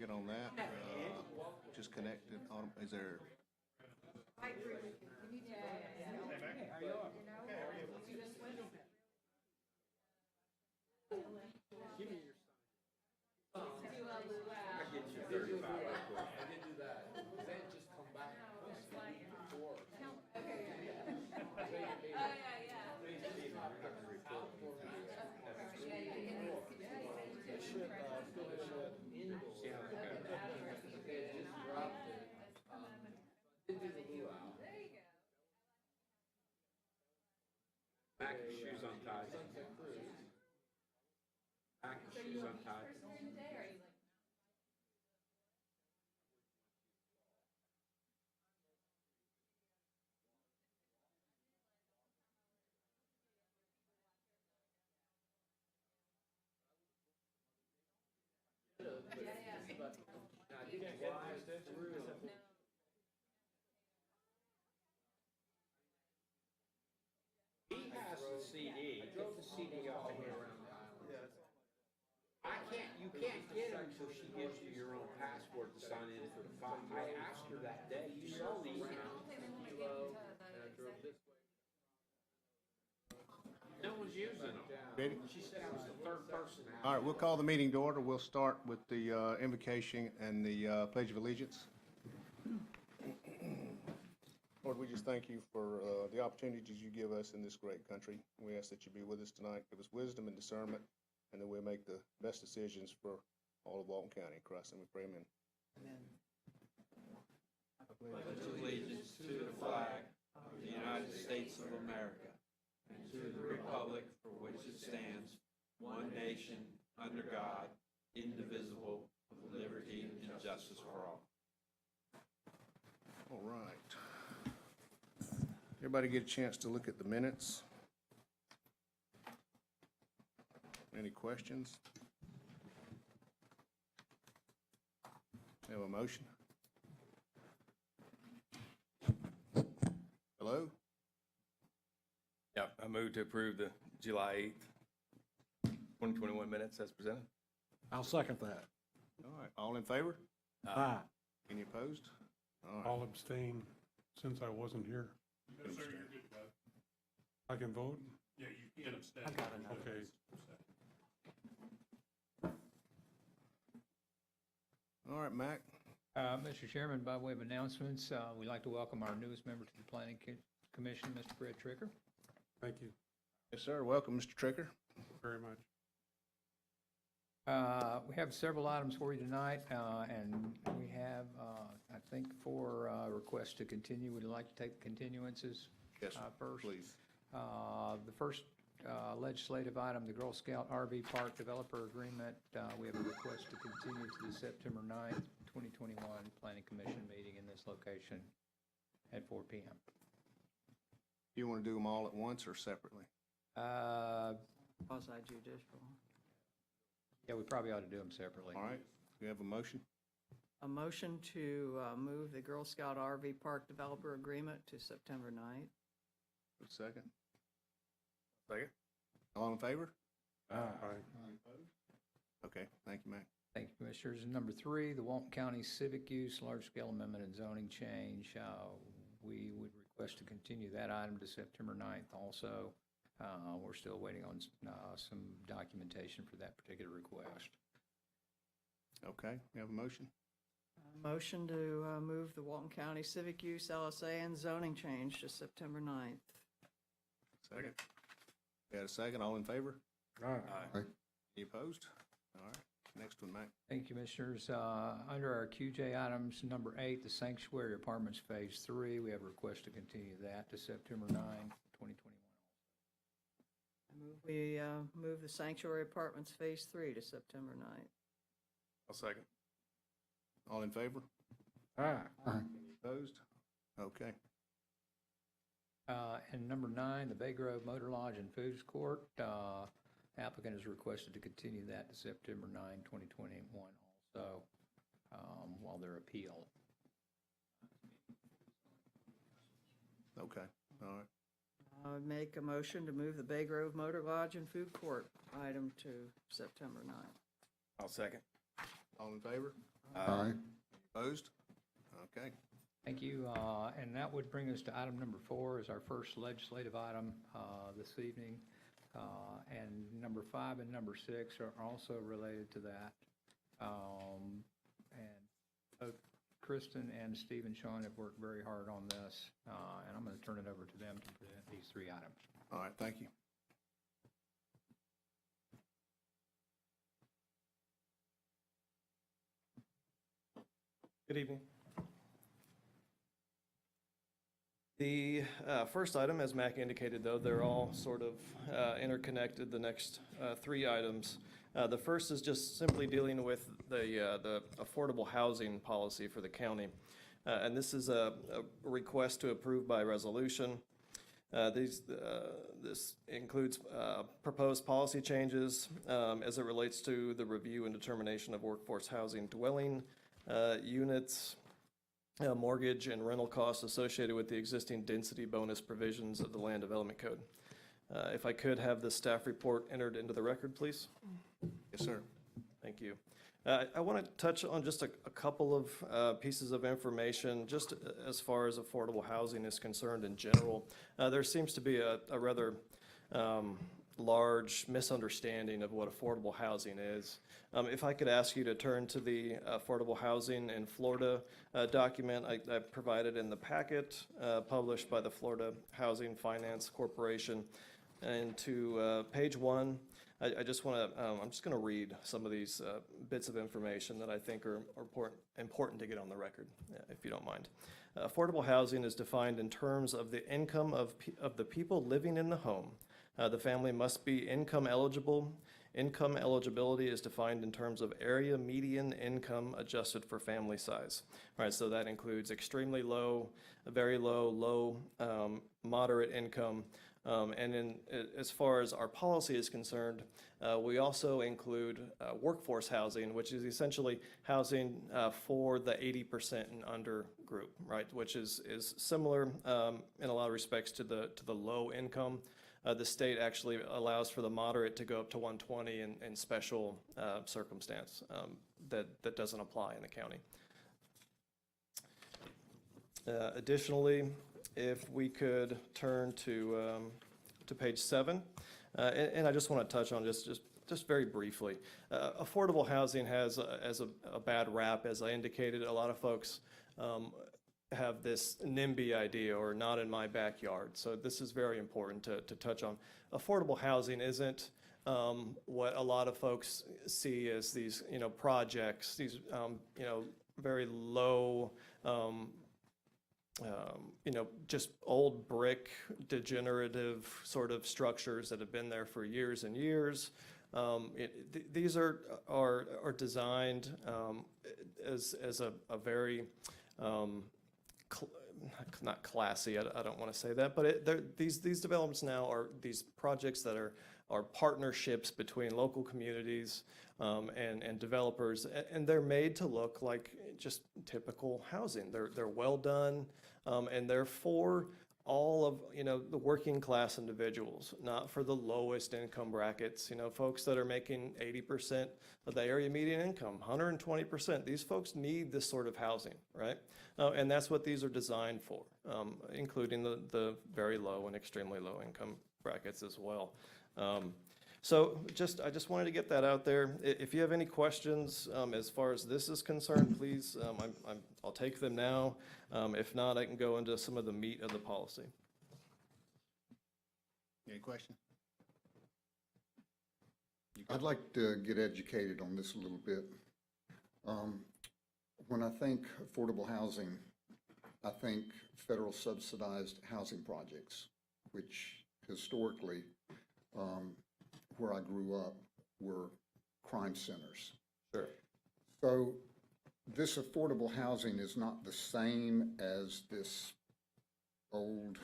get on that. Just connected on, is there? Back your shoes untied. Back your shoes untied. He has the CD. Get the CD off of here. You can't get her until she gives you your own password to sign in for the file. I asked her that day. You saw the email. No one's using them. Ready? She said I was the third person. All right, we'll call the meeting to order. We'll start with the invocation and the Pledge of Allegiance. Lord, we just thank you for the opportunities you give us in this great country. We ask that you be with us tonight. Give us wisdom and discernment, and that we'll make the best decisions for all of Walton County. In Christ, and we pray, amen. Pledge allegiance to the flag of the United States of America and to the republic for which it stands, one nation, under God, indivisible, with liberty and justice for all. All right. Everybody get a chance to look at the minutes? Any questions? Have a motion? Hello? Yep, I move to approve the July 8th, 2021 minutes as presented. I'll second that. All right, all in favor? Aye. Any opposed? All right. I'll abstain since I wasn't here. No, sir, you're good, Doug. I can vote? Yeah, you can abstain. Okay. All right, Mac. Mr. Chairman, by way of announcements, we'd like to welcome our newest member to the Planning Commission, Mr. Fred Tricker. Thank you Yes, sir. Welcome, Mr. Tricker. very much. We have several items for you tonight, and we have, I think, 4 requests to continue. Would you like to take the continuances Yes, sir. first? Please. The first legislative item, the Girl Scout RV Park Developer Agreement, we have a request to continue to the September 9th, 2021 Planning Commission meeting in this location at 4 p.m. Do you want to do them all at once or separately? Quasi-judicial. Yeah, we probably ought to do them separately. All right. We have a motion. A motion to move the Girl Scout RV Park Developer Agreement to September 9th. A second. Second. All in favor? Aye. Okay, thank you, Mac. Thank you, Commissioners. And number 3, the Walton County Civic Use Large-Scale Amendment and Zoning Change. We would request to continue that item to September 9th also. We're still waiting on some documentation for that particular request. Okay, we have a motion. Motion to move the Walton County Civic Use LSA and zoning change to September 9th. Second. We had a second. All in favor? Aye. Any opposed? All right. Next one, Mac. Thank you, Commissioners. Under our QJ items, number 8, the Sanctuary Apartments Phase 3, we have a request to continue that to September 9, 2021. We move the Sanctuary Apartments Phase 3 to September 9th. I'll second. All in favor? Aye. Any opposed? Okay. And number 9, the Bay Grove Motor Lodge and Foods Court. Applicant has requested to continue that to September 9, 2021 also, while they're appealed. Okay. All right. I would make a motion to move the Bay Grove Motor Lodge and Food Court item to September 9th. I'll second. All in favor? Aye. Opposed? Okay. Thank you. And that would bring us to item number 4 as our first legislative item this evening. And number 5 and number 6 are also related to that. And both Kristen and Steve and Sean have worked very hard on this, and I'm going to turn it over to them to present these 3 items. All right, thank you. Good evening. The first item, as Mac indicated, though, they're all sort of interconnected, the next 3 items. The first is just simply dealing with the affordable housing policy for the county. And this is a request to approve by resolution. This includes proposed policy changes as it relates to the review and determination of workforce housing dwelling units, mortgage and rental costs associated with the existing density bonus provisions of the Land Development Code. If I could have the staff report entered into the record, please. Yes, sir. Thank you. I want to touch on just a couple of pieces of information, just as far as affordable housing is concerned in general. There seems to be a rather large misunderstanding of what affordable housing is. If I could ask you to turn to the Affordable Housing in Florida document I provided in the packet, published by the Florida Housing Finance Corporation, and to page 1. I just want to, I'm just going to read some of these bits of information that I think are important to get on the record, if you don't mind. Affordable housing is defined in terms of the income of the people living in the home. The family must be income eligible. Income eligibility is defined in terms of area median income adjusted for family size. All right, so that includes extremely low, very low, low, moderate income. And as far as our policy is concerned, we also include workforce housing, which is essentially housing for the 80% and under group, right? Which is similar in a lot of respects to the low income. The state actually allows for the moderate to go up to 120 in special circumstance that doesn't apply in the county. Additionally, if we could turn to page 7, and I just want to touch on just very briefly. Affordable housing has a bad rap, as I indicated. A lot of folks have this NIMBY idea, or not in my backyard. So this is very important to touch on. Affordable housing isn't what a lot of folks see as these projects, these very low. Just old brick, degenerative sort of structures that have been there for years and years. These are designed as a very not classy. I don't want to say that, but these developments now are these projects that are partnerships between local communities and developers, and they're made to look like just typical housing. They're well done, and they're for all of the working class individuals, not for the lowest income brackets. Folks that are making 80% of the area median income, 120%. These folks need this sort of housing, right? And that's what these are designed for, including the very low and extremely low income brackets as well. So I just wanted to get that out there. If you have any questions as far as this is concerned, please, I'll take them now. If not, I can go into some of the meat of the policy. Any questions? I'd like to get educated on this a little bit. When I think affordable housing, I think federal subsidized housing projects, which historically, where I grew up, were crime centers. Sure. So this affordable housing is not the same as this old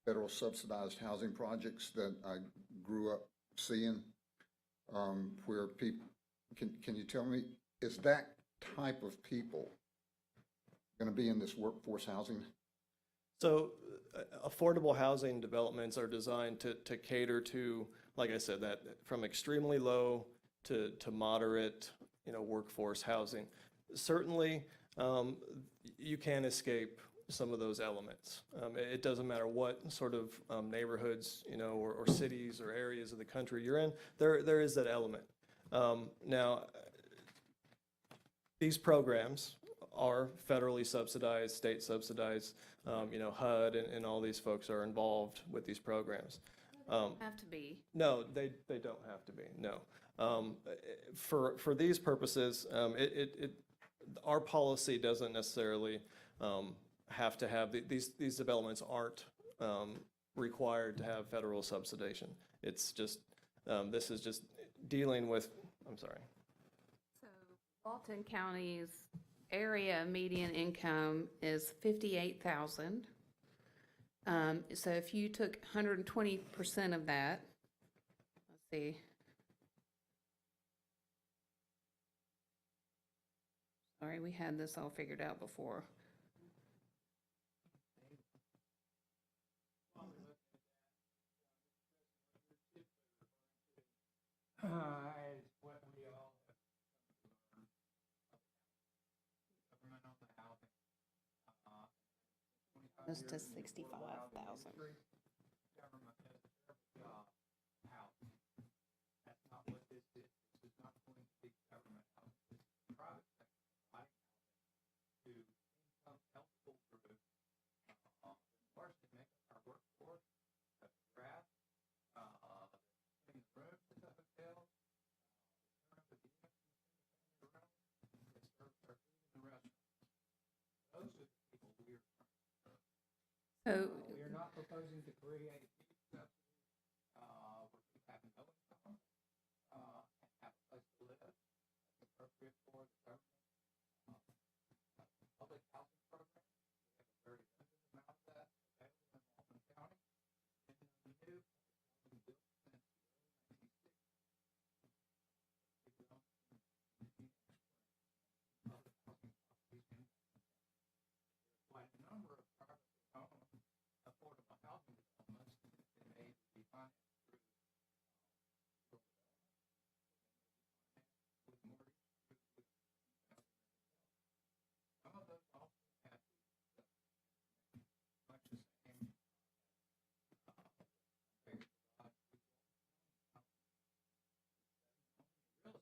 federal subsidized housing projects that I grew up seeing, where people, can you tell me, is that type of people going to be in this workforce housing? So affordable housing developments are designed to cater to, like I said, that from extremely low to moderate workforce housing. Certainly, you can escape some of those elements. It doesn't matter what sort of neighborhoods, or cities or areas of the country you're in, there is that element. Now, these programs are federally subsidized, state subsidized. HUD and all these folks are involved with these programs. Have to be. No, they don't have to be, no. For these purposes, our policy doesn't necessarily have to have, these developments aren't required to have federal subsidization. It's just, this is just dealing with, I'm sorry. So Walton County's area median income is 58,000. So if you took 120% of that, let's see. Sorry, we had this all figured out before. That's to 65,000. So We are not proposing to create a where people have no income, and have a place to live, that's appropriate for the government. Public housing program, we have a very limited amount of that available in Walton County. And the new housing bill since the early 1960s. Public housing properties in quite a number of privately owned affordable housing developments that may be financed through with mortgage. Some of those also have much the same real estate, but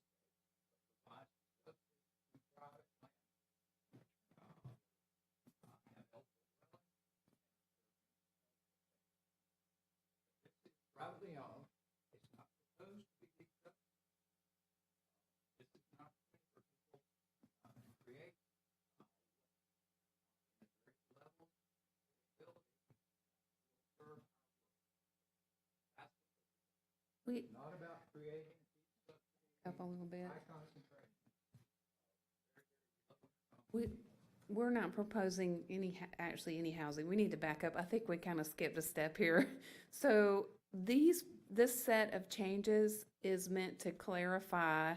provides subsidies to private land, which have helpful privately owned. It's not proposed to be leased up. This is an opportunity for people to create at various levels of ability to serve our work. That's we not about creating up a little bit. high concentration. We're not proposing actually any housing. We need to back up. I think we kind of skipped a step here. So this set of changes is meant to clarify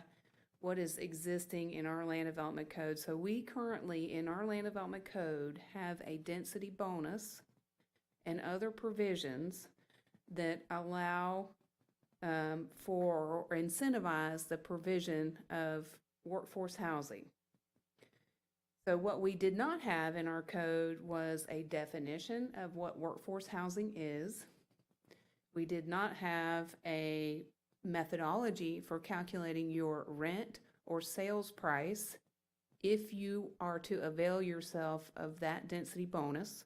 what is existing in our land development code. So we currently, in our land development code, have a density bonus and other provisions that allow for or incentivize the provision of workforce housing. So what we did not have in our code was a definition of what workforce housing is. We did not have a methodology for calculating your rent or sales price if you are to avail yourself of that density bonus.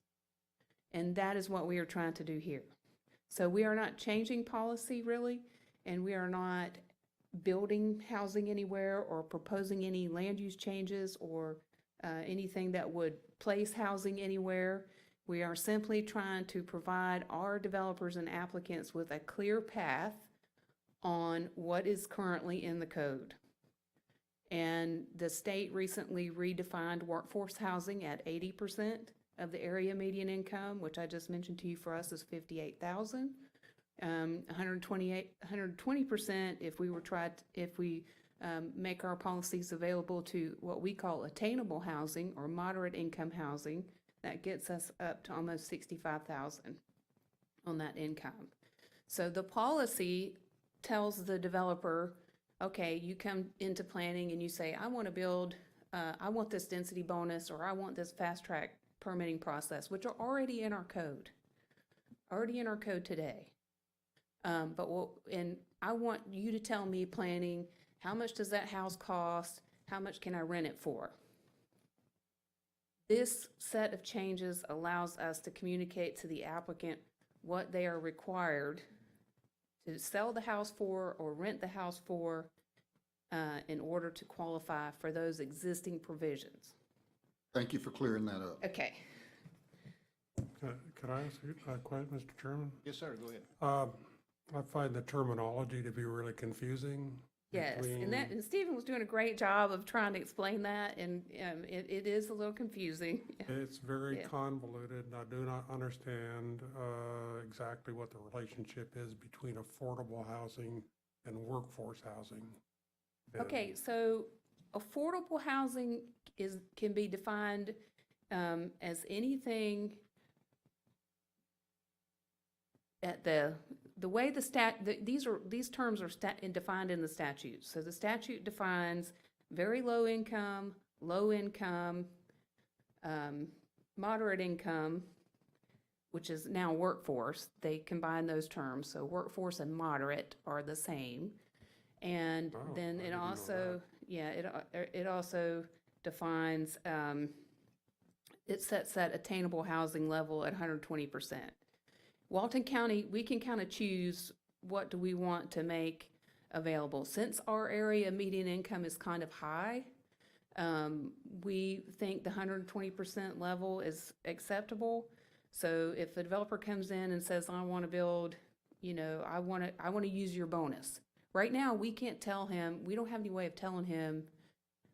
And that is what we are trying to do here. So we are not changing policy really, and we are not building housing anywhere or proposing any land use changes or anything that would place housing anywhere. We are simply trying to provide our developers and applicants with a clear path on what is currently in the code. And the state recently redefined workforce housing at 80% of the area median income, which I just mentioned to you for us is 58,000. 120% if we make our policies available to what we call attainable housing or moderate income housing. That gets us up to almost 65,000 on that income. So the policy tells the developer okay, you come into planning and you say, I want to build, I want this density bonus, or I want this fast track permitting process, which are already in our code, today. And I want you to tell me, planning, how much does that house cost? How much can I rent it for? This set of changes allows us to communicate to the applicant what they are required to sell the house for or rent the house for in order to qualify for those existing provisions. Thank you for clearing that up. Okay. Could I ask you a question, Mr. Chairman? Yes, sir, go ahead. I find the terminology to be really confusing. Yes, and Stephen was doing a great job of trying to explain that, and it is a little confusing. It's very Yeah. convoluted, and I do not understand exactly what the relationship is between affordable housing and workforce housing. And Okay, so affordable housing can be defined as anything at the way these terms are defined in the statute. So the statute defines very low income, moderate income, which is now workforce. They combine those terms. So workforce and moderate are the same. And Oh, then I it didn't know also, it also defines, it sets that attainable housing level at 120%. Walton County, we can kind of choose what do we want to make available. Since our area median income is kind of high, we think the 120% level is acceptable. So if a developer comes in and says, I want to build, I want to use your bonus. Right now, we can't tell him, we don't have any way of telling him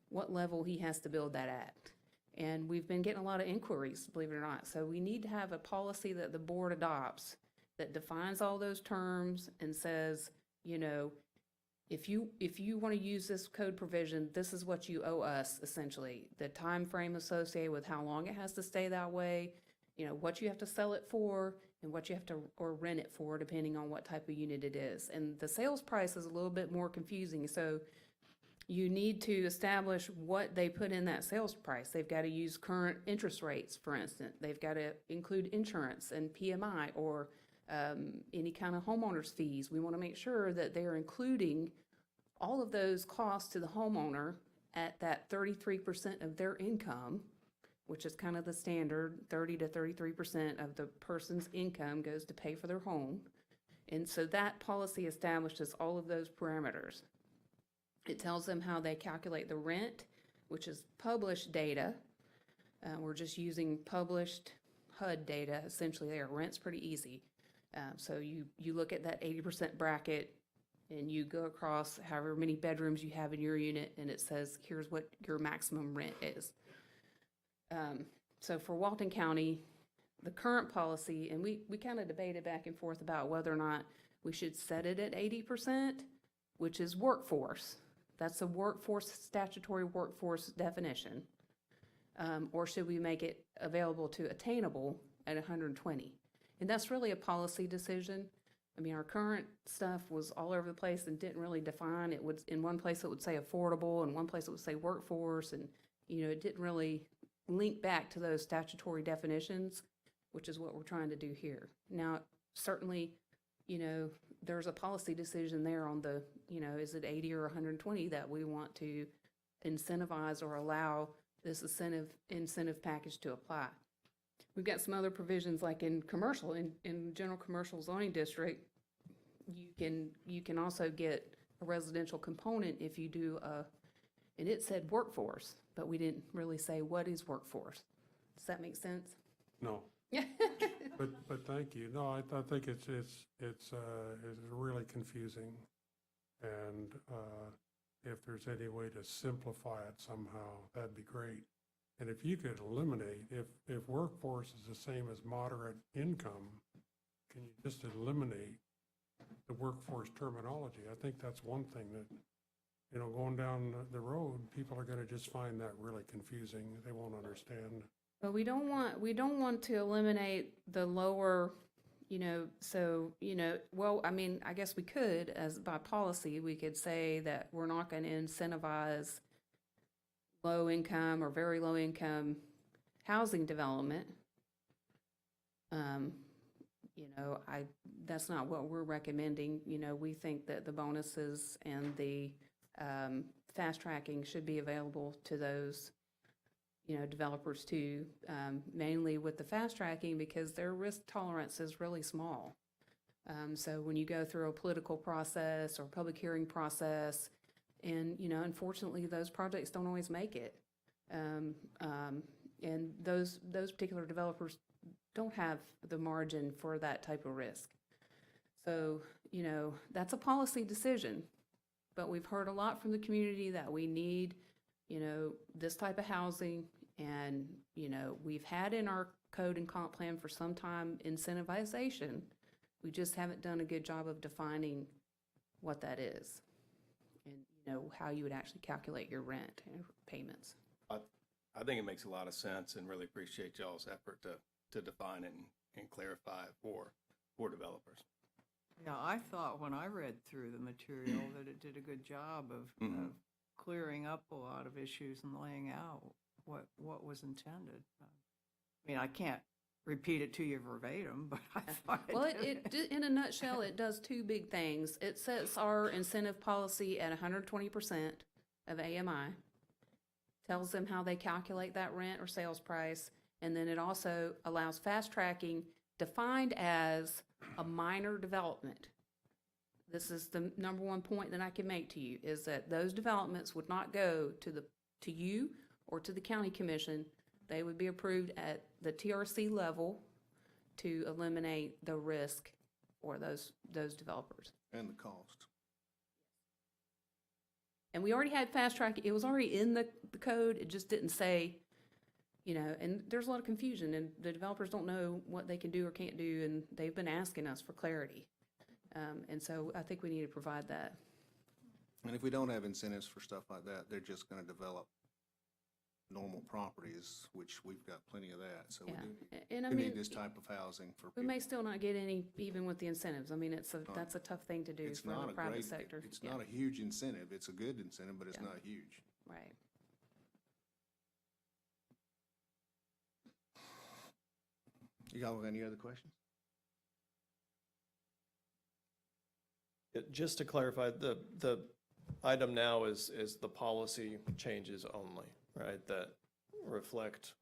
what level he has to build that at. And we've been getting a lot of inquiries, believe it or not. So we need to have a policy that the board adopts that defines all those terms and says, if you want to use this code provision, this is what you owe us, essentially. The time frame associated with how long it has to stay that way, what you have to sell it for, and what you have to or rent it for, depending on what type of unit it is. And the sales price is a little bit more confusing. So you need to establish what they put in that sales price. They've got to use current interest rates, for instance. They've got to include insurance and PMI or any kind of homeowner's fees. We want to make sure that they're including all of those costs to the homeowner at that 33% of their income, which is kind of the standard. 30 to 33% of the person's income goes to pay for their home. And so that policy establishes all of those parameters. It tells them how they calculate the rent, which is published data. We're just using published HUD data essentially there. Rent's pretty easy. So you look at that 80% bracket and you go across however many bedrooms you have in your unit, and it says, here's what your maximum rent is. So for Walton County, the current policy, and we kind of debated back and forth about whether or not we should set it at 80%, which is workforce. That's a statutory workforce definition. Or should we make it available to attainable at 120? And that's really a policy decision. I mean, our current stuff was all over the place and didn't really define. It would, in one place it would say affordable, and one place it would say workforce, and it didn't really link back to those statutory definitions, which is what we're trying to do here. Now, certainly, there's a policy decision there on the, is it 80 or 120 that we want to incentivize or allow this incentive package to apply. We've got some other provisions like in commercial, in general commercial zoning district, you can also get a residential component if you do and it said workforce, but we didn't really say what is workforce. Does that make sense? No. But thank you. No, I think it's really confusing. And if there's any way to simplify it somehow, that'd be great. And if you could eliminate, if workforce is the same as moderate income, can you just eliminate the workforce terminology? I think that's one thing that, going down the road, people are going to just find that really confusing. They won't understand. But we don't want to eliminate the lower well, I mean, I guess we could, as by policy, we could say that we're not going to incentivize low income or very low income housing development. That's not what we're recommending. We think that the bonuses and the fast tracking should be available to those, developers too, mainly with the fast tracking because their risk tolerance is really small. So when you go through a political process or public hearing process, and, unfortunately, those projects don't always make it. And those particular developers don't have the margin for that type of risk. So, that's a policy decision. But we've heard a lot from the community that we need, this type of housing. And, we've had in our code and comp plan for some time incentivization. We just haven't done a good job of defining what that is and, how you would actually calculate your rent and payments. I think it makes a lot of sense and really appreciate y'all's effort to define it and clarify it for developers. Yeah, I thought when I read through the material that it did a good job of clearing up a lot of issues and laying out what was intended. I mean, I can't repeat it to you verbatim, but I thought Well, in a nutshell, it does two big things. It sets our incentive policy at 120% of AMI, tells them how they calculate that rent or sales price, and then it also allows fast tracking defined as a minor development. This is the number one point that I can make to you, is that those developments would not go to you or to the county commission. They would be approved at the TRC level to eliminate the risk for those developers. And the cost. And we already had fast track. It was already in the code. It just didn't say, and there's a lot of confusion, and the developers don't know what they can do or can't do, and they've been asking us for clarity. And so I think we need to provide that. And if we don't have incentives for stuff like that, they're just going to develop normal properties, which we've got plenty of that. So And I we mean, need this type of housing for we people. may still not get any, even with the incentives. I mean, that's a tough thing to do It's for not the a private great, sector. it's not a huge incentive. It's a good incentive, but it's Yeah. not huge. Right. You got any other questions? Just to clarify, the item now is the policy changes only, right? That reflect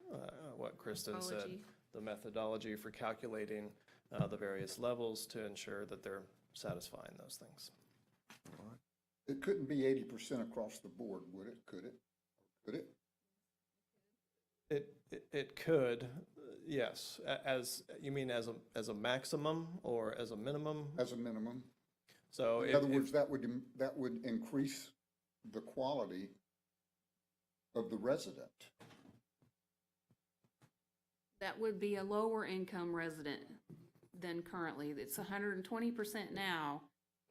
what Kristen said, Methodology. the methodology for calculating the various levels to ensure that they're satisfying those things. It couldn't be 80% across the board, would it? Could it? Could it? It could, yes. As, you mean as a maximum or as a minimum? As a minimum. So In other words, that would increase the quality of the resident. That would be a lower income resident than currently. It's 120% now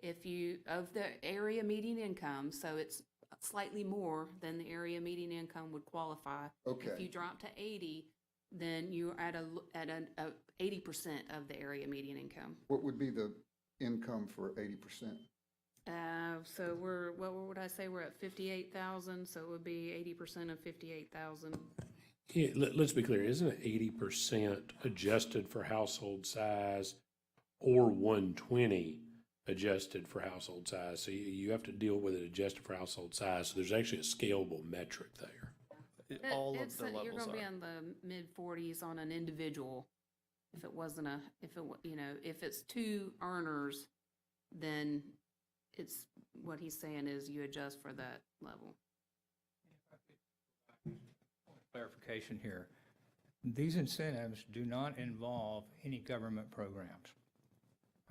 of the area median income, so it's slightly more than the area median income would qualify. Okay. If you drop to 80, then you're at a 80% of the area median income. What would be the income for 80%? So what would I say? We're at 58,000, so it would be 80% of 58,000. Yeah, let's be clear, isn't it 80% adjusted for household size or 120 adjusted for household size? So you have to deal with it adjusted for household size. So there's actually a scalable metric there. All of the levels You're going to be are. in the mid-40s on an individual. If it wasn't if it's two earners, then it's, what he's saying is you adjust for that level. Clarification here. These incentives do not involve any government programs.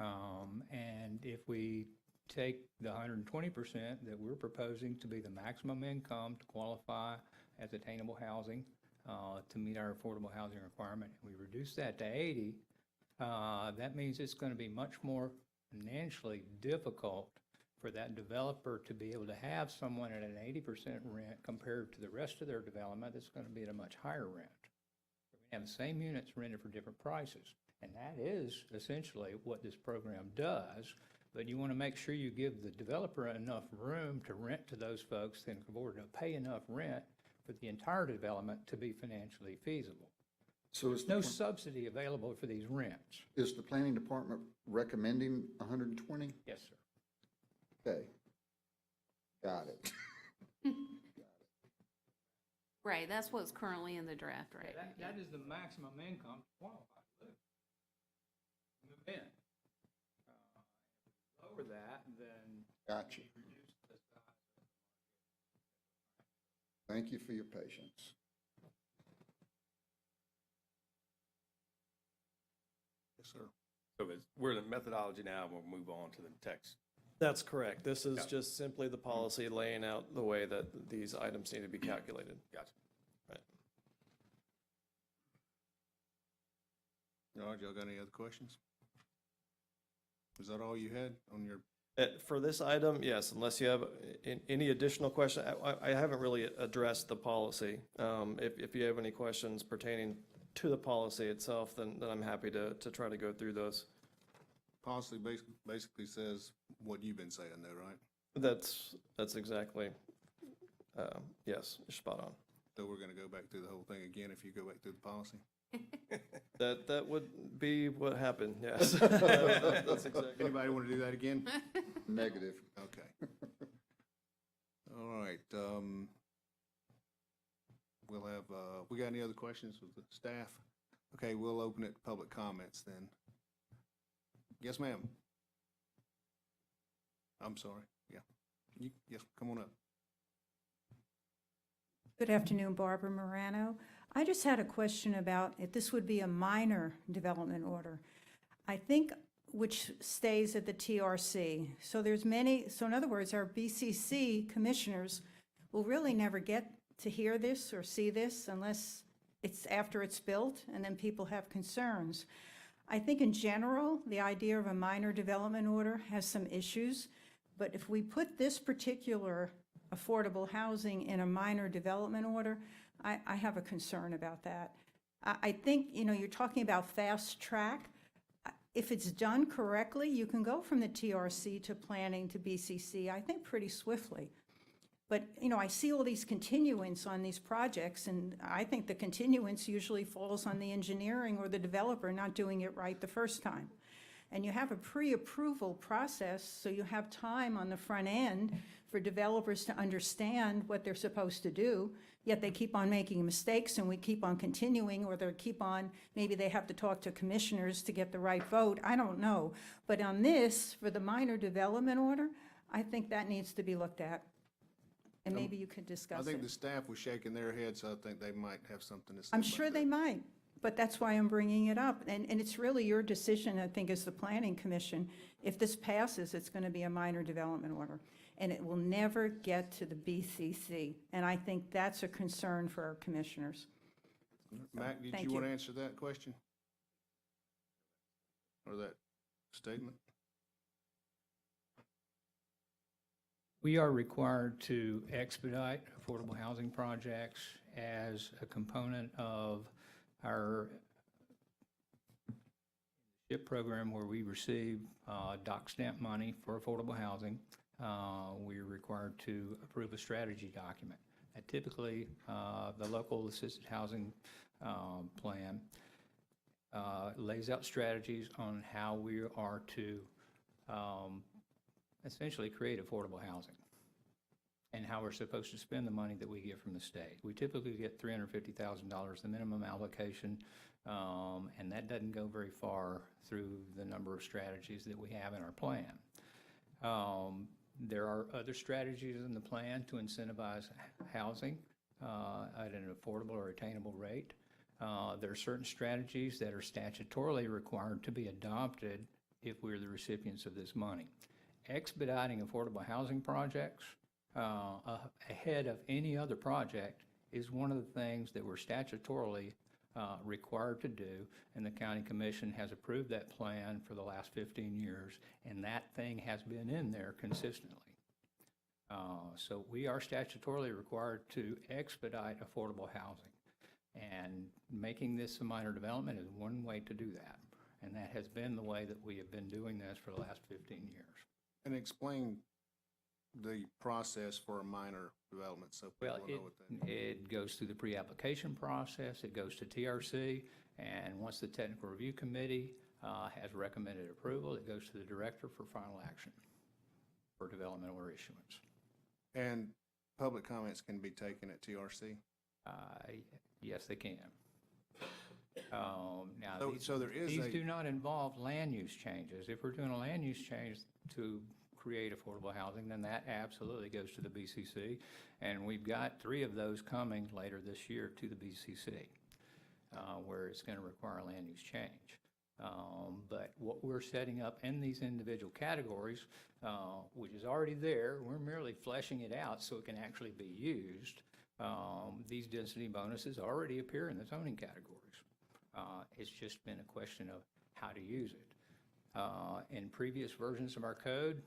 And if we take the 120% that we're proposing to be the maximum income to qualify as attainable housing, to meet our affordable housing requirement, and we reduce that to 80, that means it's going to be much more financially difficult for that developer to be able to have someone at an 80% rent compared to the rest of their development that's going to be at a much higher rent. We're going to have the same units rented for different prices. And that is essentially what this program does, but you want to make sure you give the developer enough room to rent to those folks in order to pay enough rent for the entire development to be financially feasible. So is No subsidy available for these rents. is the planning department recommending 120? Yes, sir. Okay. Got it. Right, that's what's currently in the draft, right? That is the maximum income to qualify to live. Move in. Lower that, then Got you. reduce the size. Thank you for your patience. Yes, sir. So we're in the methodology now, we'll move on to the text. That's correct. This is Yeah. just simply the policy laying out the way that these items need to be calculated. Gotcha. All right, y'all got any other questions? Is that all you had on your, For this item, yes, unless you have any additional question, I haven't really addressed the policy. If you have any questions pertaining to the policy itself, then I'm happy to try to go through those. policy basically says what you've been saying though, right? That's exactly, yes, you're spot on. So we're gonna go back through the whole thing again if you go back through the policy? That would be what happened, yes. That's exactly. Anybody wanna do that again? Negative. Okay. All right, we'll have, we got any other questions with the staff? Okay, we'll open it to public comments then. Yes, ma'am. I'm sorry, yeah. Yes, come on up. Good afternoon, Barbara Morano. I just had a question about if this would be a minor development order. I think which stays at the TRC. So there's many, so in other words, our BCC commissioners will really never get to hear this or see this unless it's after it's built and then people have concerns. I think in general, the idea of a minor development order has some issues, but if we put this particular affordable housing in a minor development order, I have a concern about that. I think, you're talking about fast track. If it's done correctly, you can go from the TRC to planning to BCC, I think pretty swiftly. But, I see all these continuance on these projects, and I think the continuance usually falls on the engineering or the developer not doing it right the first time. And you have a pre-approval process, so you have time on the front end for developers to understand what they're supposed to do, yet they keep on making mistakes and we keep on continuing, or maybe they have to talk to commissioners to get the right vote, I don't know. But on this, for the minor development order, I think that needs to be looked at. And maybe you could discuss I think it. the staff was shaking their heads, so I think they might have something to say. I'm about sure that. they might, but that's why I'm bringing it up. And it's really your decision, I think, as the Planning Commission. If this passes, it's going to be a minor development order, and it will never get to the BCC. And I think that's a concern for our commissioners. Mac, did Thank you want you. to answer that question? Or that statement? We are required to expedite affordable housing projects as a component of our SHIP program, where we receive doc stamp money for affordable housing. We are required to approve a strategy document. And typically, the local assisted housing plan lays out strategies on how we are to essentially create affordable housing and how we're supposed to spend the money that we get from the state. We typically get $350,000, the minimum allocation, and that doesn't go very far through the number of strategies that we have in our plan. There are other strategies in the plan to incentivize housing at an affordable or attainable rate. There are certain strategies that are statutorily required to be adopted if we're the recipients of this money. Expediting affordable housing projects ahead of any other project is one of the things that we're statutorily required to do, and the county commission has approved that plan for the last 15 years, and that thing has been in there consistently. So we are statutorily required to expedite affordable housing, and making this a minor development is one way to do that. And that has been the way that we have been doing this for the last 15 years. And explain the process for a minor development, so Well, people know what that. it goes through the pre-application process, it goes to TRC, and once the technical review committee has recommended approval, it goes to the director for final action for development or issuance. And public comments can be taken at TRC? Yes, they can. Now, So there is these a, do not involve land use changes. If we're doing a land use change to create affordable housing, then that absolutely goes to the BCC. And we've got 3 of those coming later this year to the BCC, where it's going to require a land use change. But what we're setting up in these individual categories, which is already there, we're merely fleshing it out so it can actually be used. These density bonuses already appear in the zoning categories. It's just been a question of how to use it. In previous versions of our code,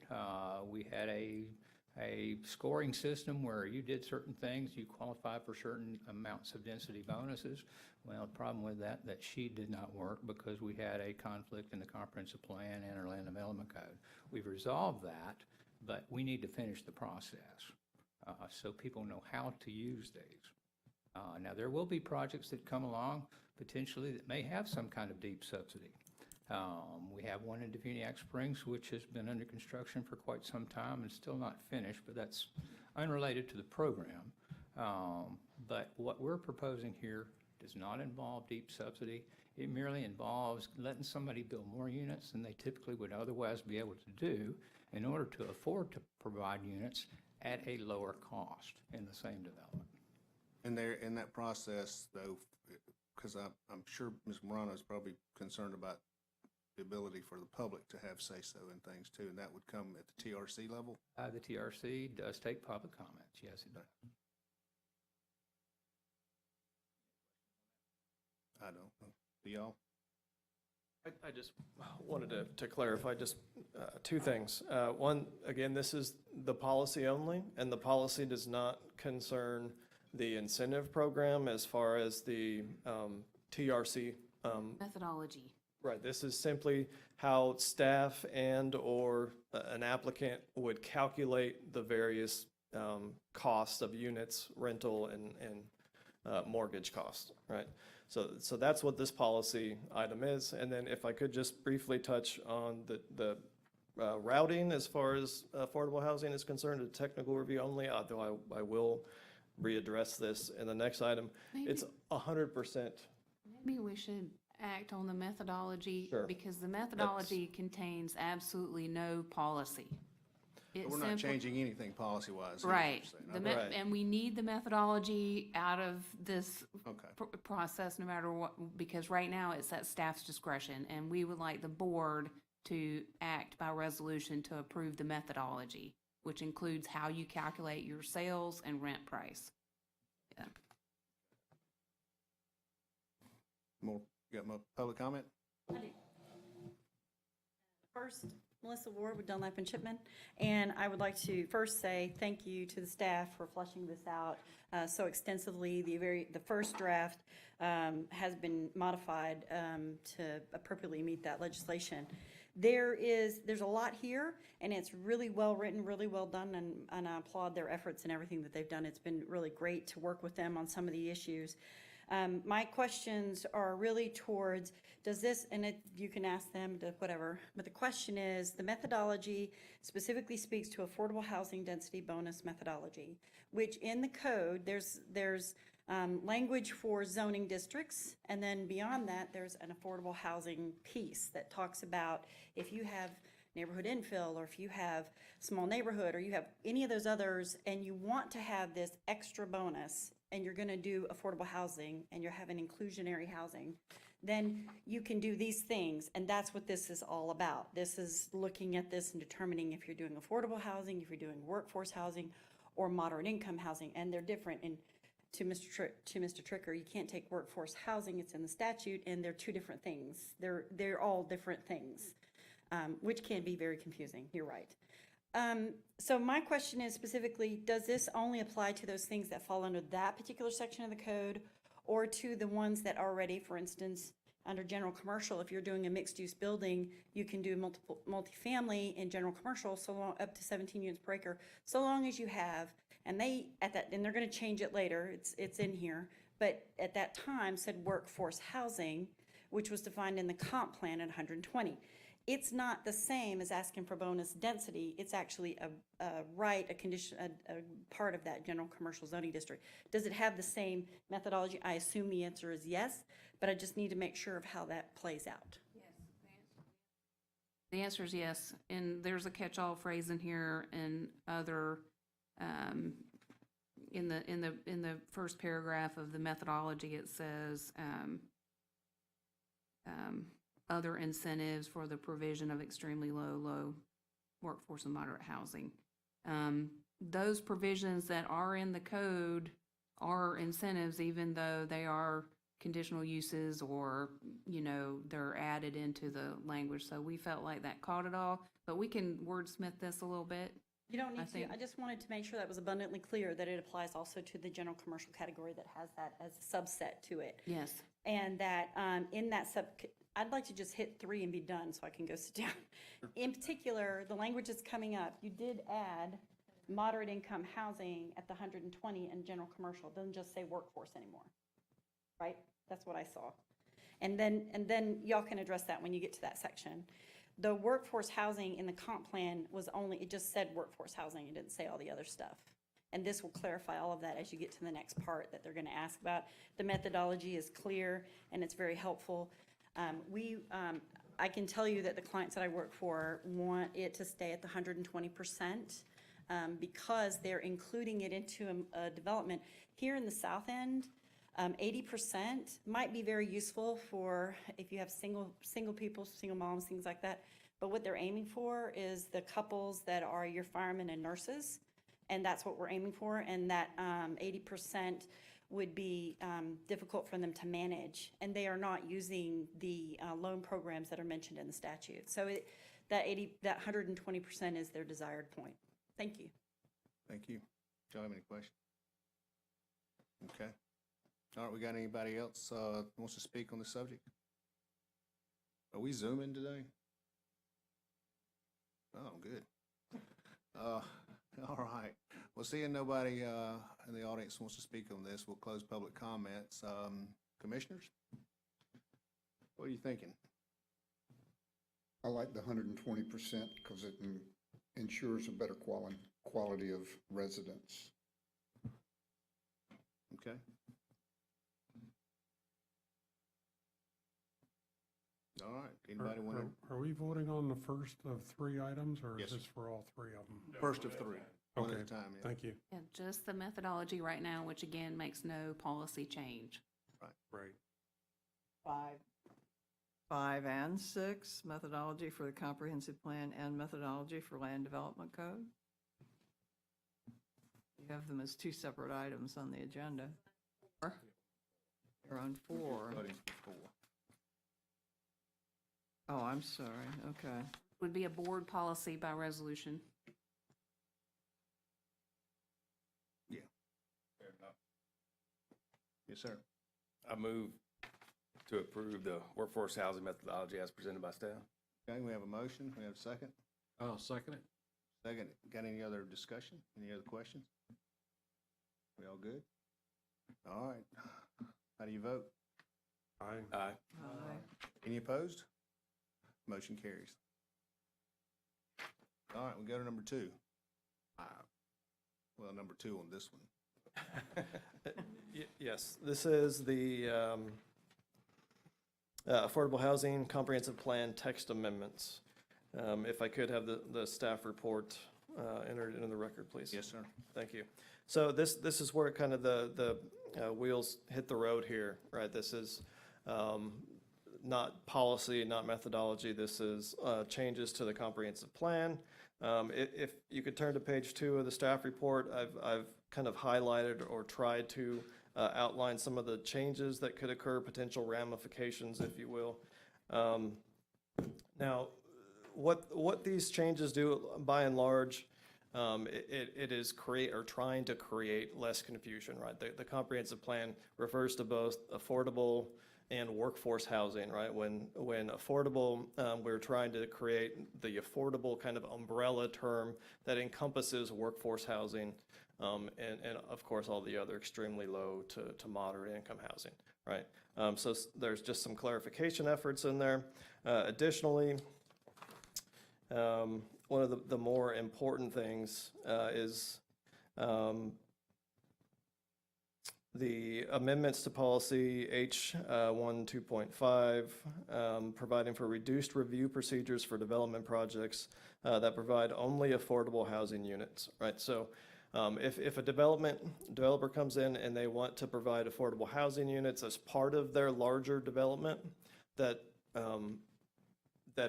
we had a scoring system where you did certain things, you qualify for certain amounts of density bonuses. Well, the problem with that sheet did not work because we had a conflict in the comprehensive plan and our land development code. We've resolved that, but we need to finish the process so people know how to use these. Now, there will be projects that come along potentially that may have some kind of deep subsidy. We have one in Defuniak Springs, which has been under construction for quite some time and still not finished, but that's unrelated to the program. But what we're proposing here does not involve deep subsidy. It merely involves letting somebody build more units than they typically would otherwise be able to do in order to afford to provide units at a lower cost in the same development. and there, in that process, though, because I'm sure Ms. Morano is probably concerned about the ability for the public to have say-so in things too, and that would come at the TRC level? The TRC does take public comments, yes, it does. I don't know. Do y'all? I just wanted to clarify just 2 things. One, again, this is the policy only, and the policy does not concern the incentive program as far as the TRC. Methodology. Right, this is simply how staff and/or an applicant would calculate the various costs of units, rental, and mortgage costs, right? So that's what this policy item is. And then if I could just briefly touch on the routing as far as affordable housing is concerned, a technical review only, although I will readdress this in the next item. Maybe- It's 100%. Maybe we should act on the methodology. Sure. Because the methodology contains absolutely no policy. But we're not changing anything policy-wise. here, Right. you're saying. Right. And we need the methodology out of this Okay. process no matter what, because right now it's at staff's discretion, and we would like the board to act by resolution to approve the methodology, which includes how you calculate your sales and rent price. Yeah. More, you got more public comment? First, Melissa Ward with Dunlap and Chipman, and I would like to first say thank you to the staff for fleshing this out so extensively. The first draft has been modified to appropriately meet that legislation. There's a lot here, and it's really well written, really well done, and I applaud their efforts and everything that they've done. It's been really great to work with them on some of the issues. My questions are really towards, does this, and you can ask them to whatever, but the question is, the methodology specifically speaks to affordable housing density bonus methodology, which in the code, there's language for zoning districts, and then beyond that, there's an affordable housing piece that talks about if you have neighborhood infill, or if you have small neighborhood, or you have any of those others, and you want to have this extra bonus, and you're gonna do affordable housing, and you're having inclusionary housing, then you can do these things, and that's what this is all about. This is looking at this and determining if you're doing affordable housing, if you're doing workforce housing, or moderate income housing, and they're different. And to Mr. Tricker, you can't take workforce housing, it's in the statute, and they're 2 different things. They're all different things, which can be very confusing, you're right. So my question is specifically, does this only apply to those things that fall under that particular section of the code, or to the ones that already, for instance, under general commercial, if you're doing a mixed-use building, you can do multifamily in general commercial, so long, up to 17 units per acre, so long as you have, and they're gonna change it later, it's in here, but at that time said workforce housing, which was defined in the comp plan at 120. It's not the same as asking for bonus density. It's actually a condition, a part of that general commercial zoning district. Does it have the same methodology? I assume the answer is yes, but I just need to make sure of how that plays out. The answer is yes, and there's a catch-all phrase in here and other, in the first paragraph of the methodology, it says, other incentives for the provision of extremely low workforce and moderate housing. Those provisions that are in the code are incentives, even though they are conditional uses or, they're added into the language. So we felt like that caught it all, but we can wordsmith this a little bit. You don't need think- to. I just wanted to make sure that was abundantly clear that it applies also to the general commercial category that has that as a subset to it. Yes. And that in that I'd like to just hit 3 and be done so I can go sit down. In particular, the language that's coming up, you did add moderate income housing at the 120 in general commercial. It doesn't just say workforce anymore, right? That's what I saw. And then y'all can address that when you get to that section. The workforce housing in the comp plan was only, it just said workforce housing. It didn't say all the other stuff. And this will clarify all of that as you get to the next part that they're going to ask about. The methodology is clear and it's very helpful. I can tell you that the clients that I work for want it to stay at the 120% because they're including it into a development. Here in the south end, 80% might be very useful for if you have single people, single moms, things like that. But what they're aiming for is the couples that are your firemen and nurses, and that's what we're aiming for. And that 80% would be difficult for them to manage, and they are not using the loan programs that are mentioned in the statute. So that 120% is their desired point. Thank you. Thank you. Do you have any questions? Okay. All right, we got anybody else wants to speak on the subject? Are we Zooming today? Oh, good. All right. Well, seeing nobody in the audience wants to speak on this, we'll close public comments. Commissioners, what are you thinking? I like the 120% because it ensures a better quality of residence. Okay. All right. Anybody want to? Are we voting on the first of 3 items, or Yes. is this for all 3 of them? First of 3. One at Okay, a time. Yeah. thank you. And just the methodology right now, which again makes no policy change. Great. 5 and 6, methodology for the comprehensive plan and methodology for land development code. You have them as 2 separate items on the agenda. You're on 4. Voting for 4. Oh, I'm sorry, okay. Would be a board policy by resolution. Yeah. Yes, sir. I move to approve the workforce housing methodology as presented by staff. Okay, we have a motion. We have a second. I'll second it. Second. Got any other discussion? Any other questions? We all good? All right. How do you vote? Aye. Aye. Any opposed? Motion carries. All right, we go to number 2. Well, number 2 on this one. Yes, this is the Affordable Housing Comprehensive Plan text amendments. If I could have the staff report entered into the record, please. Yes, sir. Thank you. So this is where kind of the wheels hit the road here, right? This is not policy, not methodology. This is changes to the comprehensive plan. If you could turn to page 2 of the staff report, I've kind of highlighted or tried to outline some of the changes that could occur, potential ramifications, if you will. Now, what these changes do, by and large, it is trying to create less confusion, right? The comprehensive plan refers to both affordable and workforce housing, right? When affordable, we're trying to create the affordable kind of umbrella term that encompasses workforce housing, and of course, all the other extremely low to moderate income housing, right? So there's just some clarification efforts in there. Additionally, one of the more important things is the amendments to policy H12.5, providing for reduced review procedures for development projects that provide only affordable housing units, right? So if a developer comes in and they want to provide affordable housing units as part of their larger development that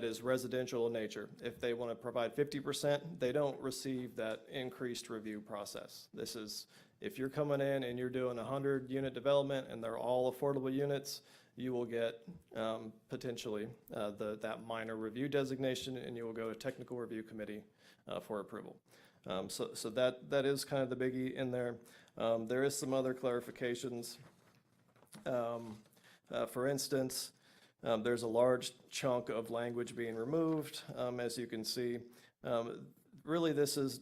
is residential in nature, if they want to provide 50%, they don't receive that increased review process. This is, if you're coming in and you're doing 100-unit development and they're all affordable units, you will get potentially that minor review designation, and you will go to technical review committee for approval. So that is kind of the biggie in there. There is some other clarifications. For instance, there's a large chunk of language being removed, as you can see. Really, this is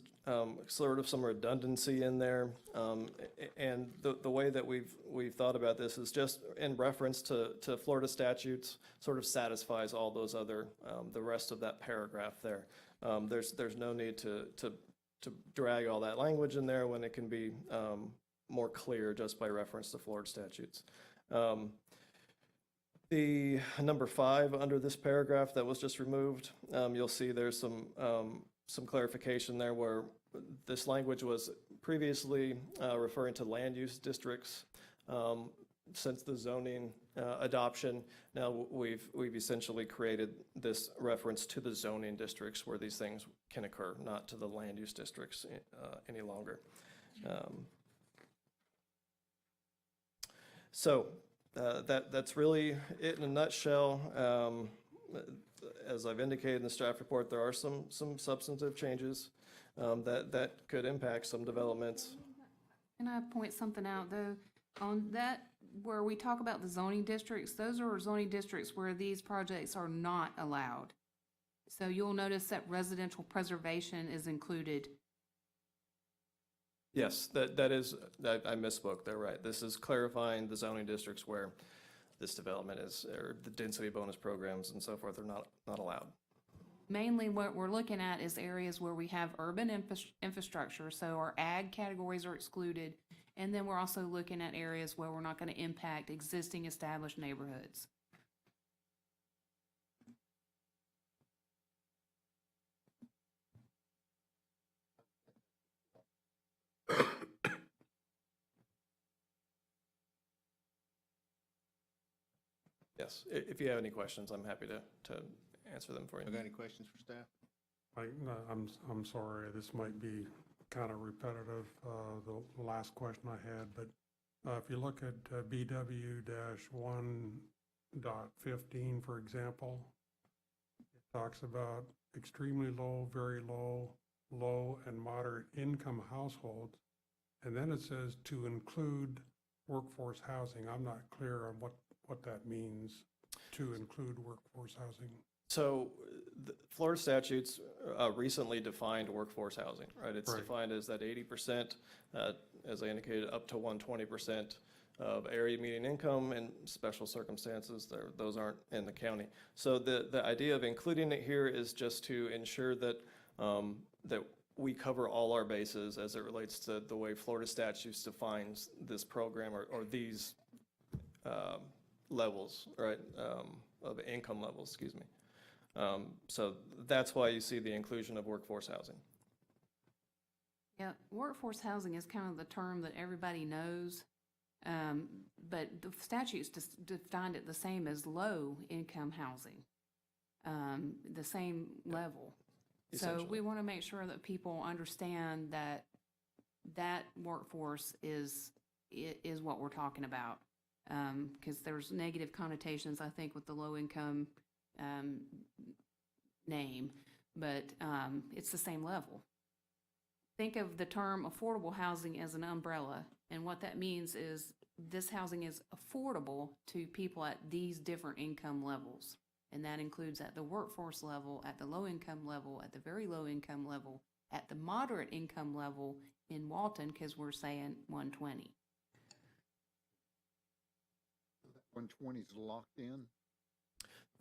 sort of some redundancy in there, and the way that we've thought about this is just in reference to Florida statutes, sort of satisfies all those other, the rest of that paragraph there. There's no need to drag all that language in there when it can be more clear just by reference to Florida statutes. The number 5 under this paragraph that was just removed, you'll see there's some clarification there where this language was previously referring to land use districts. Since the zoning adoption, now we've essentially created this reference to the zoning districts where these things can occur, not to the land use districts any longer. So that's really it in a nutshell. As I've indicated in the staff report, there are some substantive changes that could impact some developments. Can I point something out, though? On that, where we talk about the zoning districts, those are zoning districts where these projects are not allowed. So you'll notice that residential preservation is included. Yes, that is, I misspoke there, right. This is clarifying the zoning districts where this development is, or the density bonus programs and so forth are not allowed. Mainly what we're looking at is areas where we have urban infrastructure, so our ag categories are excluded, and then we're also looking at areas where we're not going to impact existing established neighborhoods. Yes, if you have any questions, I'm happy to answer them for you. Got any questions for staff? I'm sorry, this might be kind of repetitive, the last question I had, but if you look at BW-1.15, for example, it talks about extremely low, very low, low, and moderate income households, and then it says to include workforce housing. I'm not clear on what that means, to include workforce housing. So the Florida statutes recently defined workforce housing, right? It's defined as that 80%, as I indicated, up to 120% of area median income and special circumstances. Those aren't in the county. So the idea of including it here is just to ensure that that we cover all our bases as it relates to the way Florida statutes defines this program or these levels, right, of income levels, excuse me. So that's why you see the inclusion of workforce housing. Yeah, workforce housing is kind of the term that everybody knows, but the statutes defined it the same as low-income housing, the same level. So we want to make sure that people understand that that workforce is what we're talking about, because there's negative connotations, I think, with the low-income name, but it's the same level. Think of the term affordable housing as an umbrella, and what that means is this housing is affordable to people at these different income levels. And that includes at the workforce level, at the low income level, at the very low income level, at the moderate income level in Walton, because we're saying 120. 120 is locked in?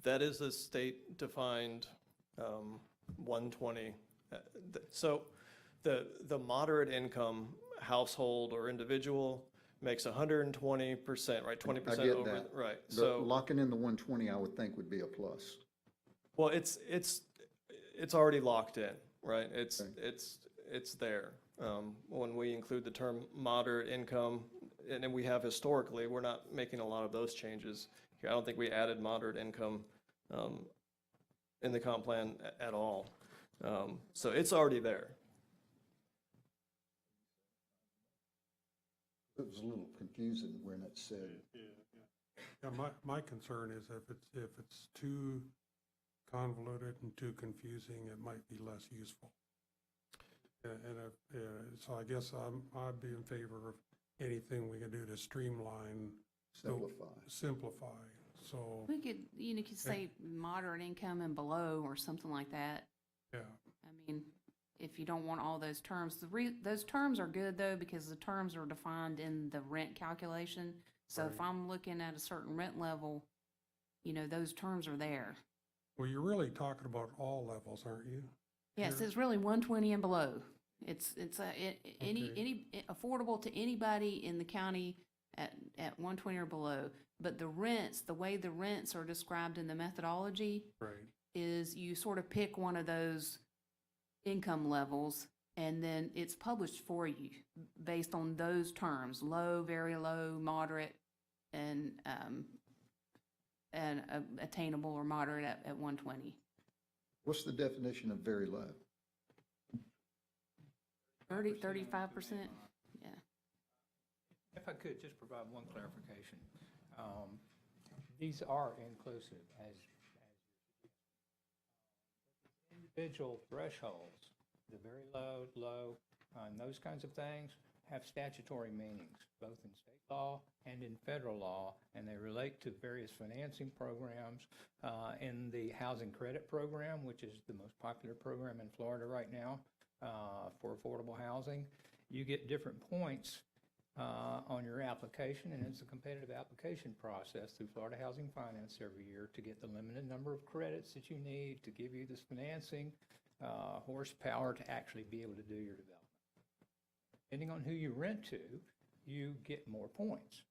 That is a state-defined 120. So the moderate income household or individual makes 120%, right? 20% I get over, that. right? But So, locking in the 120, I would think would be a plus. well, it's already locked in, right? Okay. It's there. When we include the term moderate income, and then we have historically, we're not making a lot of those changes here. I don't think we added moderate income in the comp plan at all. So it's already there. It was a little confusing when it said, Yeah, my concern is if it's too convoluted and too confusing, it might be less useful. So I guess I'd be in favor of anything we can do to streamline. Simplify, so, We could, you could say moderate income and below or something like that. yeah. I mean, if you don't want all those terms, those terms are good though, because the terms are defined in the rent calculation. So if Right. I'm looking at a certain rent level, those terms are there. Well, you're really talking about all levels, aren't you? Yes, Here? it's really 120 and below. It's any affordable to anybody in the county at 120 or below. But the way the rents are described in the methodology Right. is you sort of pick one of those income levels, and then it's published for you based on those terms: low, very low, moderate, and attainable or moderate at 120. what's the definition of very low? 35%. Yeah. If I could just provide one clarification. These are inclusive as individual thresholds, the very low, and those kinds of things have statutory meanings, both in state law and in federal law, and they relate to various financing programs. In the housing credit program, which is the most popular program in Florida right now for affordable housing, you get different points on your application, and it's a competitive application process through Florida Housing Finance every year to get the limited number of credits that you need to give you this financing horsepower to actually be able to do your development. Depending on who you rent to, you get more points.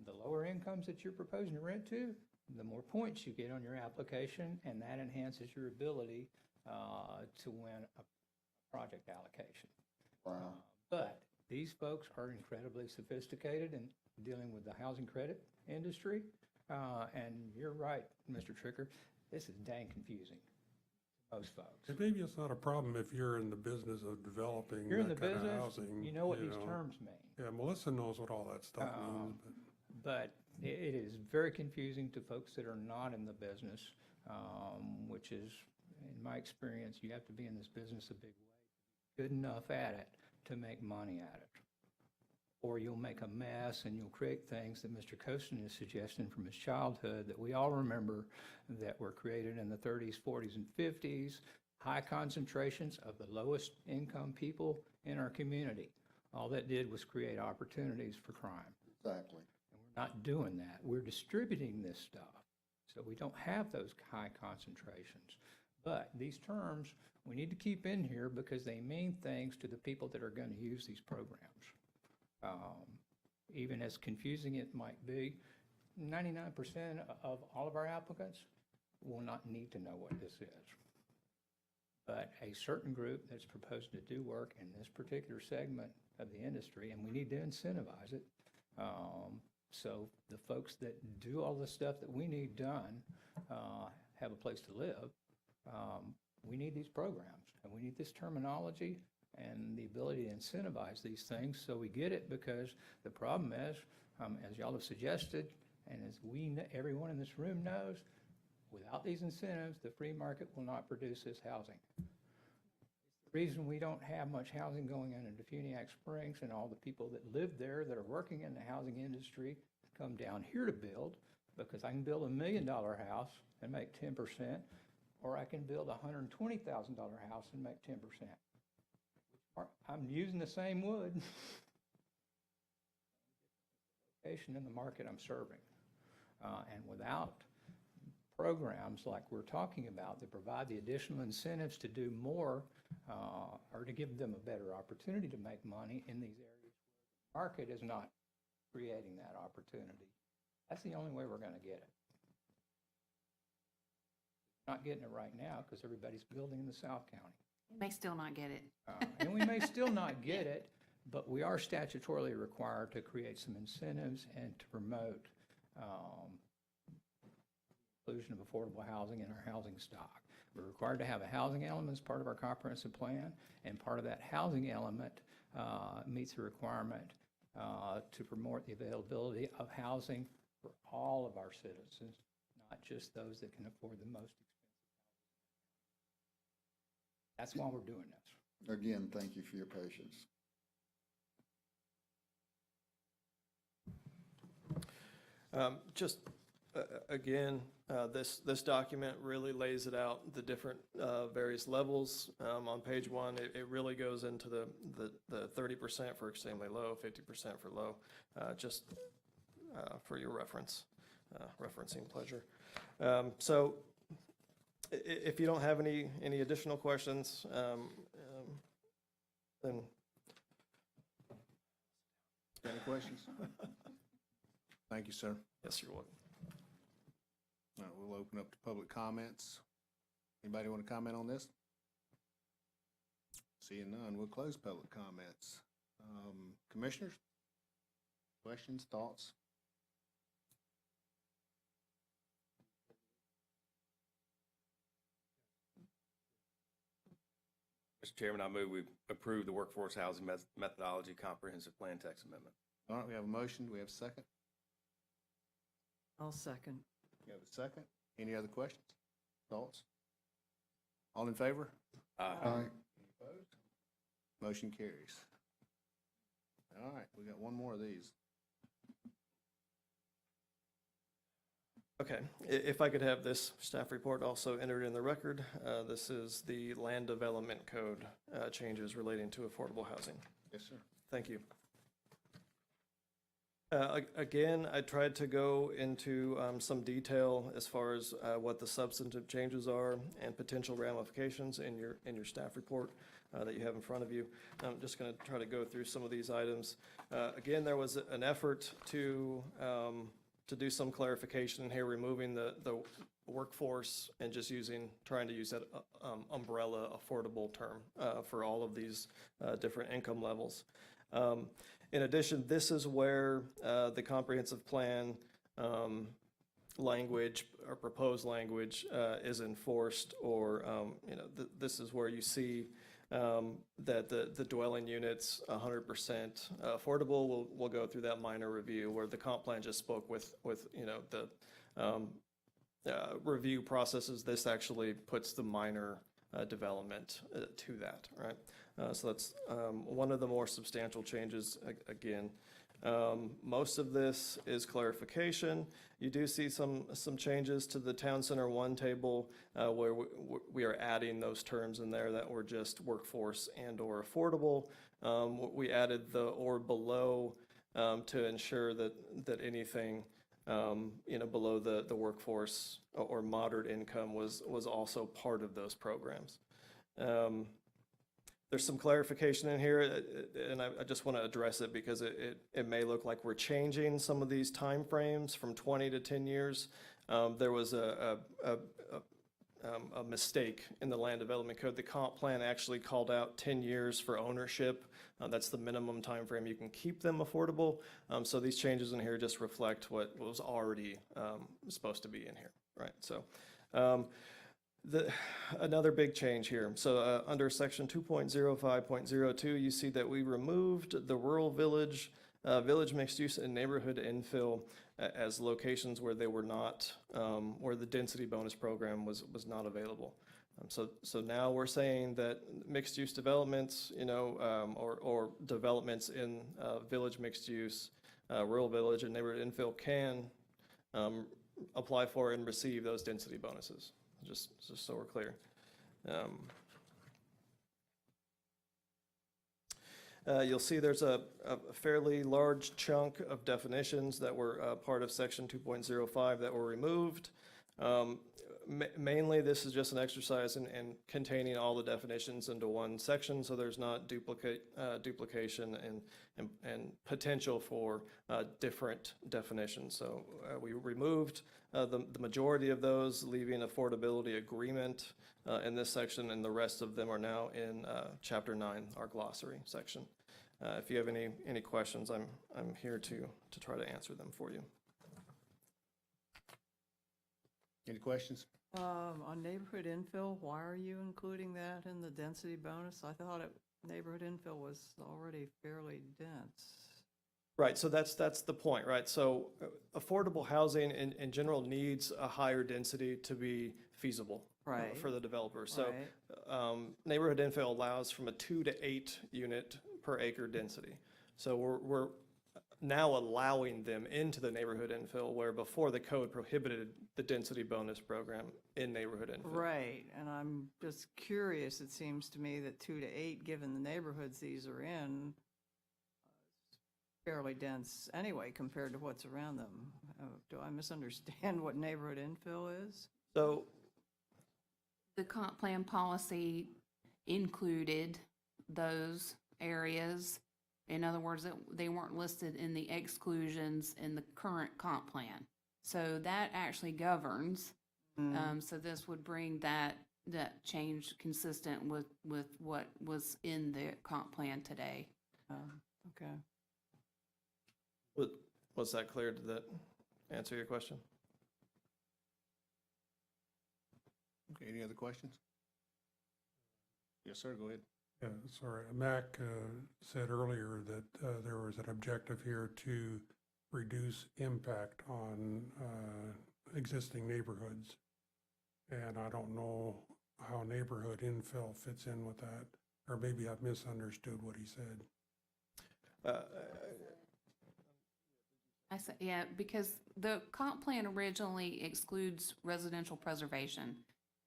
The lower incomes that you're proposing to rent to, the more points you get on your application, and that enhances your ability to win a project allocation. Wow. But these folks are incredibly sophisticated in dealing with the housing credit industry. And you're right, Mr. Tricker, this is dang confusing to most folks. And maybe it's not a problem if you're in the business of developing You're in the that kind of business, housing. you know what these terms mean. Yeah, Melissa knows what all that stuff means, But it is very confusing to folks that are not in the business, which is, in my experience, you have to be in this business a big way, good enough at it to make money at it. Or you'll make a mess and you'll create things that Mr. Kostin is suggesting from his childhood that we all remember that were created in the 30s, 40s, and 50s, high concentrations of the lowest income people in our community. All that did was create opportunities for crime. Exactly. And we're not doing that. We're distributing this stuff, so we don't have those high concentrations. But these terms, we need to keep in here because they mean things to the people that are going to use these programs. Even as confusing it might be, 99% of all of our applicants will not need to know what this is. But a certain group that's proposed to do work in this particular segment of the industry, and we need to incentivize it. So the folks that do all the stuff that we need done have a place to live. We need these programs, and we need this terminology and the ability to incentivize these things so we get it, because the problem is, as y'all have suggested, and as everyone in this room knows, without these incentives, the free market will not produce this housing. reason we don't have much housing going on in Defuniak Springs and all the people that live there that are working in the housing industry come down here to build, because I can build $1 million house and make 10%, or I can build a $120,000 house and make 10%. I'm using the same wood. Location in the market I'm serving. And without programs like we're talking about that provide the additional incentives to do more, or to give them a better opportunity to make money in these areas where the market is not creating that opportunity, that's the only way we're going to get it. Not getting it right now because everybody's building in the South County. You may still not get it. And we may still not get it, but we are statutorily required to create some incentives and to promote inclusion of affordable housing in our housing stock. We're required to have a housing element as part of our comprehensive plan, and part of that housing element meets the requirement to promote the availability of housing for all of our citizens, not just those that can afford the most expensive housing. That's why we're doing this. Again, thank you for your patience. Again, this document really lays it out, the different various levels. On page 1, it really goes into the 30% for extremely low, 50% for low, just for your reference, referencing pleasure. So if you don't have any additional questions, then. Any questions? Thank you, sir. Yes, you're welcome. All right, we'll open up to public comments. Anybody want to comment on this? Seeing none, we'll close public comments. Commissioners? Questions, thoughts? Mr. Chairman, I move we approve the Workforce Housing Methodology Comprehensive Plan Text Amendment. All right, we have a motion. Do we have a second? I'll second. We have a second. Any other questions, thoughts? All in favor? Aye. Any opposed? Motion carries. All right, we got one more of these. Okay, if I could have this staff report also entered in the record. This is the Land Development Code changes relating to affordable housing. Yes, sir. Thank you. Again, I tried to go into some detail as far as what the substantive changes are and potential ramifications in your staff report that you have in front of you. I'm just going to try to go through some of these items. Again, there was an effort to do some clarification here, removing the workforce and just trying to use that umbrella affordable term for all of these different income levels. In addition, this is where the comprehensive plan language or proposed language is enforced, or this is where you see that the dwelling units 100% affordable. We'll go through that minor review where the comp plan just spoke with the review processes. This actually puts the minor development to that, right? So that's one of the more substantial changes. Again, most of this is clarification. You do see some changes to the Town Center 1 table where we are adding those terms in there that were just workforce and or affordable. We added the or below to ensure that anything below the workforce or moderate income was also part of those programs. There's some clarification in here, and I just want to address it because it may look like we're changing some of these timeframes from 20 to 10 years. There was a mistake in the Land Development Code. The comp plan actually called out 10 years for ownership. That's the minimum time frame you can keep them affordable. So these changes in here just reflect what was already supposed to be in here, right? So another big change here. So under section 2.05.02, you see that we removed the rural village, village mixed use and neighborhood infill as locations where they were not, where the density bonus program was not available. So now we're saying that mixed-use developments, or developments in village mixed use, rural village and neighborhood infill can apply for and receive those density bonuses, just so we're clear. You'll see there's a fairly large chunk of definitions that were part of section 2.05 that were removed. Mainly, this is just an exercise in containing all the definitions into one section, so there's not duplication and potential for different definitions. So we removed the majority of those, leaving affordability agreement in this section, and the rest of them are now in Chapter 9, our glossary section. If you have any questions, I'm here to try to answer them for you. Any questions? On neighborhood infill, why are you including that in the density bonus? I thought neighborhood infill was already fairly dense. Right, so that's the point, right? So affordable housing in general needs a higher density to be feasible Right. for the developer. So Right. Neighborhood infill allows from a 2 to 8 unit per acre density. So we're now allowing them into the neighborhood infill, where before the code prohibited the density bonus program in neighborhood infill. Right, and I'm just curious, it seems to me that 2 to 8, given the neighborhoods these are in, fairly dense anyway compared to what's around them. Do I misunderstand what neighborhood infill is? So The comp plan policy included those areas. In other words, they weren't listed in the exclusions in the current comp plan. So that actually governs. So this would bring that change consistent with what was in the comp plan today. Okay. was that clear? Did that answer your question? Okay, any other questions? Yes, sir, go ahead. Yeah, sorry, Mac said earlier that there was an objective here to reduce impact on existing neighborhoods. And I don't know how neighborhood infill fits in with that, or maybe I've misunderstood what he said. I said, yeah, because the comp plan originally excludes residential preservation.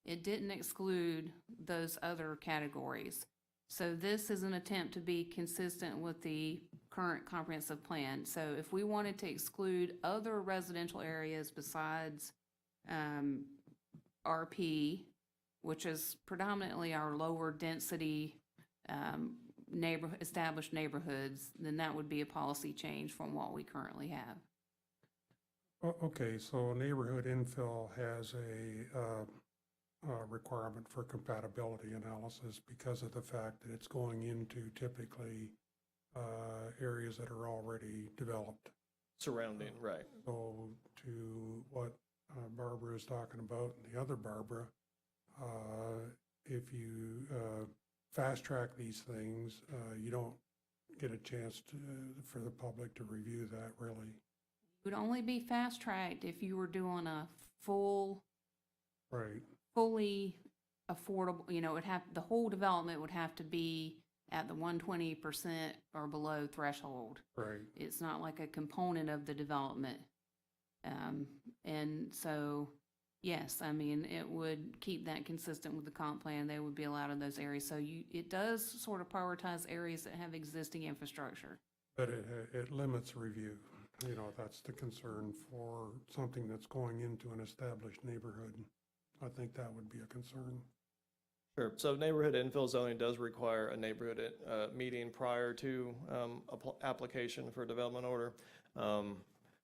It didn't exclude those other categories. So this is an attempt to be consistent with the current comprehensive plan. So if we wanted to exclude other residential areas besides RP, which is predominantly our lower density established neighborhoods, then that would be a policy change from what we currently have. Okay, so neighborhood infill has a requirement for compatibility analysis because of the fact that it's going into typically areas that are already developed. Surrounding, right. So to what Barbara is talking about, and the other Barbara, if you fast track these things, you don't get a chance for the public to review that really. It would only be fast tracked if you were doing a full, Right. fully affordable, the whole development would have to be at the 120% or below threshold. Right. It's not like a component of the development. And so, yes, I mean, it would keep that consistent with the comp plan. They would be allowed in those areas. So it does sort of prioritize areas that have existing infrastructure. But it limits review. That's the concern for something that's going into an established neighborhood. I think that would be a concern. Sure. So neighborhood infill zoning does require a neighborhood meeting prior to application for a development order.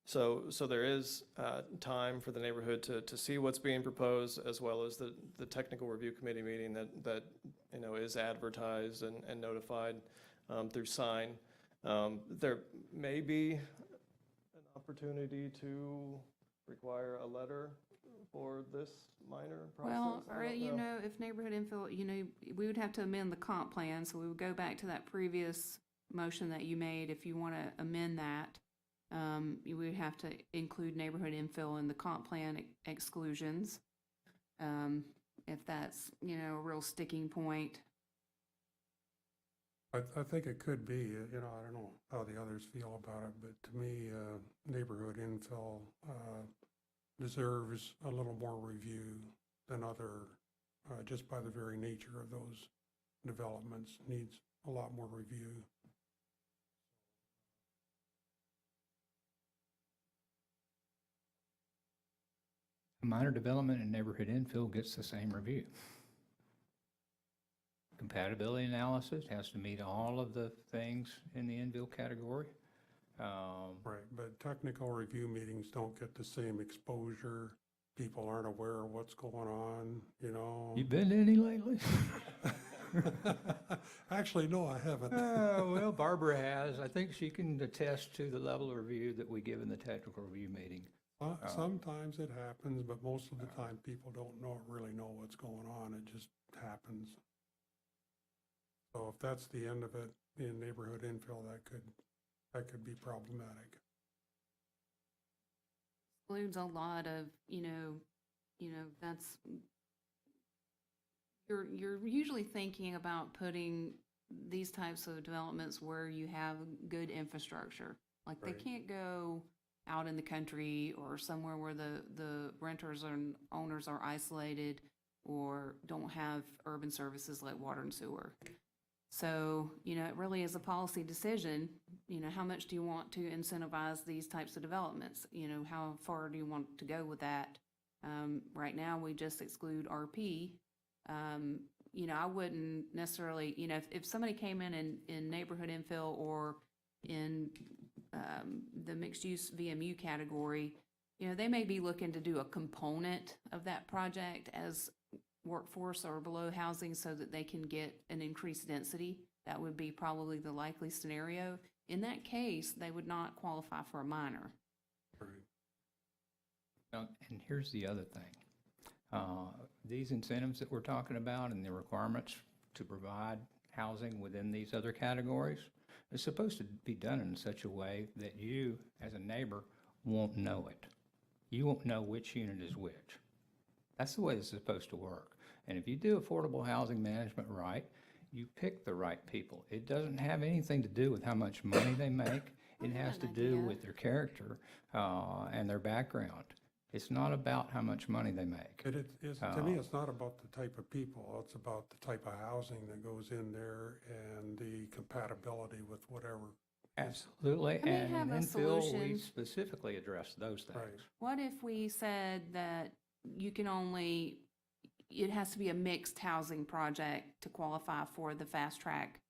So there is time for the neighborhood to see what's being proposed, as well as the technical review committee meeting that is advertised and notified through sign. There may be an opportunity to require a letter for this minor process. Well, or, if neighborhood infill, we would have to amend the comp plan, so we would go back to that previous motion that you made. If you want to amend that, you would have to include neighborhood infill in the comp plan exclusions. if that's, you know, a real sticking point. I think it could be, you know, I don't know how the others feel about it, but to me, neighborhood infill deserves a little more review than other, just by the very nature of those developments, needs a lot more review. Minor development and neighborhood infill gets the same review. Compatibility analysis has to meet all of the things in the infill category. Right, but technical review meetings don't get the same exposure. People aren't aware of what's going on, you know. You been to any lately? Actually, no, I haven't. Well, Barbara has. I think she can attest to the level of review that we give in the technical review meeting. Sometimes it happens, but most of the time, people don't really know what's going on. It just happens. So if that's the end of it in neighborhood infill, that could be problematic. Includes a lot of, that's, you're usually thinking about putting these types of developments where you have good infrastructure. Like they Right. can't go out in the country or somewhere where the renters and owners are isolated or don't have urban services like water and sewer. So, it really is a policy decision, how much do you want to incentivize these types of developments? How far do you want to go with that? Right now, we just exclude RP. I wouldn't necessarily, if somebody came in neighborhood infill or in the mixed-use VMU category, they may be looking to do a component of that project as workforce or below housing so that they can get an increased density. That would be probably the likely scenario. In that case, they would not qualify for a minor. And here's the other thing. These incentives that we're talking about and the requirements to provide housing within these other categories is supposed to be done in such a way that you, as a neighbor, won't know it. You won't know which unit is which. That's the way it's supposed to work. And if you do affordable housing management right, you pick the right people. It doesn't have anything to do with how much money they make. It has to do with their character and their background. It's not about how much money they make. To me, it's not about the type of people. It's about the type of housing that goes in there and the compatibility with whatever. Absolutely. I may And have in a infill, we solution. specifically address those things. Right. What if we said that you can only, it has to be a mixed housing project to qualify for the fast track,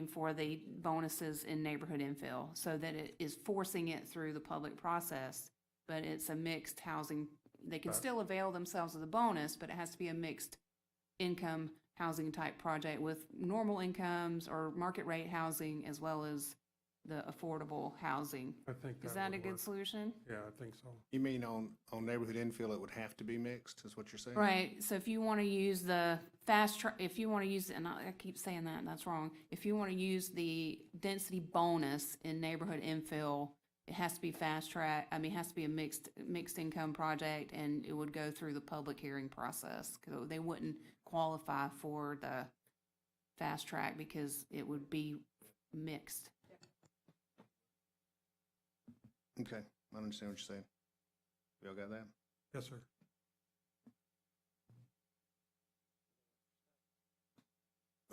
for the bonuses in neighborhood infill, so that it is forcing it through the public process, but it's a mixed housing. They can still avail themselves of the bonus, but it has to be a mixed income housing type project with normal incomes or market rate housing as well as the affordable housing. I think Is that a would good work. solution? Yeah, I think so. You mean on neighborhood infill, it would have to be mixed, is what you're saying? Right, so if you want to use the fast track, if you want to use, and I keep saying that, and that's wrong. If you want to use the density bonus in neighborhood infill, it has to be fast track, it has to be a mixed income project, and it would go through the public hearing process. So they wouldn't qualify for the fast track because it would be mixed. Okay, I understand what you're saying. Y'all got that? Yes, sir.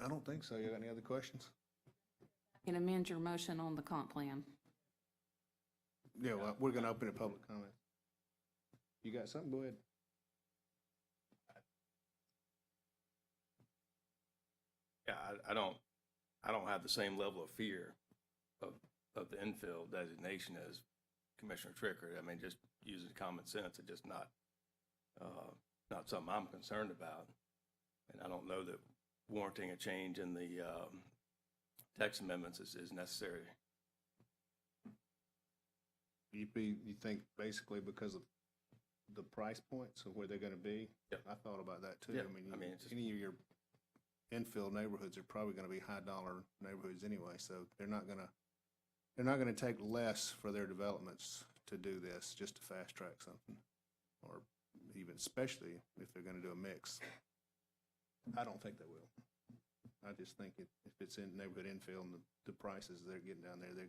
I don't think so. You got any other questions? You can amend your motion on the comp plan. Yeah, well, we're gonna open a public comment. You got something? Go ahead. Yeah, I don't have the same level of fear of the infill designation as Commissioner Tricker. Just using common sense, it's just not something I'm concerned about. And I don't know that warranting a change in the text amendments is necessary. You think basically because of the price points of where they're gonna be? Yep. I thought about that too. Yeah, it's just- Any of your infill neighborhoods are probably gonna be high dollar neighborhoods anyway, so they're not gonna take less for their developments to do this, just to fast track something. Or even especially if they're gonna do a mix. I don't think they will. I just think if it's in neighborhood infill and the prices they're getting down there, they're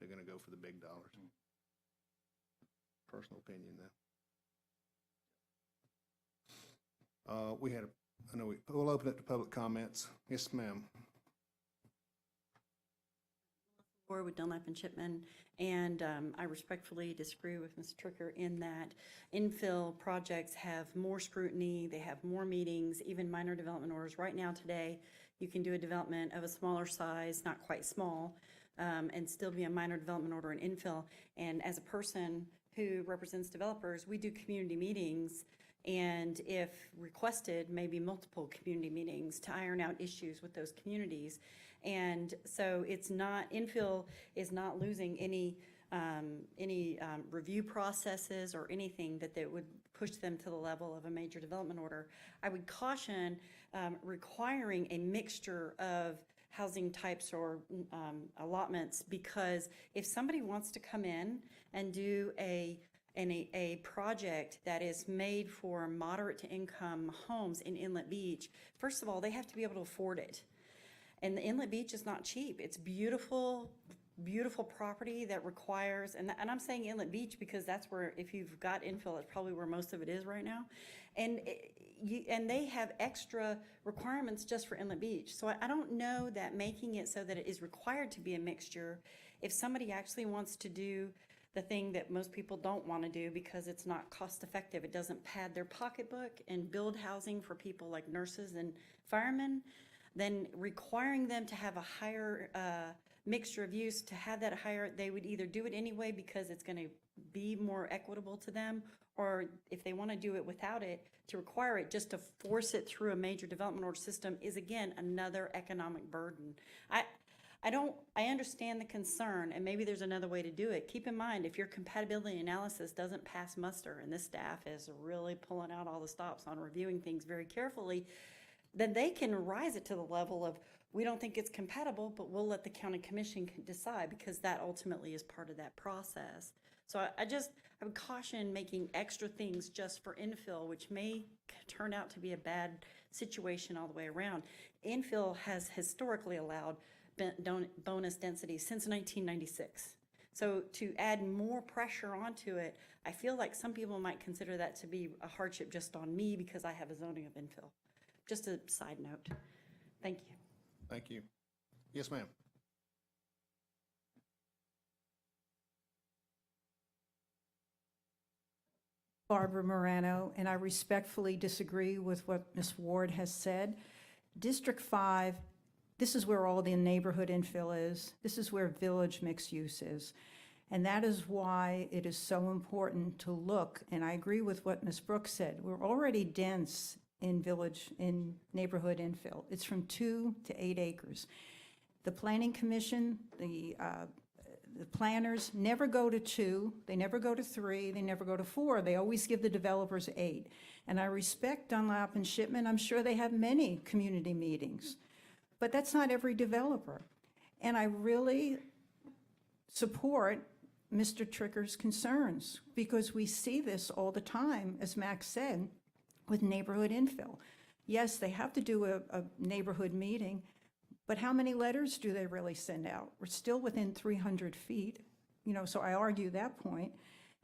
gonna go for the big dollars. Personal opinion, though. We'll open it to public comments. Yes, ma'am. With Dunlap and Chipman, and I respectfully disagree with Mr. Tricker in that infill projects have more scrutiny, they have more meetings, even minor development orders. Right now, today, you can do a development of a smaller size, not quite small, and still be a minor development order in infill. And as a person who represents developers, we do community meetings, and if requested, maybe multiple community meetings to iron out issues with those communities. And so it's not, infill is not losing any review processes or anything that would push them to the level of a major development order. I would caution requiring a mixture of housing types or allotments, because if somebody wants to come in and do a project that is made for moderate to income homes in Inlet Beach, first of all, they have to be able to afford it. And the Inlet Beach is not cheap. It's beautiful, beautiful property that requires, and I'm saying Inlet Beach because that's where, if you've got infill, it's probably where most of it is right now. And they have extra requirements just for Inlet Beach. So I don't know that making it so that it is required to be a mixture, if somebody actually wants to do the thing that most people don't want to do because it's not cost effective, it doesn't pad their pocketbook and build housing for people like nurses and firemen, then requiring them to have a higher mixture of use, to have that higher, they would either do it anyway because it's going to be more equitable to them, or if they want to do it without it, to require it just to force it through a major development order system is, again, another economic burden. I understand the concern, and maybe there's another way to do it. Keep in mind, if your compatibility analysis doesn't pass muster, and this staff is really pulling out all the stops on reviewing things very carefully, then they can rise it to the level of, we don't think it's compatible, but we'll let the county commission decide, because that ultimately is part of that process. So I would caution making extra things just for infill, which may turn out to be a bad situation all the way around. Infill has historically allowed bonus density since 1996. So to add more pressure onto it, I feel like some people might consider that to be a hardship just on me because I have a zoning of infill. Just a side note. Thank you. Thank you. Yes, ma'am. Barbara Morano, and I respectfully disagree with what Ms. Ward has said. District 5, this is where all the neighborhood infill is. This is where village mixed use is. And that is why it is so important to look, and I agree with what Ms. Brooks said. We're already dense in neighborhood infill. It's from 2 to 8 acres. The Planning Commission, the planners never go to 2, they never go to 3, they never go to 4. They always give the developers 8. And I respect Dunlap and Shipman. I'm sure they have many community meetings, but that's not every developer. And I really support Mr. Tricker's concerns, because we see this all the time, as Max said, with neighborhood infill. Yes, they have to do a neighborhood meeting, but how many letters do they really send out? We're still within 300 feet, so I argue that point.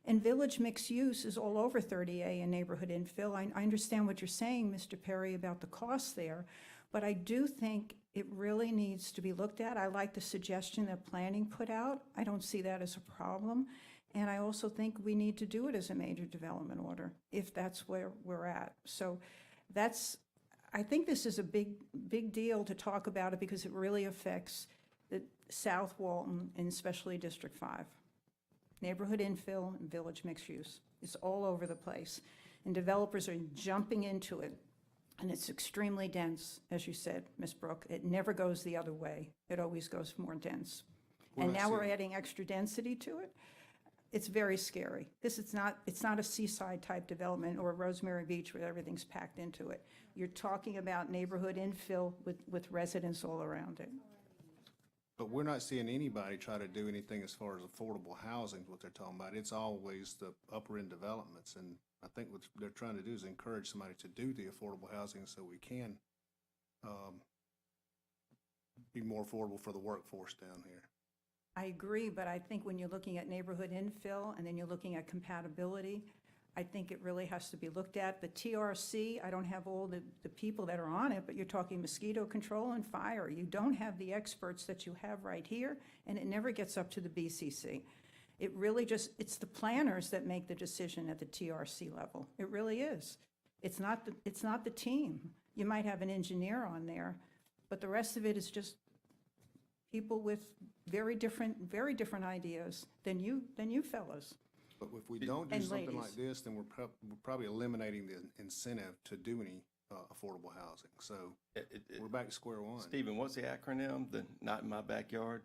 And village mixed use is all over 30A in neighborhood infill. I understand what you're saying, Mr. Perry, about the costs there, but I do think it really needs to be looked at. I like the suggestion that planning put out. I don't see that as a problem. And I also think we need to do it as a major development order, if that's where we're at. So I think this is a big deal to talk about it, because it really affects the South Walton, and especially District 5. Neighborhood infill and village mixed use. It's all over the place. And developers are jumping into it. And it's extremely dense, as you said, Ms. Brooke. It never goes the other way. It always goes more dense. And now we're adding extra density to it. It's very scary. It's not a seaside type development or Rosemary Beach where everything's packed into it. You're talking about neighborhood infill with residents all around it. But we're not seeing anybody try to do anything as far as affordable housing, what they're talking about. It's always the upper end developments. And I think what they're trying to do is encourage somebody to do the affordable housing so we can be more affordable for the workforce down here. I agree, but I think when you're looking at neighborhood infill and then you're looking at compatibility, I think it really has to be looked at. The TRC, I don't have all the people that are on it, but you're talking mosquito control and fire. You don't have the experts that you have right here, and it never gets up to the BCC. It really just, it's the planners that make the decision at the TRC level. It really is. It's not the team. You might have an engineer on there, but the rest of it is just people with very different ideas than you fellows. But if we don't do And something ladies. like this, then we're probably eliminating the incentive to do any affordable housing. So we're back to square one. Stephen, what's the acronym? The not in my backyard?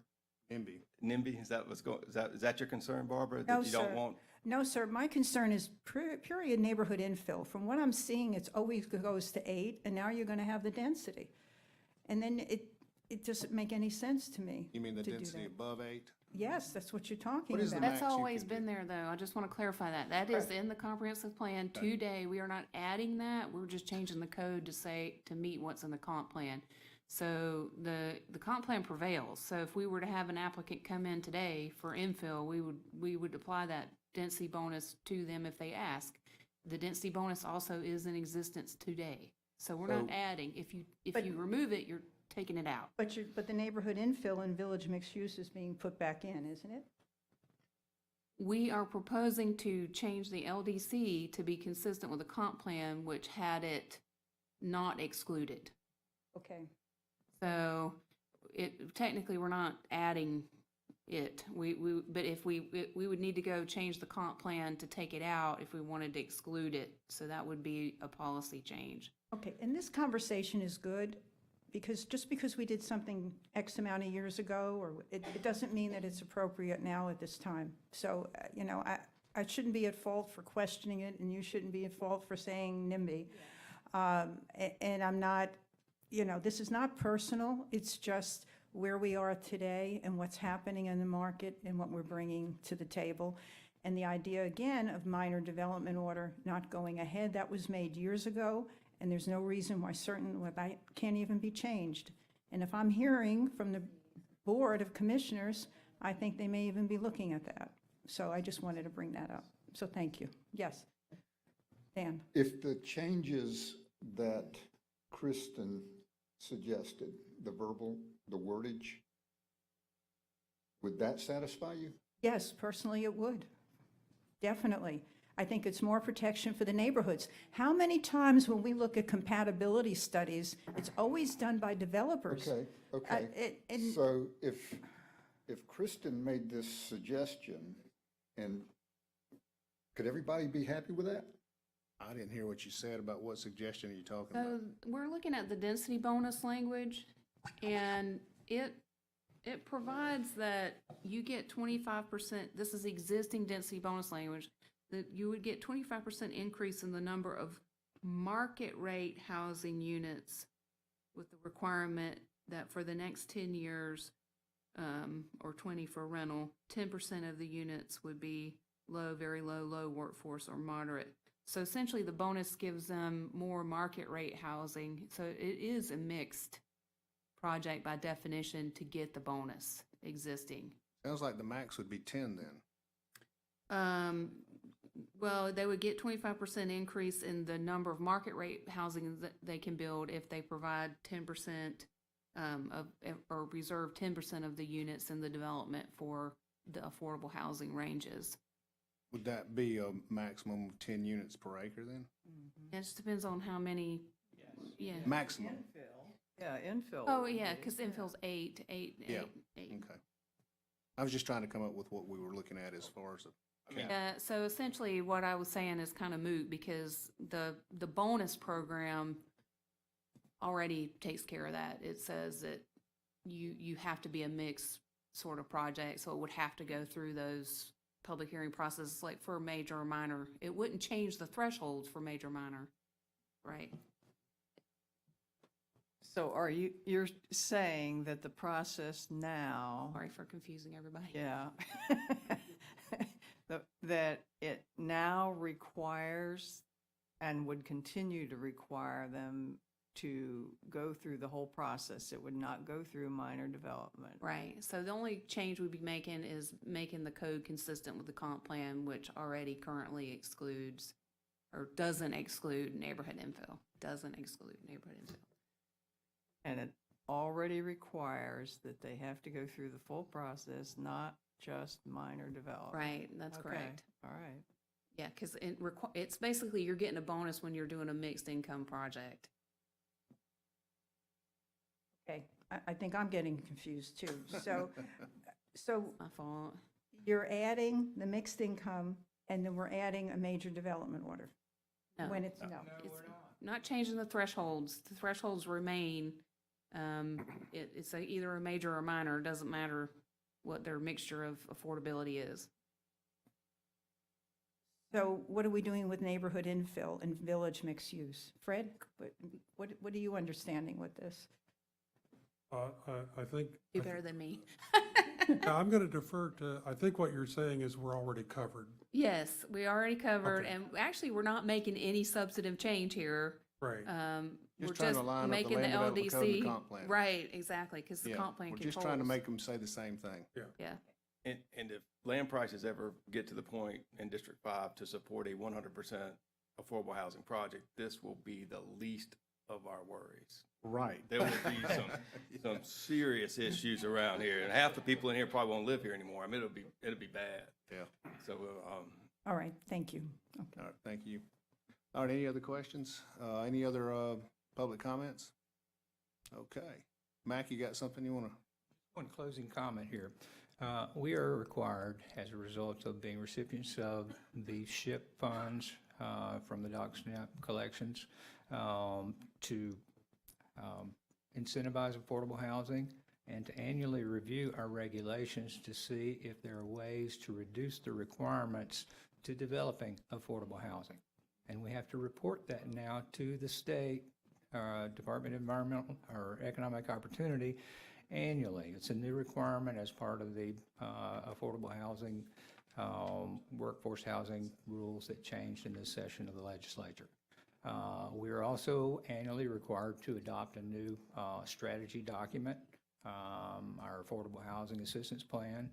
NIMBY. NIMBY, is that what's going, is that your concern, Barbara? No, That you don't sir. want? No, sir, my concern is period neighborhood infill. From what I'm seeing, it's always goes to 8, and now you're gonna have the density. And then it doesn't make any sense to me. You mean the to do density that. above 8? Yes, that's what you're talking What is the about. max That's you always can been do? there, though. I just want to clarify that. That is in the comprehensive plan today. We are not adding that. We're just changing the code to say, to meet what's in the comp plan. So the comp plan prevails. So if we were to have an applicant come in today for infill, we would apply that density bonus to them if they ask. The density bonus also is in existence today. So we're not So- adding. If you But- remove it, you're taking it out. But the neighborhood infill and village mixed use is being put back in, isn't it? We are proposing to change the LDC to be consistent with the comp plan, which had it not excluded. Okay. So technically, we're not adding it. But if we would need to go change the comp plan to take it out if we wanted to exclude it. So that would be a policy change. Okay, and this conversation is good, because just because we did something X amount of years ago, or it doesn't mean that it's appropriate now at this time. So, I shouldn't be at fault for questioning it, and you shouldn't be at fault for saying NIMBY. And I'm not, this is not personal, it's just where we are today and what's happening in the market and what we're bringing to the table. And the idea, again, of minor development order not going ahead, that was made years ago, and there's no reason why that can't even be changed. And if I'm hearing from the Board of Commissioners, I think they may even be looking at that. So I just wanted to bring that up. So thank you. Yes. Dan? If the changes that Kristen suggested, the wordage, would that satisfy you? Yes, personally, it would. Definitely. I think it's more protection for the neighborhoods. How many times when we look at compatibility studies, it's always done by developers? Okay. So if Kristen made this suggestion, and could everybody be happy with that? I didn't hear what you said about what suggestion are you talking about? So we're looking at the density bonus language, and it provides that you get 25%, this is existing density bonus language, that you would get 25% increase in the number of market rate housing units with the requirement that for the next 10 years, or 20 for rental, 10% of the units would be low, very low, low workforce or moderate. So essentially, the bonus gives them more market rate housing. So it is a mixed project by definition to get the bonus existing. Sounds like the max would be 10 then. Well, they would get 25% increase in the number of market rate housing that they can build if they provide 10% or reserve 10% of the units in the development for the affordable housing ranges. Would that be a maximum of 10 units per acre then? It just depends on how many, yeah. Maximum? Yeah, infill. Oh, yeah, because infill's eight. Yeah. Okay. I was just trying to come up with what we were looking at as far as, So essentially, what I was saying is kind of moot, because the bonus program already takes care of that. It says that you have to be a mixed sort of project, so it would have to go through those public hearing processes, like for major or minor. It wouldn't change the thresholds for major or minor, right? So you're saying that the process now, Sorry for confusing everybody. yeah, that it now requires and would continue to require them to go through the whole process. It would not go through minor development. Right, so the only change we'd be making is making the code consistent with the comp plan, which already currently excludes, or doesn't exclude neighborhood infill, And it already requires that they have to go through the full process, not just minor development. Right, that's Okay, correct. all right. Yeah, because it's basically, you're getting a bonus when you're doing a mixed income project. Okay, I think I'm getting confused too. So My fault. you're adding the mixed income, and then we're adding a major development order? No. When it's, no. It's not changing the thresholds. The thresholds remain. It's either a major or minor. It doesn't matter what their mixture of affordability is. So what are we doing with neighborhood infill and village mixed use? Fred, what are you understanding with this? I think, Do better than me. yeah, I'm going to defer to, I think what you're saying is we're already covered. Yes, we already covered, Okay. and actually, we're not making any substantive change here. Right. We're Just trying to just line up the making the land development code and the LDC. comp plan. Right, exactly, because the Yeah, comp plan we're controls. just trying to make them say the same thing. Yeah, And if land prices ever get to the point in District 5 to support a 100% affordable housing project, this will be the least of our worries. Right. There will be some serious issues around here, and half the people in here probably won't live here anymore. I mean, it'll be bad. Yeah. So, All right, thank you. All right, thank you. All right, any other questions? Any other public comments? Okay. Mac, you got something you want to? One closing comment here. We are required, as a result of being recipients of the SHIP funds from the Dock Snap collections, to incentivize affordable housing and to annually review our regulations to see if there are ways to reduce the requirements to developing affordable housing. And we have to report that now to the state Department of Environmental or Economic Opportunity annually. It's a new requirement as part of the affordable housing, workforce housing rules that changed in this session of the legislature. We are also annually required to adopt a new strategy document, our Affordable Housing Assistance Plan,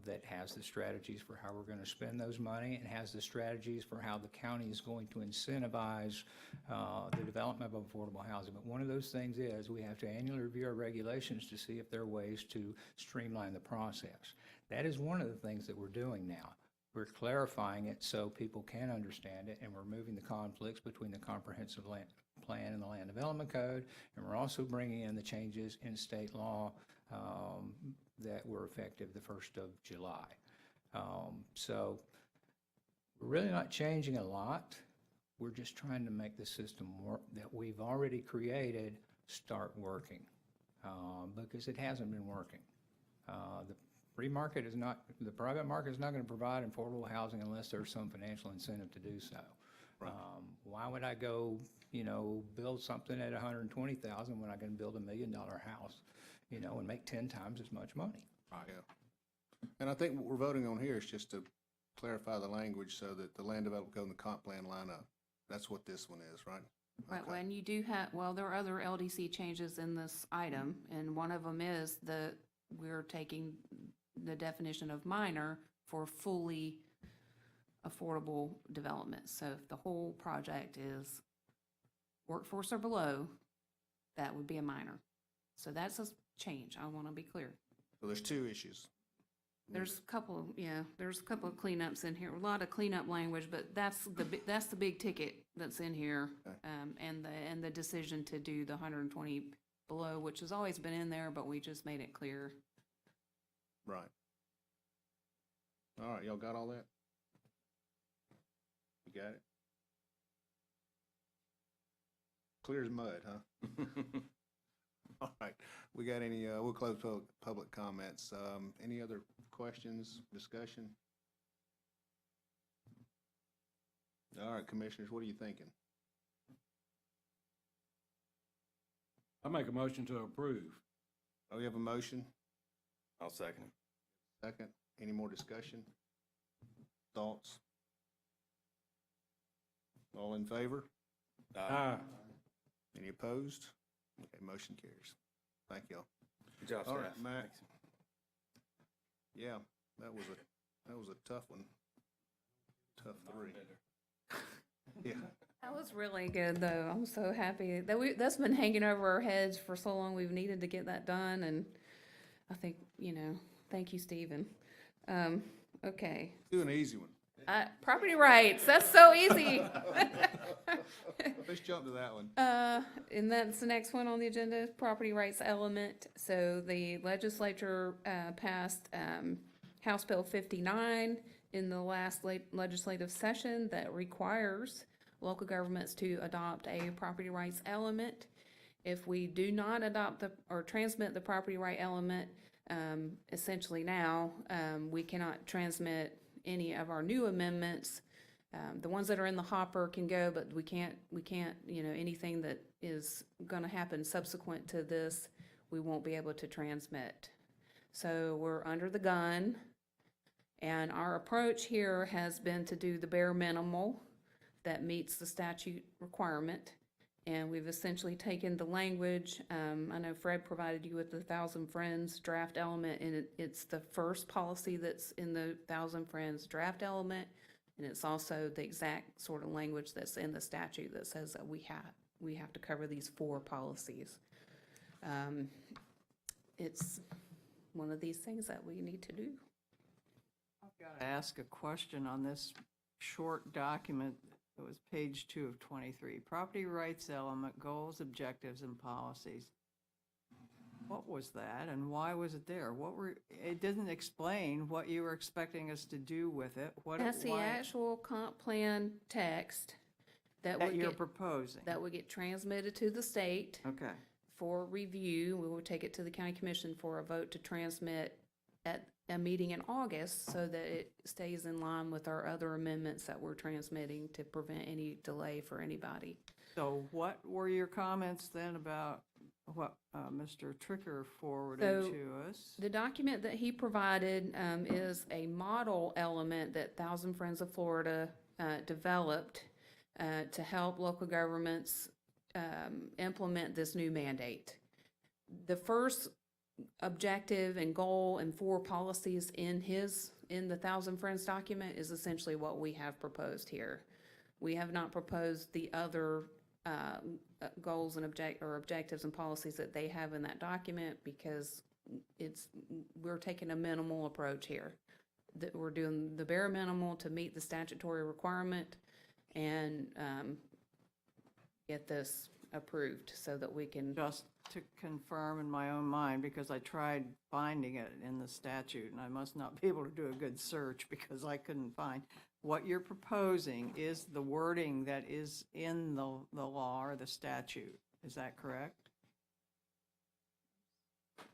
that has the strategies for how we're going to spend those money and has the strategies for how the county is going to incentivize the development of affordable housing. But one of those things is we have to annually review our regulations to see if there are ways to streamline the process. That is one of the things that we're doing now. We're clarifying it so people can understand it, and we're moving the conflicts between the comprehensive land plan and the land development code, and we're also bringing in the changes in state law that were effective the 1st of July. So we're really not changing a lot. We're just trying to make the system that we've already created start working, because it hasn't been working. The free market is not, the private market is not going to provide affordable housing unless there's some financial incentive to do so. Right. Why would I go, build something at $120,000 when I can build $1 million house, and make 10 times as much money? Right. Yeah. And I think what we're voting on here is just to clarify the language so that the land development code and the comp plan line up. That's what this one is, right? right, Okay. when you do have, well, there are other LDC changes in this item, and one of them is we're taking the definition of minor for fully affordable development. So if the whole project is workforce or below, that would be a minor. So that's a change, I want to be clear. So there's two issues. There's a couple of cleanups in here, a lot of cleanup language, but that's the big ticket that's in here. Okay. And the decision to do the 120 below, which has always been in there, but we just made it clear. Right. All right, y'all got all that? You got it? Clear as mud, huh? All right, we got any, we'll close public comments. Any other questions, discussion? All right, commissioners, what are you thinking? I make a motion to approve. Oh, we have a motion, I'll second it. second. Any more discussion? Thoughts? All in favor? Aye. Any opposed? Okay, motion carries. Thank y'all. Good job, All staff. right, Matt. Thanks. Yeah, that was a tough one. Tough three. Yeah. That was really good, though. I'm so happy that that's been hanging over our heads for so long. We've needed to get that done, and I think, thank you, Stephen. Okay. Do an easy one. Property rights, that's so easy. Let's jump to that one. And that's the next one on the agenda, property rights element. So the legislature passed House Bill 59 in the last legislative session that requires local governments to adopt a property rights element. If we do not adopt or transmit the property right element, essentially now, we cannot transmit any of our new amendments. The ones that are in the hopper can go, but we can't, anything that is gonna happen subsequent to this, we won't be able to transmit. So we're under the gun, and our approach here has been to do the bare minimal that meets the statute requirement. And we've essentially taken the language, I know Fred provided you with the Thousand Friends draft element, and it's the first policy that's in the Thousand Friends draft element, and it's also the exact sort of language that's in the statute that says that we have to cover these 4 policies. It's one of these things that we need to do. I've got to ask a question on this short document. It was page 2 of 23. Property rights element, goals, objectives, and policies. What was that, and why was it there? It didn't explain what you were expecting us to do with it. That's the actual comp plan text that you're proposing. that would get transmitted to the state Okay. for review. We will take it to the county commission for a vote to transmit at a meeting in August so that it stays in line with our other amendments that we're transmitting to prevent any delay for anybody. So what were your comments then about what Mr. Tricker forwarded to us? The document that he provided is a model element that Thousand Friends of Florida developed to help local governments implement this new mandate. The first objective and goal and 4 policies in the Thousand Friends document is essentially what we have proposed here. We have not proposed the other goals and objectives and policies that they have in that document because we're taking a minimal approach here. That we're doing the bare minimal to meet the statutory requirement and get this approved so that we can. Just to confirm in my own mind, because I tried finding it in the statute, and I must not be able to do a good search because I couldn't find. What you're proposing is the wording that is in the law or the statute. Is that correct?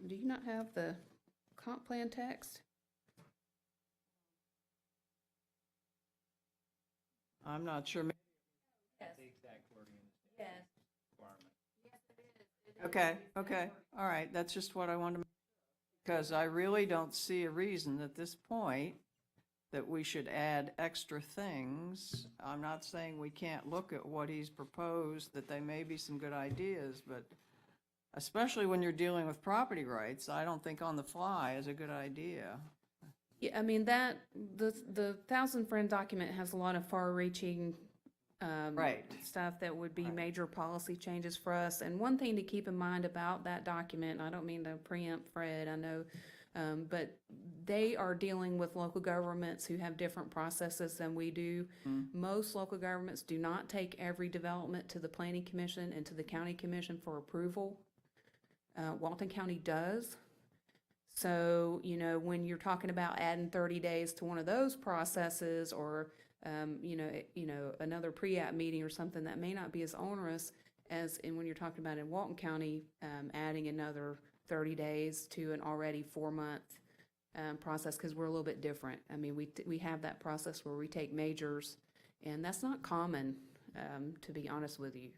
Do you not have the comp plan text? I'm not sure. Okay, all right, that's just what I wanted to, because I really don't see a reason at this point that we should add extra things. I'm not saying we can't look at what he's proposed, that they may be some good ideas, but especially when you're dealing with property rights, I don't think on the fly is a good idea. Yeah, I mean, the Thousand Friend document has a lot of far-reaching Right. stuff that would be Right. major policy changes for us. And one thing to keep in mind about that document, and I don't mean to preempt Fred, I know, but they are dealing with local governments who have different processes than we do. Most local governments do not take every development to the Planning Commission and to the County Commission for approval. Walton County does. So, when you're talking about adding 30 days to one of those processes or another pre-app meeting or something that may not be as onerous as when you're talking about in Walton County, adding another 30 days to an already 4-month process, because we're a little bit different. I mean, we have that process where we take majors, and that's not common to be honest with you.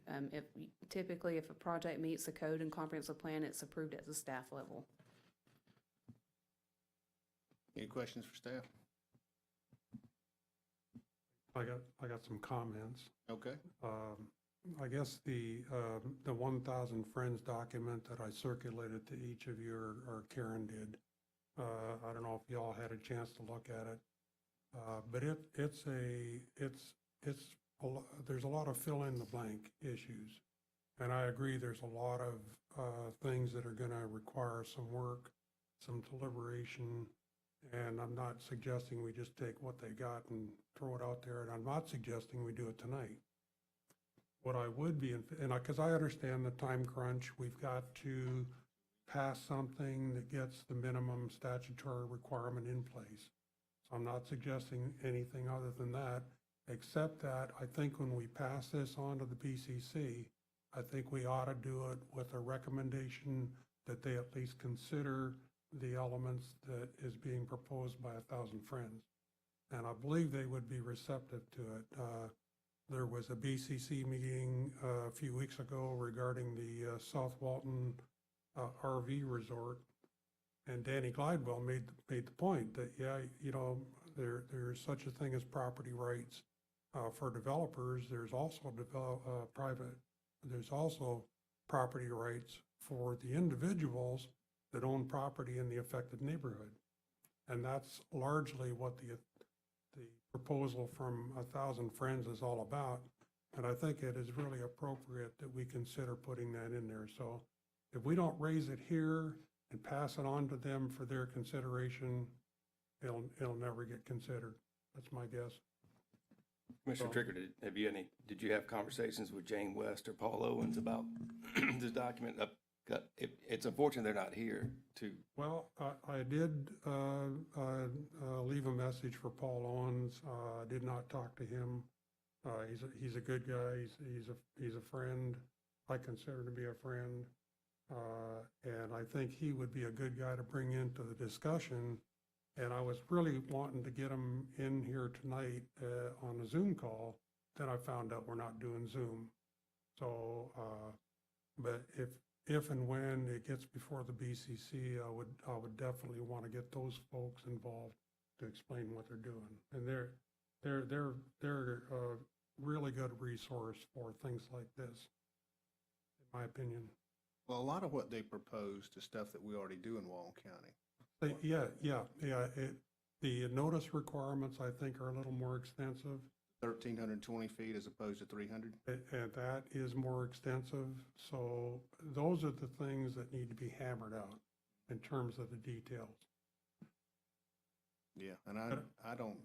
Typically, if a project meets the code and comprehensive plan, it's approved at the staff level. Any questions for staff? I got some comments. Okay. I guess the 1,000 Friends document that I circulated to each of you, or Karen did, I don't know if y'all had a chance to look at it, but there's a lot of fill-in-the-blank issues. And I agree, there's a lot of things that are gonna require some work, some deliberation, and I'm not suggesting we just take what they got and throw it out there, and I'm not suggesting we do it tonight. What I would be, because I understand the time crunch, we've got to pass something that gets the minimum statutory requirement in place. So I'm not suggesting anything other than that, except that I think when we pass this on to the BCC, I think we ought to do it with a recommendation that they at least consider the elements that is being proposed by 1,000 Friends. And I believe they would be receptive to it. There was a BCC meeting a few weeks ago regarding the South Walton RV resort, and Danny Glidewell made the point that, yeah, you know, there's such a thing as property rights for developers. There's also there's also property rights for the individuals that own property in the affected neighborhood. And that's largely what the proposal from 1,000 Friends is all about. And I think it is really appropriate that we consider putting that in there. So if we don't raise it here and pass it on to them for their consideration, it'll never get considered. That's my guess. Commissioner Tricker, did you have conversations with Jane West or Paul Owens about this document? It's unfortunate they're not here to. Well, I did leave a message for Paul Owens. I did not talk to him. He's a good guy. He's a friend. I consider to be a friend. And I think he would be a good guy to bring into the discussion. And I was really wanting to get him in here tonight on a Zoom call. Then I found out we're not doing Zoom. So, but if and when it gets before the BCC, I would definitely want to get those folks involved to explain what they're doing. And they're a really good resource for things like this, in my opinion. Well, a lot of what they proposed is stuff that we already do in Walton County. The notice requirements, I think, are a little more extensive. 1,320 feet as opposed to 300. And that is more extensive. So those are the things that need to be hammered out in terms of the details. Yeah, and I know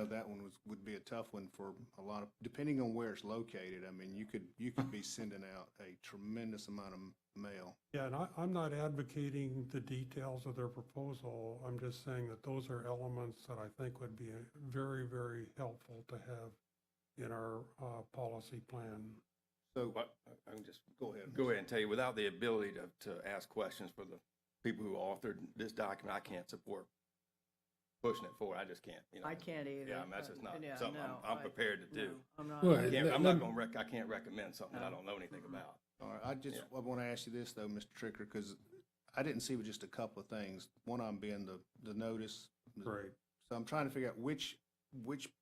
that one would be a tough one for a lot of, depending on where it's located. I mean, you could be sending out a tremendous amount of mail. Yeah, and I'm not advocating the details of their proposal. I'm just saying that those are elements that I think would be very, very helpful to have in our policy plan. So I can just go ahead and tell you, without the ability to ask questions for the people who authored this document, I can't support pushing it forward. I just can't. You know. I can't either. Yeah, I mean, that's just not Yeah, something no, I'm prepared to do. No, I'm not. Well, I can't recommend something that I don't know anything about. All right, I want to ask you this though, Mr. Tricker, because I didn't see with just a couple of things. One of them being the notice. Right. So I'm trying to figure out which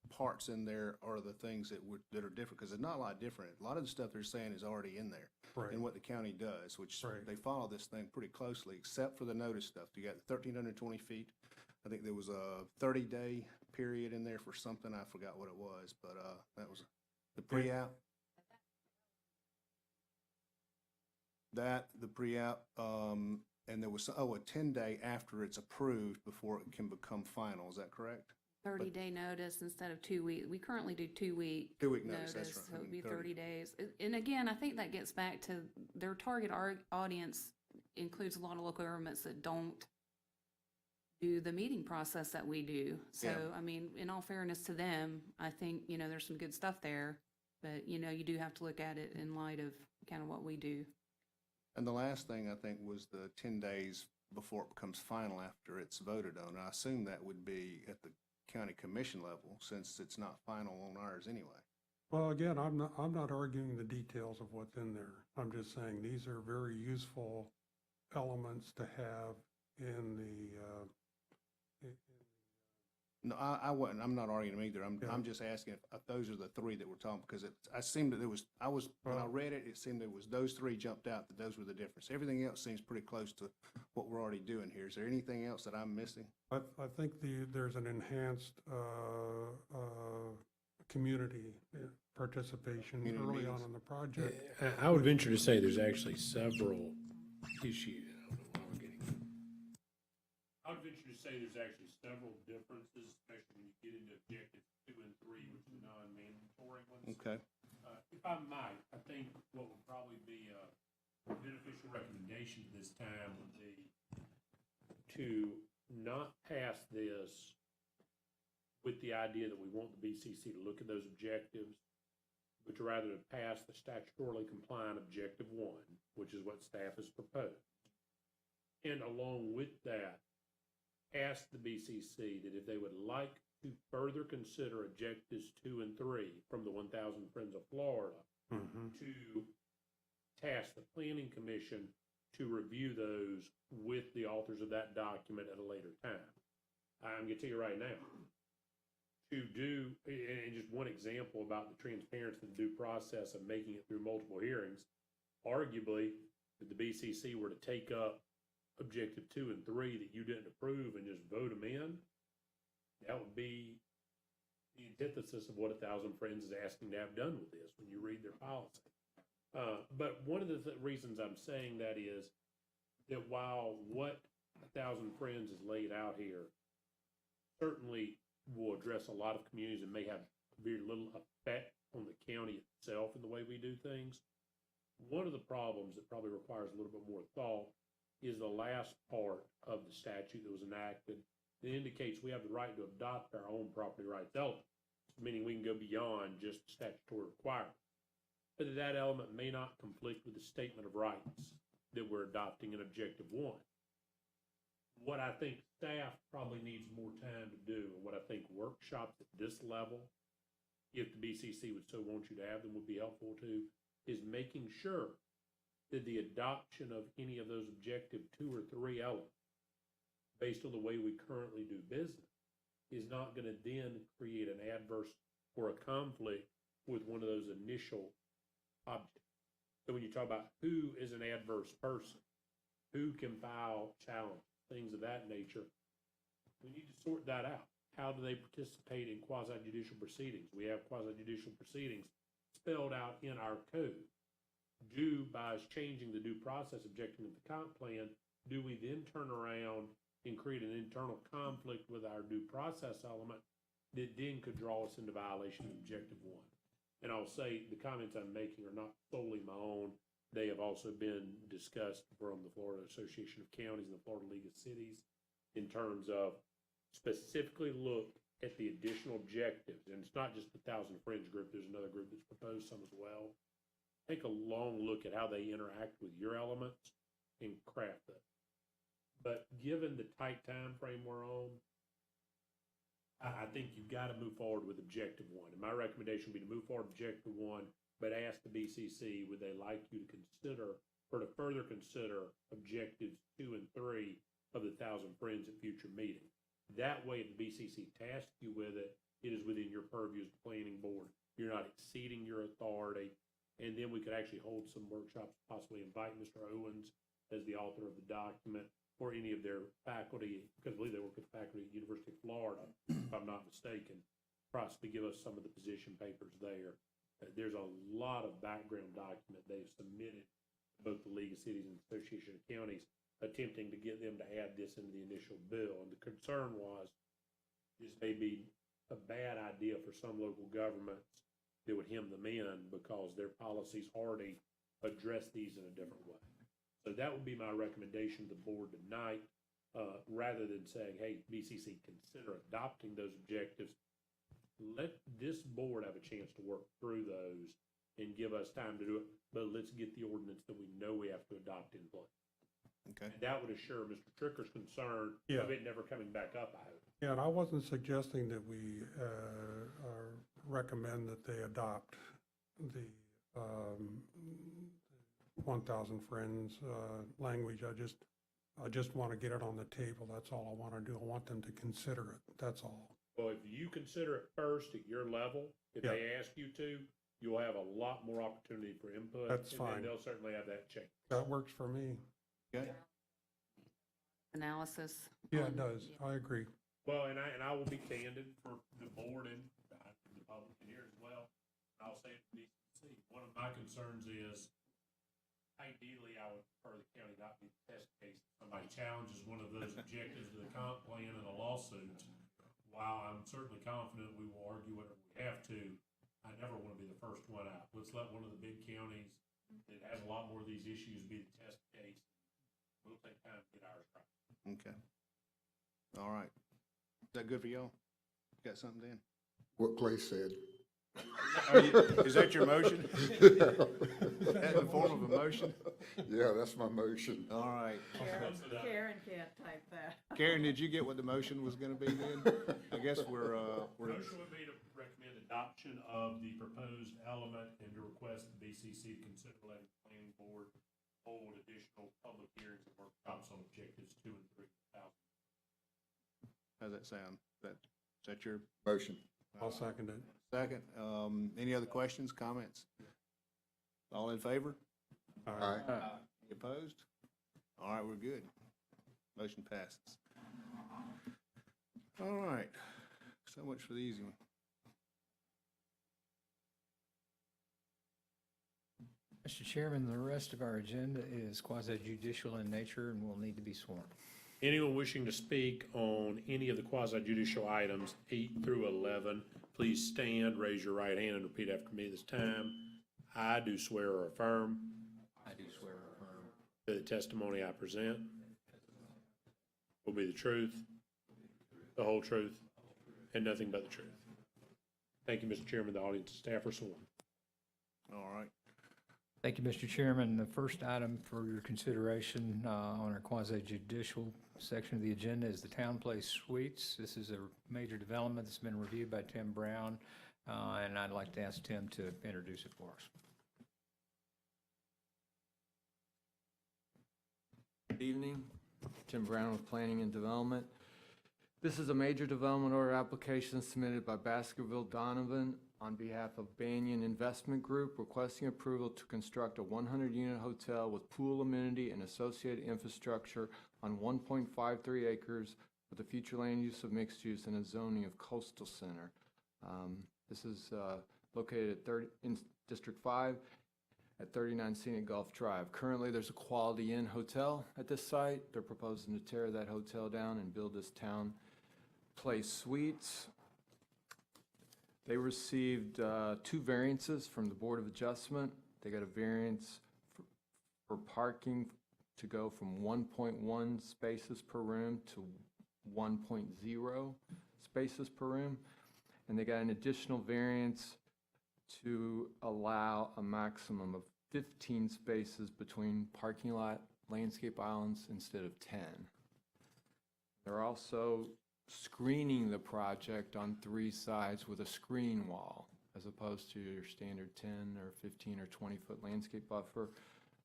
parts in there are the things that are different, because it's not a lot different. A lot of the stuff they're saying is already in there. Right. And what the county does, which Right. they follow this thing pretty closely, except for the notice stuff. You got 1,320 feet. I think there was a 30-day period in there for something. I forgot what it was, but that was the pre-app. The pre-app, and there was, a 10-day after it's approved before it can become final. Is that correct? 30-day notice instead of 2 weeks. We currently do 2-week. 2-week notice, that's right. So it would be 30 days. And again, I think that gets back to their target audience includes a lot of local governments that don't do the meeting process that we do. So, Yeah. I mean, in all fairness to them, I think, there's some good stuff there, but, you do have to look at it in light of kind of what we do. And the last thing, I think, was the 10 days before it becomes final after it's voted on. I assume that would be at the county commission level, since it's not final on ours anyway. Well, again, I'm not arguing the details of what's in there. I'm just saying these are very useful elements to have in the, No, I wasn't, I'm not arguing them either. Yeah. I'm just asking if those are the three that we're talking, because I seemed that there was, when I read it, it seemed there was those three jumped out, that those were the difference. Everything else seems pretty close to what we're already doing here. Is there anything else that I'm missing? I think there's an enhanced, community participation Community early on meetings. in the project. I would venture to say there's actually several issues. I don't know why we're getting. I would venture to say there's actually several differences, especially when you get into objectives 2 and 3, which are non-mandatory ones. Okay. If I might, I think what would probably be a beneficial recommendation this time would be to not pass this with the idea that we want the BCC to look at those objectives, but to rather to pass the statutorily compliant objective 1, which is what staff has proposed. And along with that, ask the BCC that if they would like to further consider objectives 2 and 3 from the 1,000 Friends of Florida, to task the Planning Commission to review those with the authors of that document at a later time. I'm going to tell you right now, to do, and just one example about the transparency of the due process of making it through multiple hearings, arguably, if the BCC were to take up objective 2 and 3 that you didn't approve and just vote them in, that would be the antithesis of what 1,000 Friends is asking to have done with this when you read their policy. But one of the reasons I'm saying that is that while what 1,000 Friends is laid out here certainly will address a lot of communities and may have very little effect on the county itself in the way we do things, one of the problems that probably requires a little bit more thought is the last part of the statute that was enacted that indicates we have the right to adopt our own property rights element, meaning we can go beyond just statutory requirements. But that element may not conflict with the statement of rights that we're adopting in objective 1. What I think staff probably needs more time to do, and what I think workshops at this level, if the BCC would so want you to have them, would be helpful to, is making sure that the adoption of any of those objective 2 or 3 elements, based on the way we currently do business, is not going to then create an adverse or a conflict with one of those initial objects. So when you talk about who is an adverse person, who can file challenges, things of that nature, we need to sort that out. How do they participate in quasi-judicial proceedings? We have quasi-judicial proceedings spelled out in our code. By changing the due process objective of the comp plan, do we then turn around and create an internal conflict with our due process element that then could draw us into violation of objective 1? And I'll say the comments I'm making are not solely my own. They have also been discussed from the Florida Association of Counties and the Florida League of Cities in terms of specifically look at the additional objectives. And it's not just the 1,000 Friends group. There's another group that's proposed some as well. Take a long look at how they interact with your elements and craft them. But given the tight time frame we're on, I think you've got to move forward with objective 1. And my recommendation would be to move forward with objective 1, but ask the BCC, would they like you to consider or to further consider objectives 2 and 3 of the 1,000 Friends at future meetings. That way, if the BCC tasks you with it, it is within your purview as the planning board. You're not exceeding your authority. And then we could actually hold some workshops, possibly invite Mr. Owens as the author of the document or any of their faculty, because I believe they work with faculty at the University of Florida, if I'm not mistaken, possibly give us some of the position papers there. There's a lot of background document they've submitted to both the League of Cities and Association of Counties, attempting to get them to add this into the initial bill. And the concern was this may be a bad idea for some local governments that would hem them in because their policies already address these in a different way. So that would be my recommendation to the board tonight, rather than saying, hey, BCC, consider adopting those objectives. Let this board have a chance to work through those and give us time to do it, but let's get the ordinance that we know we have to adopt in place. Okay. And that would assure Mr. Tricker's concern Yeah. of it never coming back up, I hope. Yeah, and I wasn't suggesting that we recommend that they adopt the 1,000 friends language. I just want to get it on the table. That's all I want to do. I want them to consider it. That's all. Well, if you consider it first at your level, if Yeah. they ask you to, you'll have a lot more opportunity for input. That's And fine. then they'll certainly have that check. That works for me. Okay. Analysis. Yeah, on- it does. I agree. Well, and I will be candid for the board and the public here as well. I'll say it to BCC. One of my concerns is ideally I would prefer the county not be the test case. Somebody challenges one of those objectives of the comp plan in a lawsuit. While I'm certainly confident we will argue whatever we have to, I never want to be the first one out. Let's let one of the big counties that has a lot more of these issues be the test case. We'll take time to get ours right. Okay. All right. Is that good for y'all? Got something, Dan? What Clay said. Is that your motion? Is that in the form of a motion? Yeah, that's my motion. All right. Karen can't type that. Karen, did you get what the motion was gonna be then? I guess we're Motion would be to recommend adoption of the proposed element and to request the BCC to consider letting the planning board hold additional public hearings and workshops on objectives 2 and 3. how's that sound? Is that your Motion. I'll second it. second? Any other questions, comments? All in favor? All right. Aye. Any opposed? All right, we're good. Motion passes. All right. So much for the easy one. Mr. Chairman, the rest of our agenda is quasi judicial in nature and will need to be sworn. Anyone wishing to speak on any of the quasi judicial items 8 through 11, please stand, raise your right hand, and repeat after me this time. I do swear or affirm I do swear or affirm that the testimony I present will be the truth, the whole truth, and nothing but the truth. Thank you, Mr. Chairman. The audience and staff are sworn. All right. Thank you, Mr. Chairman. The first item for your consideration on our quasi-judicial section of the agenda is the Town Place Suites. This is a major development that's been reviewed by Tim Brown, and I'd like to ask Tim to introduce it for us. Good evening. Tim Brown with Planning and Development. This is a major development order application submitted by Baskerville Donovan on behalf of Banyan Investment Group requesting approval to construct a 100-unit hotel with pool amenity and associated infrastructure on 1.53 acres with a future land use of mixed use and a zoning of coastal center. This is located in District 5 at 39 Scenic Gulf Drive. Currently, there's a Quality Inn hotel at this site. They're proposing to tear that hotel down and build this Town Place Suites. They received 2 variances from the Board of Adjustment. They got a variance for parking to go from 1.1 spaces per room to 1.0 spaces per room. And they got an additional variance to allow a maximum of 15 spaces between parking lot landscape islands instead of 10. They're also screening the project on 3 sides with a screen wall, as opposed to your standard 10 or 15 or 20-foot landscape buffer.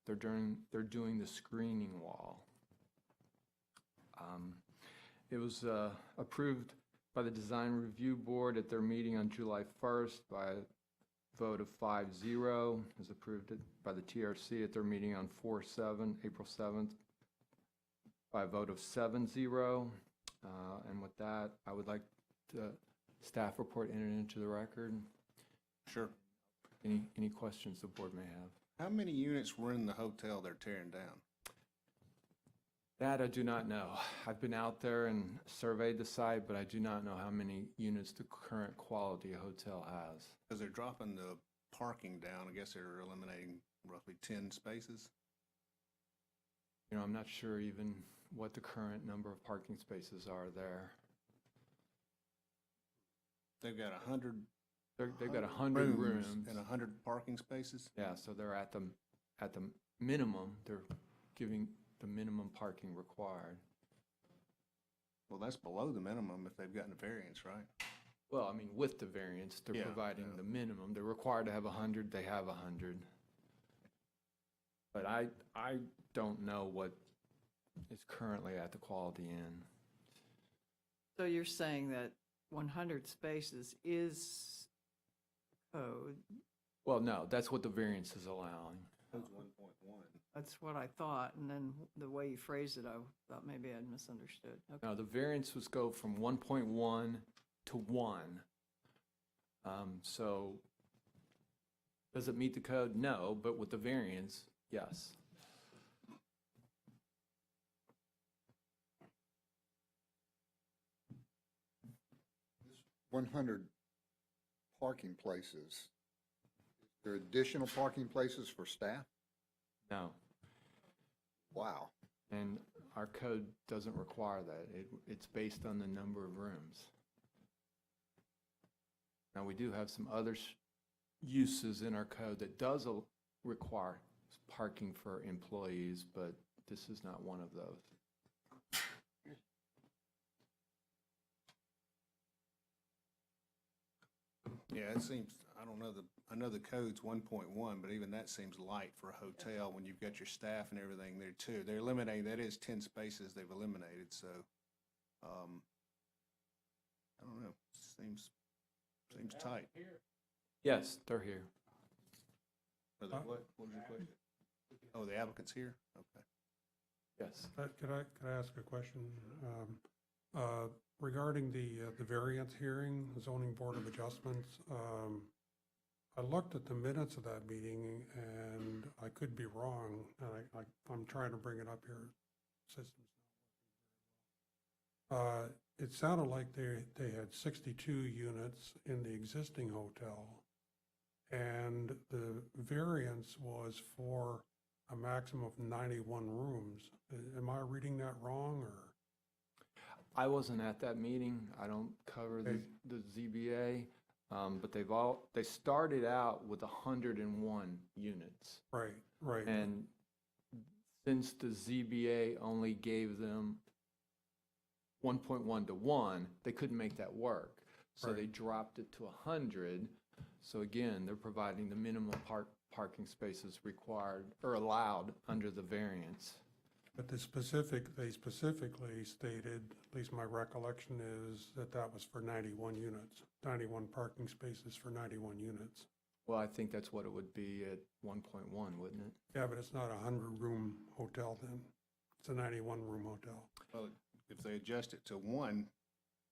They're doing the screening wall. It was approved by the Design Review Board at their meeting on July 1st by a vote of 5-0. It was approved by the TRC at their meeting on April 7th, by a vote of 7-0. And with that, I would like the staff report entered into the record. Sure. Any questions the board may have? How many units were in the hotel they're tearing down? That I do not know. I've been out there and surveyed the site, but I do not know how many units the current Quality Hotel has. Because they're dropping the parking down, I guess they're eliminating roughly 10 spaces? You know, I'm not sure even what the current number of parking spaces are there. They've got 100. They've got 100 rooms. And 100 parking spaces? Yeah, so they're at the minimum, they're giving the minimum parking required. Well, that's below the minimum if they've gotten a variance, right? Well, I mean, with the variance, they're Yeah, providing yeah. the minimum. They're required to have 100, they have 100. But I don't know what is currently at the Quality Inn. So you're saying that 100 spaces is code? Well, no, that's what the variance is allowing. That's 1.1. That's what I thought, and then the way you phrased it, I thought maybe I'd misunderstood. Okay. No, the variance was go from 1.1 to 1. So, does it meet the code? No, but with the variance, yes. This 100 parking places, is there additional parking places for staff? No. Wow. And our code doesn't require that. It's based on the number of rooms. Now, we do have some other uses in our code that does require parking for employees, but this is not one of those. Yeah, it seems, I don't know, I know the code's 1.1, but even that seems light for a hotel when you've got your staff and everything there too. They're eliminating, that is 10 spaces they've eliminated, so, I don't know, seems tight. Yes, they're here. Are they what? What was your question? Oh, the applicant's here? Okay. Yes. Could I ask a question? Regarding the variance hearing, the zoning board of adjustments, I looked at the minutes of that meeting and I could be wrong, and I'm trying to bring it up here. System's not working very well. It sounded like they had 62 units in the existing hotel, and the variance was for a maximum of 91 rooms. Am I reading that wrong, or? I wasn't at that meeting. I don't cover Okay. the ZBA, but they started out with 101 units. Right. And since the ZBA only gave them 1.1 to 1, they couldn't make that work. So they dropped it to 100. So again, they're providing the minimum parking spaces required or allowed under the variance. But they specifically stated, at least my recollection is, that was for 91 units, 91 parking spaces for 91 units. Well, I think that's what it would be at 1.1, wouldn't it? Yeah, but it's not a 100-room hotel then. It's a 91-room hotel. Well, if they adjust it to 1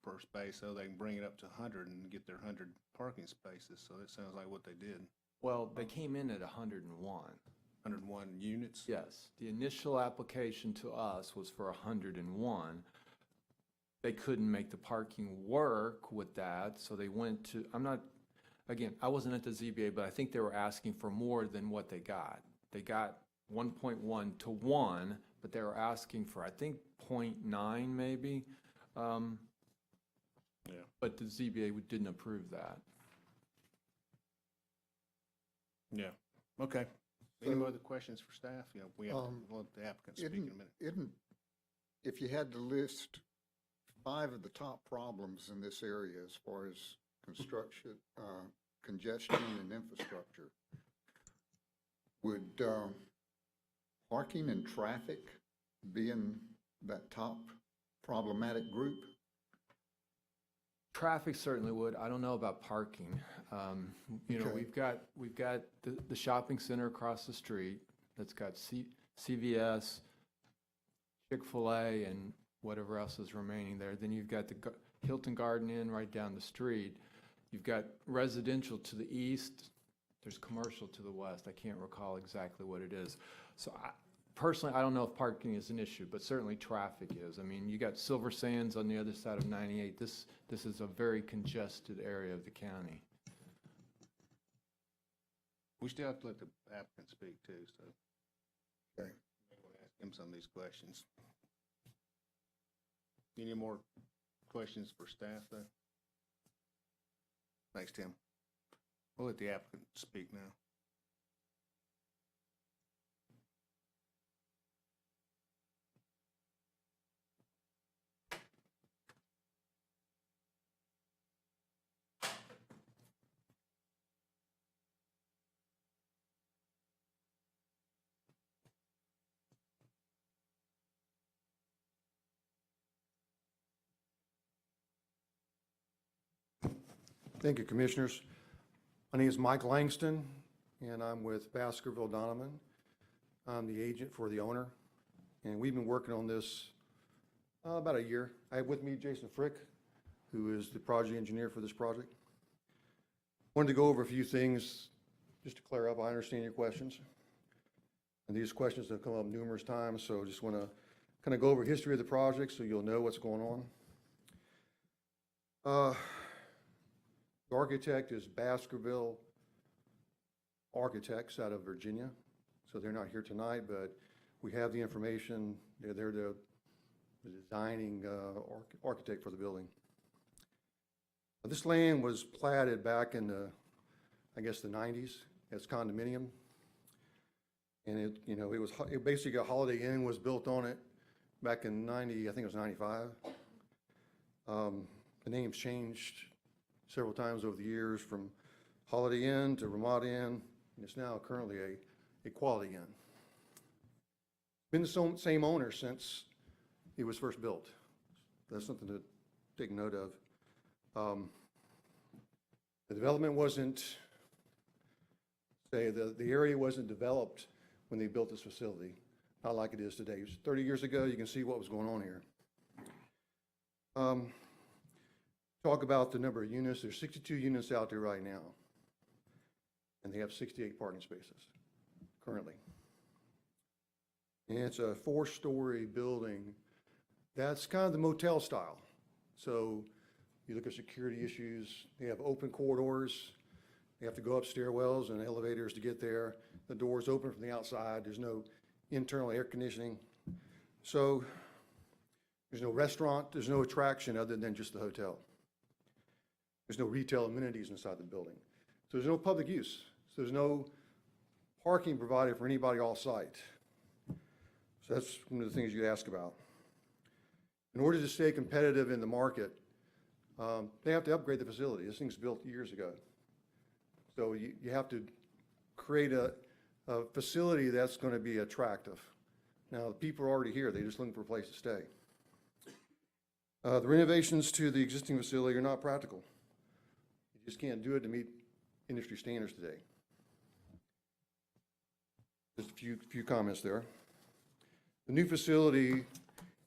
per space, so they can bring it up to 100 and get their 100 parking spaces, so that sounds like what they did. Well, they came in at 101. 101 units? Yes, the initial application to us was for 101. They couldn't make the parking work with that, so they went to, I wasn't at the ZBA, but I think they were asking for more than what they got. They got 1.1 to 1, but they were asking for, I think, 0.9 maybe. Yeah. But the ZBA didn't approve that. Yeah, okay. Any other questions for staff? Yeah, we'll let the applicant speak in a minute. If you had to list 5 of the top problems in this area as far as construction, congestion and infrastructure, would parking and traffic be in that top problematic group? Traffic certainly would. I don't know about parking. Okay. We've got the shopping center across the street that's got CVS, Chick-fil-A, and whatever else is remaining there. Then you've got the Hilton Garden Inn right down the street. You've got residential to the east. There's commercial to the west. I can't recall exactly what it is. So personally, I don't know if parking is an issue, but certainly traffic is. I mean, you got Silver Sands on the other side of 98. This is a very congested area of the county. We still have to let the applicant speak too, so. Okay. We'll ask him some of these questions. Any more questions for staff though? Thanks, Tim. We'll let the applicant speak now. Thank you, Commissioners. My name is Mike Langston, and I'm with Baskerville Donovan. I'm the agent for the owner, and we've been working on this about a year. I have with me Jason Frick, who is the project engineer for this project. Wanted to go over a few things just to clear up. I understand your questions. And these questions have come up numerous times, so just want to kind of go over history of the project so you'll know what's going on. The architect is Baskerville Architects out of Virginia, so they're not here tonight, but we have the information. They're the designing architect for the building. This land was platted back in the, I guess, the 90s as condominium. And it basically a Holiday Inn was built on it back in 90, I think it was 95. The name's changed several times over the years, from Holiday Inn to Ramada Inn, and it's now currently a Quality Inn. Been the same owner since it was first built. That's something to take note of. The development wasn't, the area wasn't developed when they built this facility, not like it is today. It was 30 years ago. You can see what was going on here. Talk about the number of units. There's 62 units out there right now, and they have 68 parking spaces currently. And it's a 4-story building. That's kind of the motel style. So you look at security issues, they have open corridors. They have to go up stairwells and elevators to get there. The doors open from the outside. There's no internal air conditioning. So there's no restaurant, there's no attraction other than just the hotel. There's no retail amenities inside the building. So there's no public use. So there's no parking provided for anybody off-site. So that's one of the things you ask about. In order to stay competitive in the market, they have to upgrade the facility. This thing's built years ago. So you have to create a facility that's going to be attractive. Now, the people are already here. They're just looking for a place to stay. The renovations to the existing facility are not practical. You just can't do it to meet industry standards today. Just a few comments there. The new facility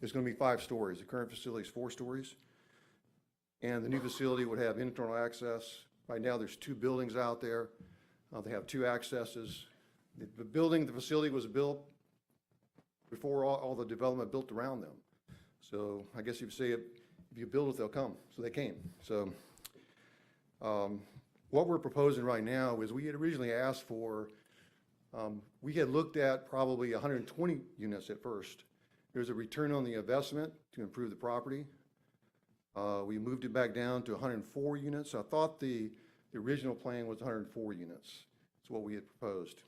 is going to be 5 stories. The current facility is 4 stories. And the new facility would have internal access. Right now, there's 2 buildings out there. They have 2 accesses. The facility was built before all the development built around them. So I guess you'd say if you build it, they'll come. So they came. So what we're proposing right now is we had originally asked for, we had looked at probably 120 units at first. There's a return on the investment to improve the property. We moved it back down to 104 units. I thought the original plan was 104 units. That's what we had proposed.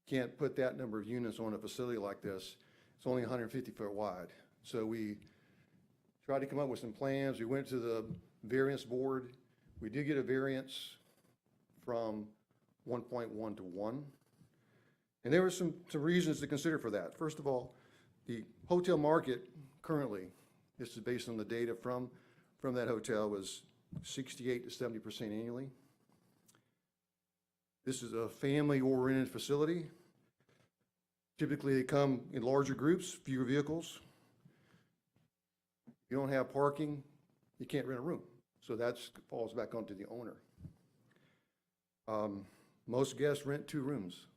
Can't put that number of units on a facility like this. It's only 150 foot wide. So we tried to come up with some plans. We went to the variance board. We did get a variance from 1.1 to 1. And there were some reasons to consider for that. First of all, the hotel market currently, this is based on the data from that hotel, was 68 to 70% annually. This is a family-oriented facility. Typically, they come in larger groups, fewer vehicles. If you don't have parking, you can't rent a room. So that falls back onto the owner. Most guests rent 2 rooms.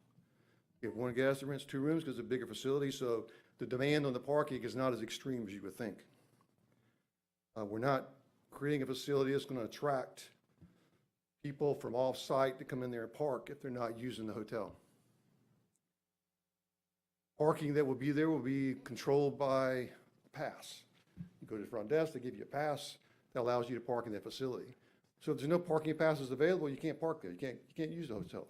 You have one guest that rents 2 rooms because it's a bigger facility, so the demand on the parking is not as extreme as you would think. We're not creating a facility that's going to attract people from off-site to come in there and park if they're not using the hotel. Parking that will be there will be controlled by a pass. You go to the front desk, they give you a pass that allows you to park in that facility. So if there's no parking passes available, you can't park there. You can't use the hotel.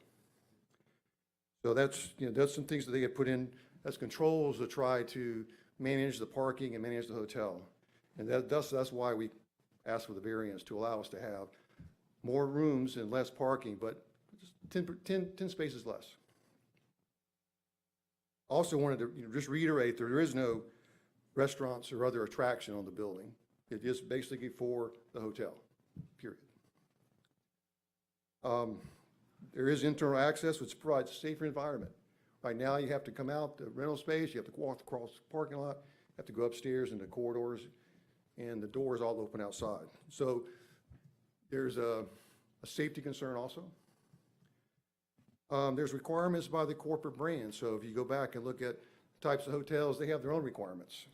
So that's some things that they get put in as controls to try to manage the parking and manage the hotel. And that's why we asked for the variance, to allow us to have more rooms and less parking, but just 10 spaces less. Also wanted to just reiterate, there is no restaurants or other attraction on the building. It is basically for the hotel, period. There is internal access, which provides a safer environment. Right now, you have to come out the rental space, you have to walk across the parking lot, you have to go upstairs into corridors, and the doors all open outside. So there's a safety concern also. There's requirements by the corporate brand. So if you go back and look at types of hotels, they have their own requirements.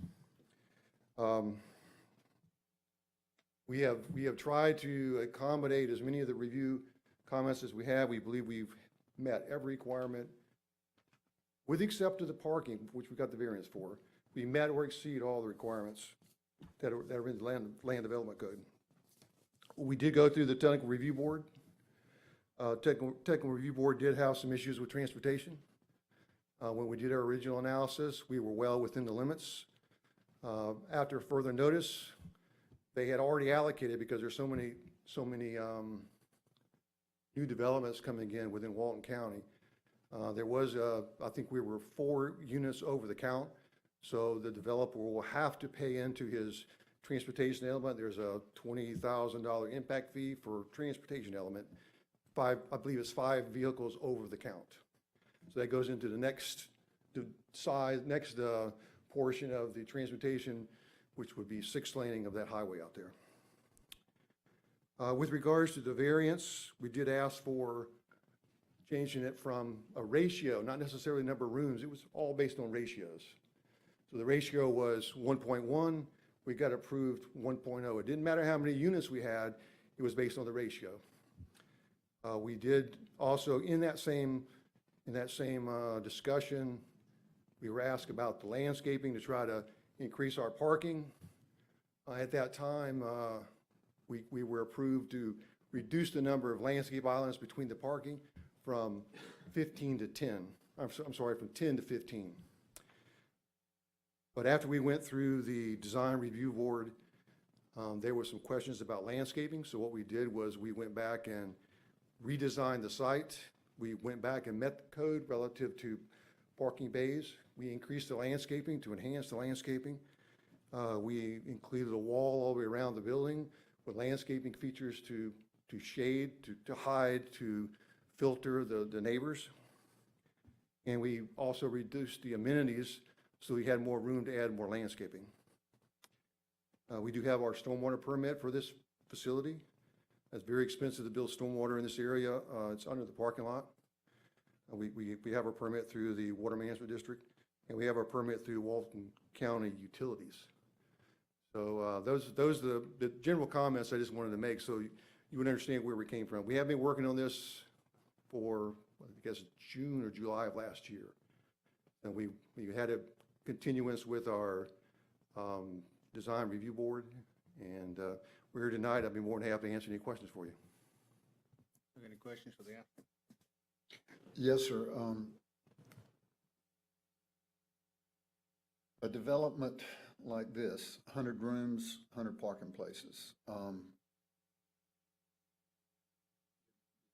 We have tried to accommodate as many of the review comments as we have. We believe we've met every requirement, with the exception of the parking, which we got the variance for. We met or exceed all the requirements that are in the land development code. We did go through the technical review board. Technical review board did have some issues with transportation. When we did our original analysis, we were well within the limits. After further notice, they had already allocated, because there's so many new developments coming in within Walton County. There was, I think we were 4 units over the count, so the developer will have to pay into his transportation element. There's a $20,000 impact fee for transportation element. I believe it's 5 vehicles over the count. So that goes into the next portion of the transportation, which would be 6 laning of that highway out there. With regards to the variance, we did ask for changing it from a ratio, not necessarily number of rooms. It was all based on ratios. So the ratio was 1.1. We got approved 1.0. It didn't matter how many units we had. It was based on the ratio. We did also, in that same discussion, we were asked about the landscaping to try to increase our parking. At that time, we were approved to reduce the number of landscape islands between the parking from 15 to 10. I'm sorry, from 10 to 15. But after we went through the design review board, there were some questions about landscaping. So what we did was we went back and redesigned the site. We went back and met the code relative to parking bays. We increased the landscaping to enhance the landscaping. We included a wall all the way around the building with landscaping features to shade, to hide, to filter the neighbors. And we also reduced the amenities so we had more room to add more landscaping. We do have our stormwater permit for this facility. It's very expensive to build stormwater in this area. It's under the parking lot. We have our permit through the Water Management District, and we have our permit through Walton County Utilities. So those are the general comments I just wanted to make so you would understand where we came from. We have been working on this for, I guess, June or July of last year. And we had a continuance with our design review board, and we're here tonight. I'd be more than happy to answer any questions for you. Any questions for the applicant? Yes, sir. A development like this, 100 rooms, 100 parking places.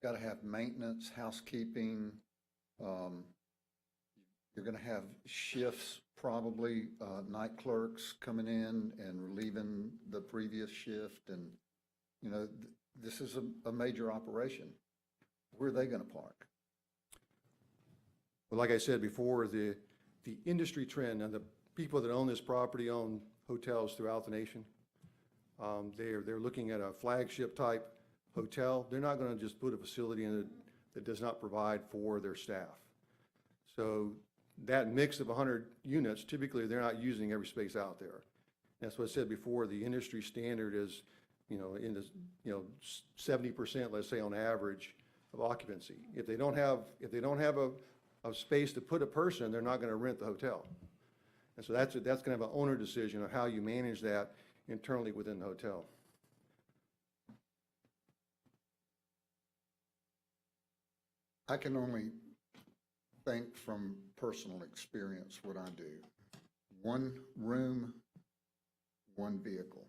Got to have maintenance, housekeeping. You're going to have shifts, probably night clerks coming in and relieving the previous shift. And, you know, this is a major operation. Where are they going to park? Well, like I said before, the industry trend and the people that own this property own hotels throughout the nation. They're looking at a flagship type hotel. They're not going to just put a facility in it that does not provide for their staff. So that mix of 100 units, typically they're not using every space out there. That's what I said before. The industry standard is, in the 70%, let's say on average, of occupancy. If they don't have a space to put a person, they're not going to rent the hotel. And so that's going to have an owner decision of how you manage that internally within the hotel. I can only think from personal experience what I do. 1 room, 1 vehicle.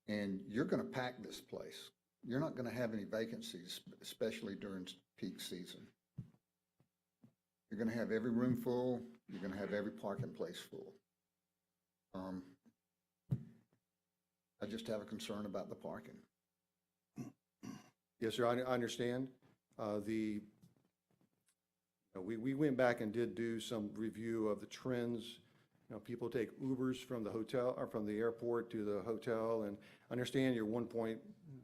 And you're going to pack this place. You're not going to have any vacancies, especially during peak season. You're going to have every room full. You're going to have every parking place full. I just have a concern about the parking. Yes, sir, I understand. We went back and did do some review of the trends. People take Ubers from the hotel, or from the airport to the hotel, and understand your 1.0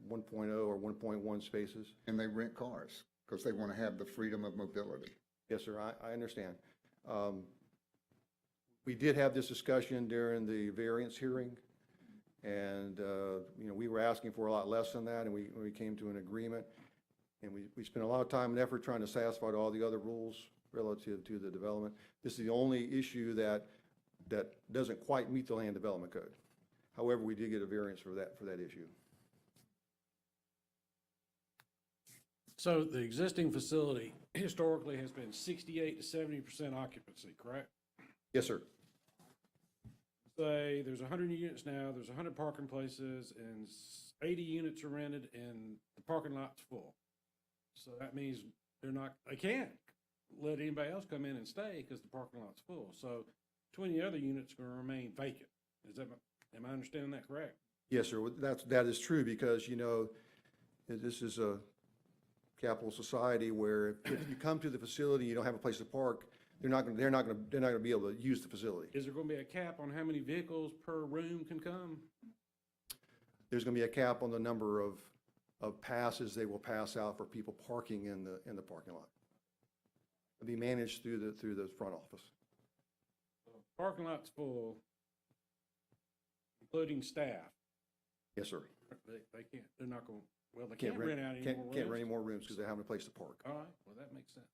or 1.1 spaces. And they rent cars because they want to have the freedom of mobility. Yes, sir, I understand. We did have this discussion during the variance hearing, and, we were asking for a lot less than that, and we came to an agreement. And we spent a lot of time and effort trying to satisfy all the other rules relative to the development. This is the only issue that doesn't quite meet the land development code. However, we did get a variance for that issue. So the existing facility historically has been 68 to 70% occupancy, correct? Yes, sir. Say there's 100 units now, there's 100 parking places, and 80 units are rented, and the parking lot's full. So that means they can't let anybody else come in and stay because the parking lot's full. So 20 other units are going to remain vacant. Am I understanding that correct? Yes, sir. That is true because, this is a capital society where if you come to the facility, you don't have a place to park, they're not going to be able to use the facility. Is there going to be a cap on how many vehicles per room can come? There's going to be a cap on the number of passes they will pass out for people parking in the parking lot. It'll be managed through the front office. Parking lot's full, including staff. Yes, sir. They can't, they're not going, well, they Can't can't rent out any more rooms. Can't rent any more rooms because they don't have a place to park. All right, well, that makes sense.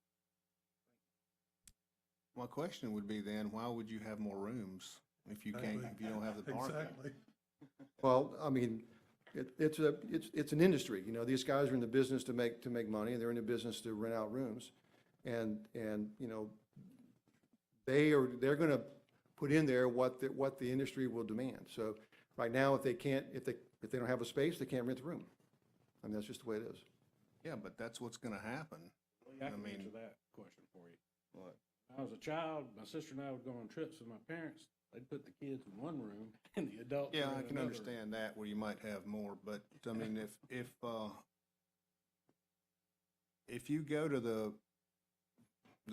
My question would be then, why would you have more rooms if you don't have the parking? Exactly. Well, I mean, it's an industry, these guys are in the business to make money, and they're in the business to rent out rooms. And they're gonna put in there what the industry will demand. So right now, if they don't have a space, they can't rent the room. I mean, that's just the way it is. Yeah, but that's what's gonna happen. I can answer that question for you. What? When I was a child, my sister and I would go on trips with my parents. They'd put the kids in one room and the adults. Yeah, were in I can another. understand that where you might have more, but I mean, if you go to the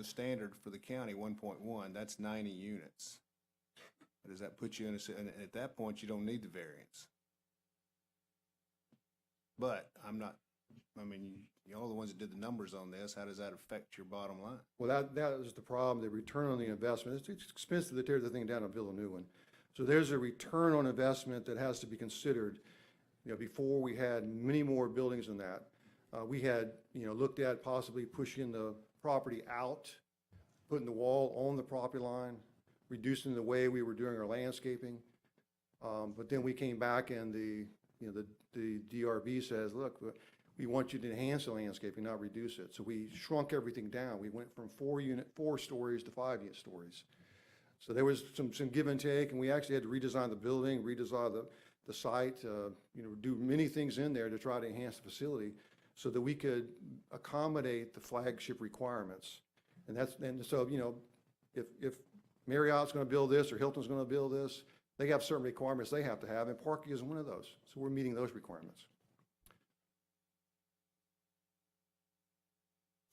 standard for the county, 1.1, that's 90 units. Does that put you and at that point, you don't need the variance. But y'all are the ones that did the numbers on this. How does that affect your bottom line? Well, that is the problem, the return on the investment. It's expensive to tear the thing down and build a new one. So there's a return on investment that has to be considered. Before we had many more buildings than that. We had, looked at possibly pushing the property out, putting the wall on the property line, reducing the way we were doing our landscaping. But then we came back and the DRB says, look, we want you to enhance the landscaping, not reduce it. So we shrunk everything down. We went from 4 stories to 5 stories. So there was some give and take, and we actually had to redesign the building, redesign the site, do many things in there to try to enhance the facility so that we could accommodate the flagship requirements. And so, if Marriott's going to build this or Hilton's going to build this, they have certain requirements they have to have, and parking is one of those. So we're meeting those requirements.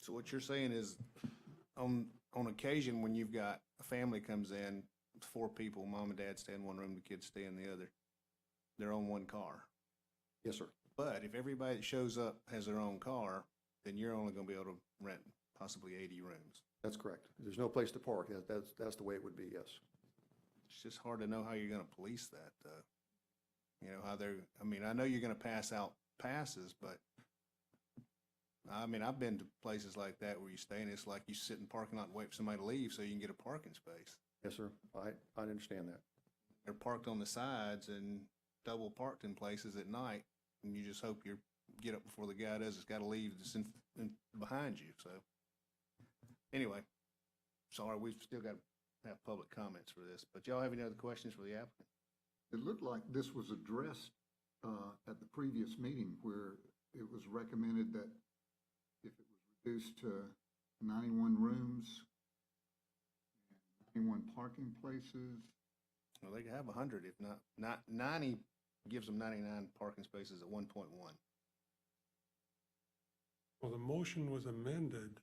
So what you're saying is, on occasion, when you've got a family comes in, 4 people, mom and dad stay in one room, the kids stay in the other, they're on one car. Yes, sir. But if everybody that shows up has their own car, then you're only gonna be able to rent possibly 80 rooms. That's correct. There's no place to park. That's the way it would be, yes. It's just hard to know how you're gonna police that, I know you're gonna pass out passes, but I've been to places like that where you stay and it's like you sit in the parking lot and wait for somebody to leave so you can get a parking space. Yes, sir. I understand that. They're parked on the sides and double parked in places at night, and you just hope you get up before the guy does. It's got to leave that's in behind you. So anyway, sorry, we've still got to have public comments for this. But y'all have any other questions for the applicant? It looked like this was addressed at the previous meeting where it was recommended that if it was reduced to 91 rooms, and 91 parking places. Well, they could have 100 if not 90 gives them 99 parking spaces at 1.1. Well, the motion was amended.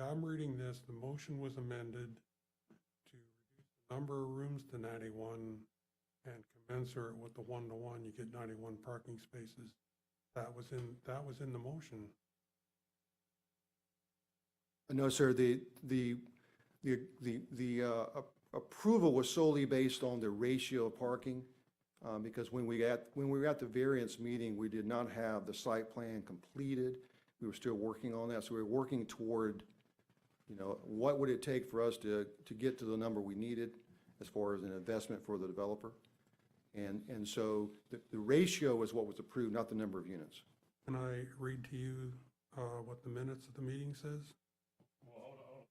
I'm reading this, the motion was amended to reduce the number of rooms to 91 and commensurate with the 1-to-1, you get 91 parking spaces. That was in the motion. No, sir, the approval was solely based on the ratio of parking, because when we were at the variance meeting, we did not have the site plan completed. We were still working on that, so we were working toward, what would it take for us to get to the number we needed as far as an investment for the developer? And so the ratio was what was approved, not the number of units. Can I read to you what the minutes of the meeting says? Well, hold on.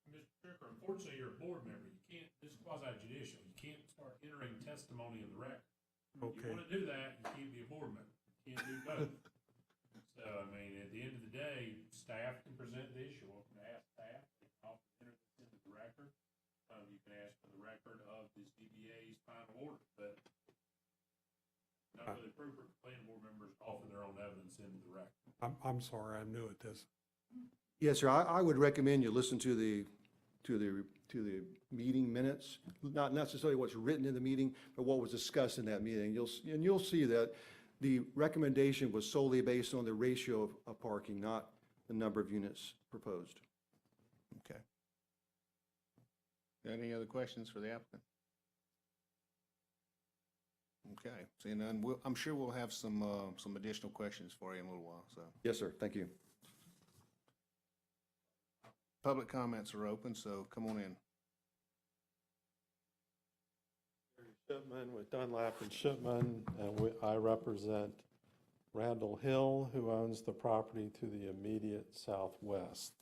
Mr. Stricker, unfortunately, you're a board member. You can't, this is quasi judicial. You can't start entering testimony in the record. If Okay. you want to do that, you can't be a board member. You can't do both. So, I mean, at the end of the day, staff can present the issue. You can ask staff, they can also enter this into the record. You can ask for the record of the ZBA's final order, but not really appropriate for planning board members to offer their own evidence into the record. I'm sorry, I'm new at this. Yes, sir, I would recommend you listen to the meeting minutes, not necessarily what's written in the meeting, but what was discussed in that meeting. You'll see that the recommendation was solely based on the ratio of parking, not the number of units proposed. Okay. Any other questions for the applicant? Okay, seeing none, I'm sure we'll have some additional questions for you in a little while, so. Yes, sir, thank you. Public comments are open, so come on in. Shipman with Dunlap and Shipman, and I represent Randall Hill, who owns the property to the immediate southwest.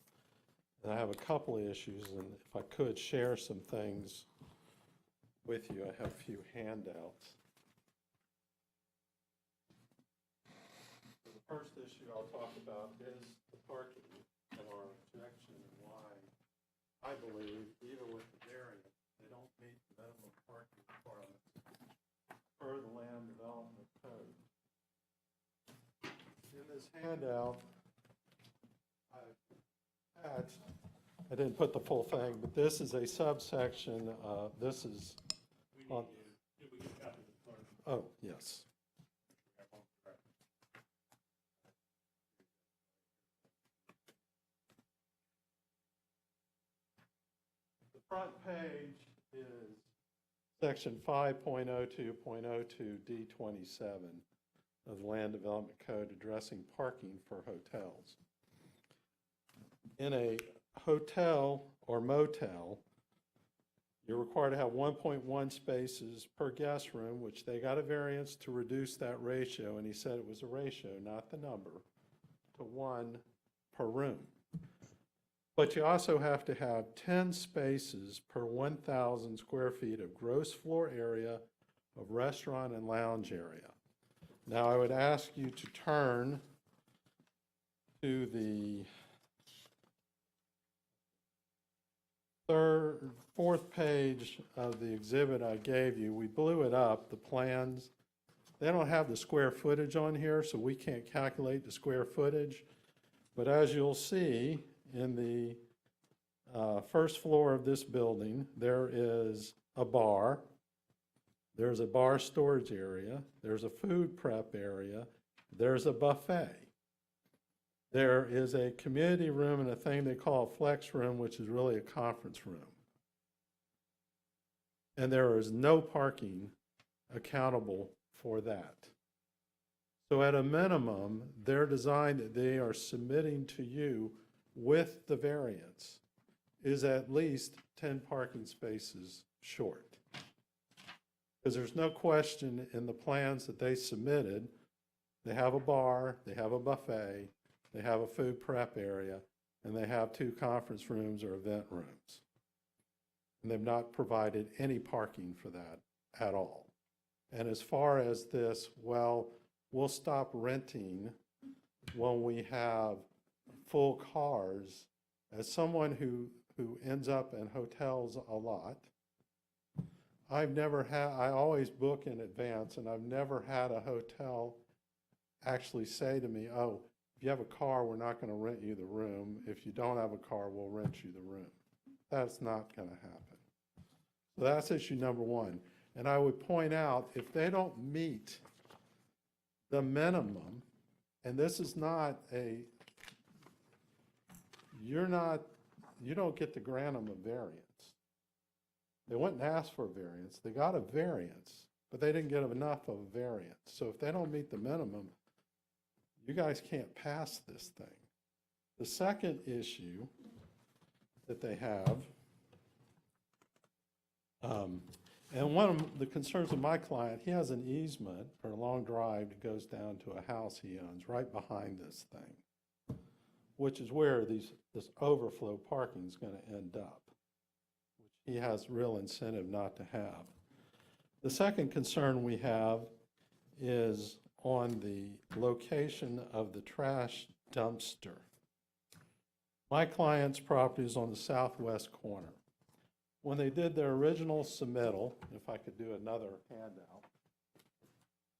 And I have a couple of issues, and if I could share some things with you, I have a few handouts. So the first issue I'll talk about is the parking and our objection and why I believe, even with the variance, they don't meet the minimum parking requirements per the Land Development Code. In this handout, I didn't put the full thing, but this is a subsection, this is on, oh, yes. The front page is section 5.02.02 D27 of the Land Development Code addressing parking for hotels. In a hotel or motel, you're required to have 1.1 spaces per guest room, which they got a variance to reduce that ratio, and he said it was a ratio, not the number, to 1 per room. But you also have to have 10 spaces per 1,000 square feet of gross floor area of restaurant and lounge area. Now, I would ask you to turn to the fourth page of the exhibit I gave you. We blew it up, the plans. They don't have the square footage on here, so we can't calculate the square footage. But as you'll see, in the first floor of this building, there is a bar. There's a bar storage area. There's a food prep area. There's a buffet. There is a community room and a thing they call a flex room, which is really a conference room. And there is no parking accountable for that. So at a minimum, their design that they are submitting to you with the variance is at least 10 parking spaces short. Because there's no question in the plans that they submitted, they have a bar, they have a buffet, they have a food prep area, and they have 2 conference rooms or event rooms. And they've not provided any parking for that at all. And as far as this, well, we'll stop renting when we have full cars. As someone who ends up in hotels a lot, I always book in advance, and I've never had a hotel actually say to me, oh, if you have a car, we're not going to rent you the room. If you don't have a car, we'll rent you the room. That's not going to happen. So that's issue number one. And I would point out, if they don't meet the minimum, and this is not a, you don't get to grant them a variance. They went and asked for a variance. They got a variance, but they didn't get enough of a variance. So if they don't meet the minimum, you guys can't pass this thing. The second issue that they have, and one of the concerns of my client, he has an easement for a long drive that goes down to a house he owns right behind this thing, which is where this overflow parking is going to end up, which he has real incentive not to have. The second concern we have is on the location of the trash dumpster. My client's property is on the southwest corner. When they did their original submittal, if I could do another handout,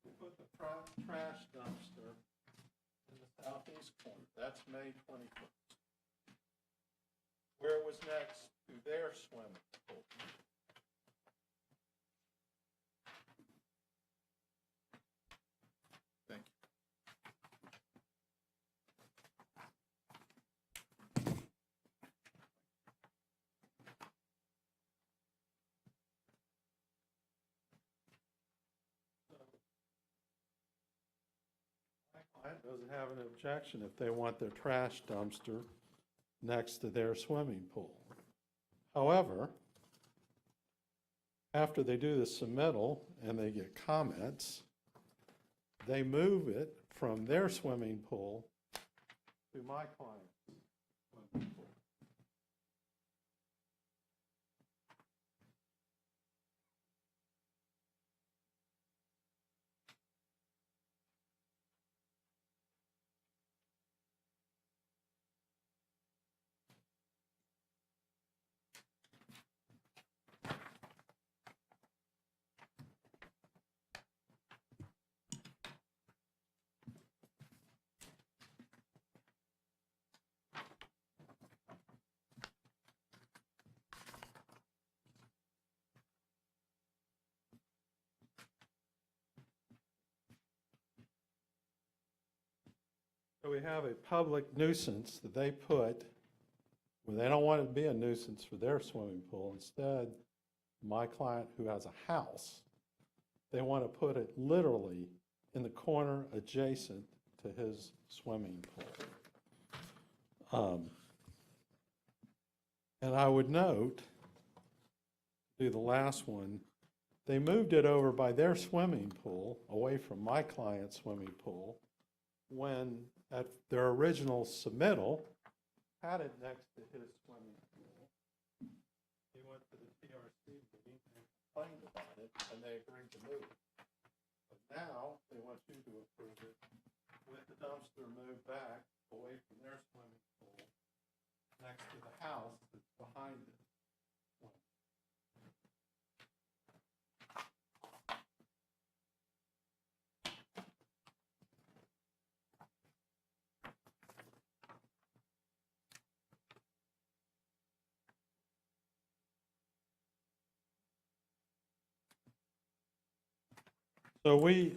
they put the trash dumpster in the southeast corner. That's May 21st. Where it was next to their swimming pool. Thank you. Client doesn't have an objection if they want their trash dumpster next to their swimming pool. However, after they do the submittal and they get comments, they move it from their swimming pool to my client's swimming pool. So we have a public nuisance that they put, where they don't want it to be a nuisance for their swimming pool. Instead, my client who has a house, they want to put it literally in the corner adjacent to his swimming pool. And I would note, do the last one, they moved it over by their swimming pool, away from my client's swimming pool, when at their original submittal, had it next to his swimming pool. He went to the TRC meeting and complained about it, and they agreed to move it. But now, they want you to approve it with the dumpster moved back away from their swimming pool, next to the house that's behind it. So we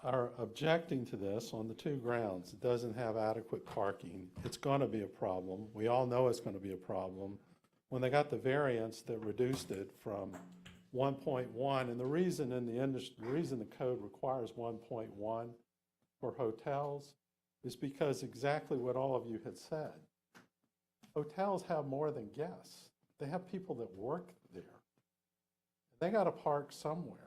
are objecting to this on the two grounds. It doesn't have adequate parking. It's going to be a problem. We all know it's going to be a problem. When they got the variance that reduced it from 1.1, and the reason in the industry, the reason the code requires 1.1 for hotels is because exactly what all of you had said. Hotels have more than guests. They have people that work there. They got to park somewhere.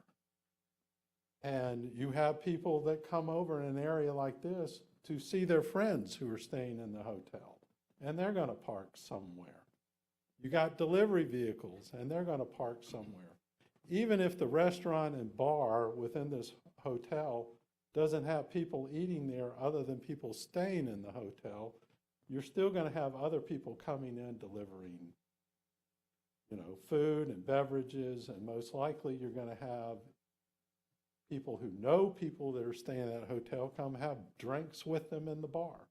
And you have people that come over in an area like this to see their friends who are staying in the hotel, and they're going to park somewhere. You got delivery vehicles, and they're going to park somewhere. Even if the restaurant and bar within this hotel doesn't have people eating there other than people staying in the hotel, you're still going to have other people coming in delivering, food and beverages, and most likely you're going to have people who know people that are staying at that hotel come have drinks with them in the bar.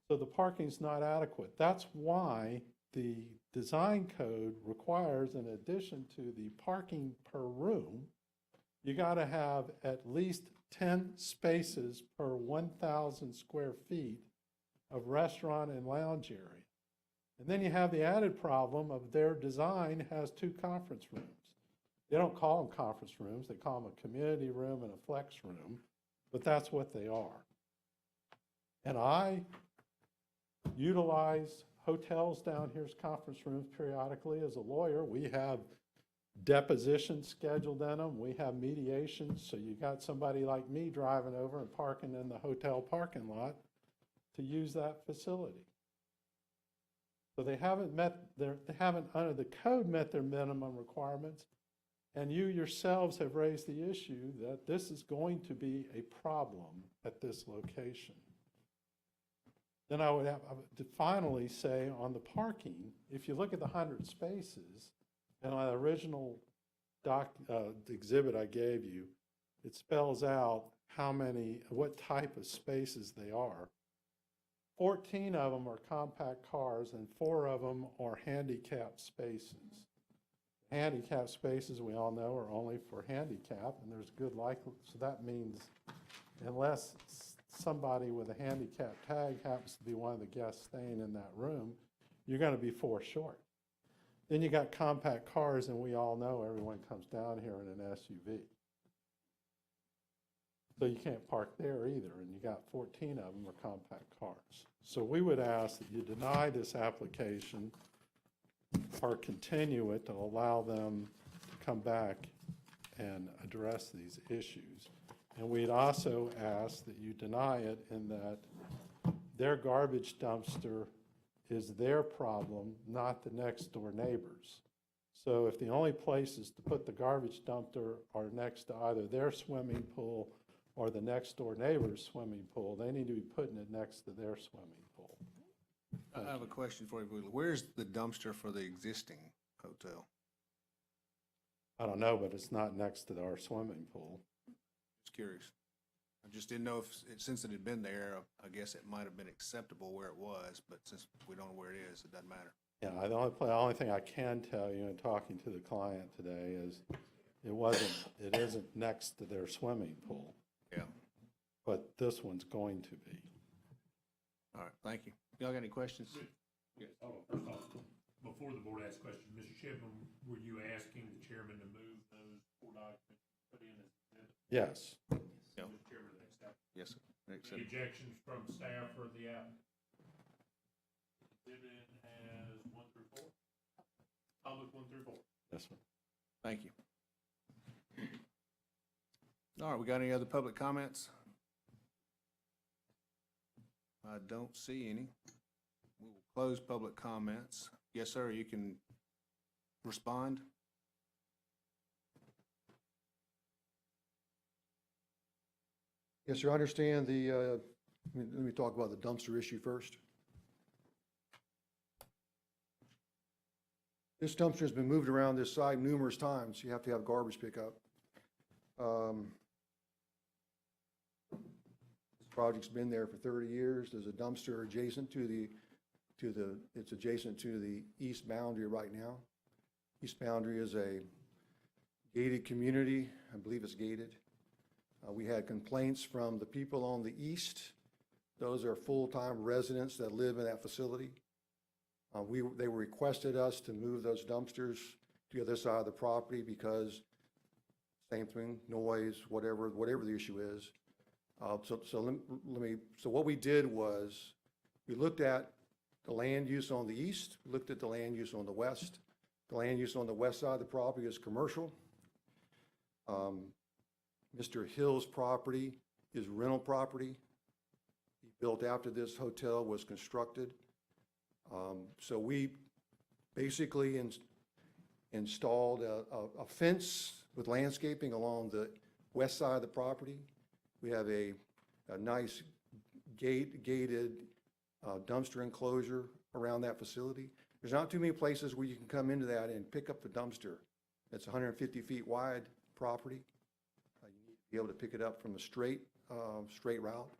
So the parking's not adequate. That's why the design code requires, in addition to the parking per room, you gotta have at least 10 spaces per 1,000 square feet of restaurant and lounge area. And then you have the added problem of their design has 2 conference rooms. They don't call them conference rooms, they call them a community room and a flex room, but that's what they are. And I utilize hotels down here as conference rooms periodically as a lawyer. We have depositions scheduled in them, we have mediations, so you got somebody like me driving over and parking in the hotel parking lot to use that facility. So they haven't under the code met their minimum requirements, and you yourselves have raised the issue that this is going to be a problem at this location. Then I would have to finally say on the parking, if you look at the 100 spaces, and on the original exhibit I gave you, it spells out what type of spaces they are. 14 of them are compact cars and 4 of them are handicapped spaces. Handicapped spaces, we all know, are only for handicap, and there's good likelihood, so that means unless somebody with a handicap tag happens to be one of the guests staying in that room, you're going to be 4 short. Then you got compact cars, and we all know everyone comes down here in an SUV. So you can't park there either, and you got 14 of them are compact cars. So we would ask that you deny this application or continue it to allow them to come back and address these issues. And we'd also ask that you deny it in that their garbage dumpster is their problem, not the next door neighbors. So if the only places to put the garbage dumpster are next to either their swimming pool or the next door neighbor's swimming pool, they need to be putting it next to their swimming pool. I have a question for you. Where's the dumpster for the existing hotel? I don't know, but it's not next to our swimming pool. Just curious. I just didn't know since it had been there, I guess it might have been acceptable where it was, but since we don't know where it is, it doesn't matter. Yeah, the only thing I can tell you in talking to the client today is it isn't next to their swimming pool. Yeah. But this one's going to be. All right, thank you. Y'all got any questions? Yes, hold on, first off, before the board asks questions, Mr. Shipman, were you asking the chairman to move those 4 documents put in as exhibits? Yes. Yeah. Mr. Chairman, the next step. Yes, sir. Any objections from staff or the applicant? Exhibit has 1 through 4. Public 1 through 4. Yes, sir. Thank you. All right, we got any other public comments? I don't see any. We will close public comments. Yes, sir, you can respond. Yes, sir, I understand let me talk about the dumpster issue first. This dumpster has been moved around this site numerous times. You have to have garbage pickup. This project's been there for 30 years. There's a dumpster adjacent it's adjacent to the east boundary right now. East boundary is a gated community. I believe it's gated. We had complaints from the people on the east. Those are full-time residents that live in that facility. They requested us to move those dumpsters to the other side of the property because same thing, noise, whatever the issue is. So what we did was we looked at the land use on the east, looked at the land use on the west. The land use on the west side of the property is commercial. Mr. Hill's property is rental property. He built after this hotel was constructed. So we basically installed a fence with landscaping along the west side of the property. We have a nice gated dumpster enclosure around that facility. There's not too many places where you can come into that and pick up the dumpster. It's 150 feet wide property. You be able to pick it up from a straight route.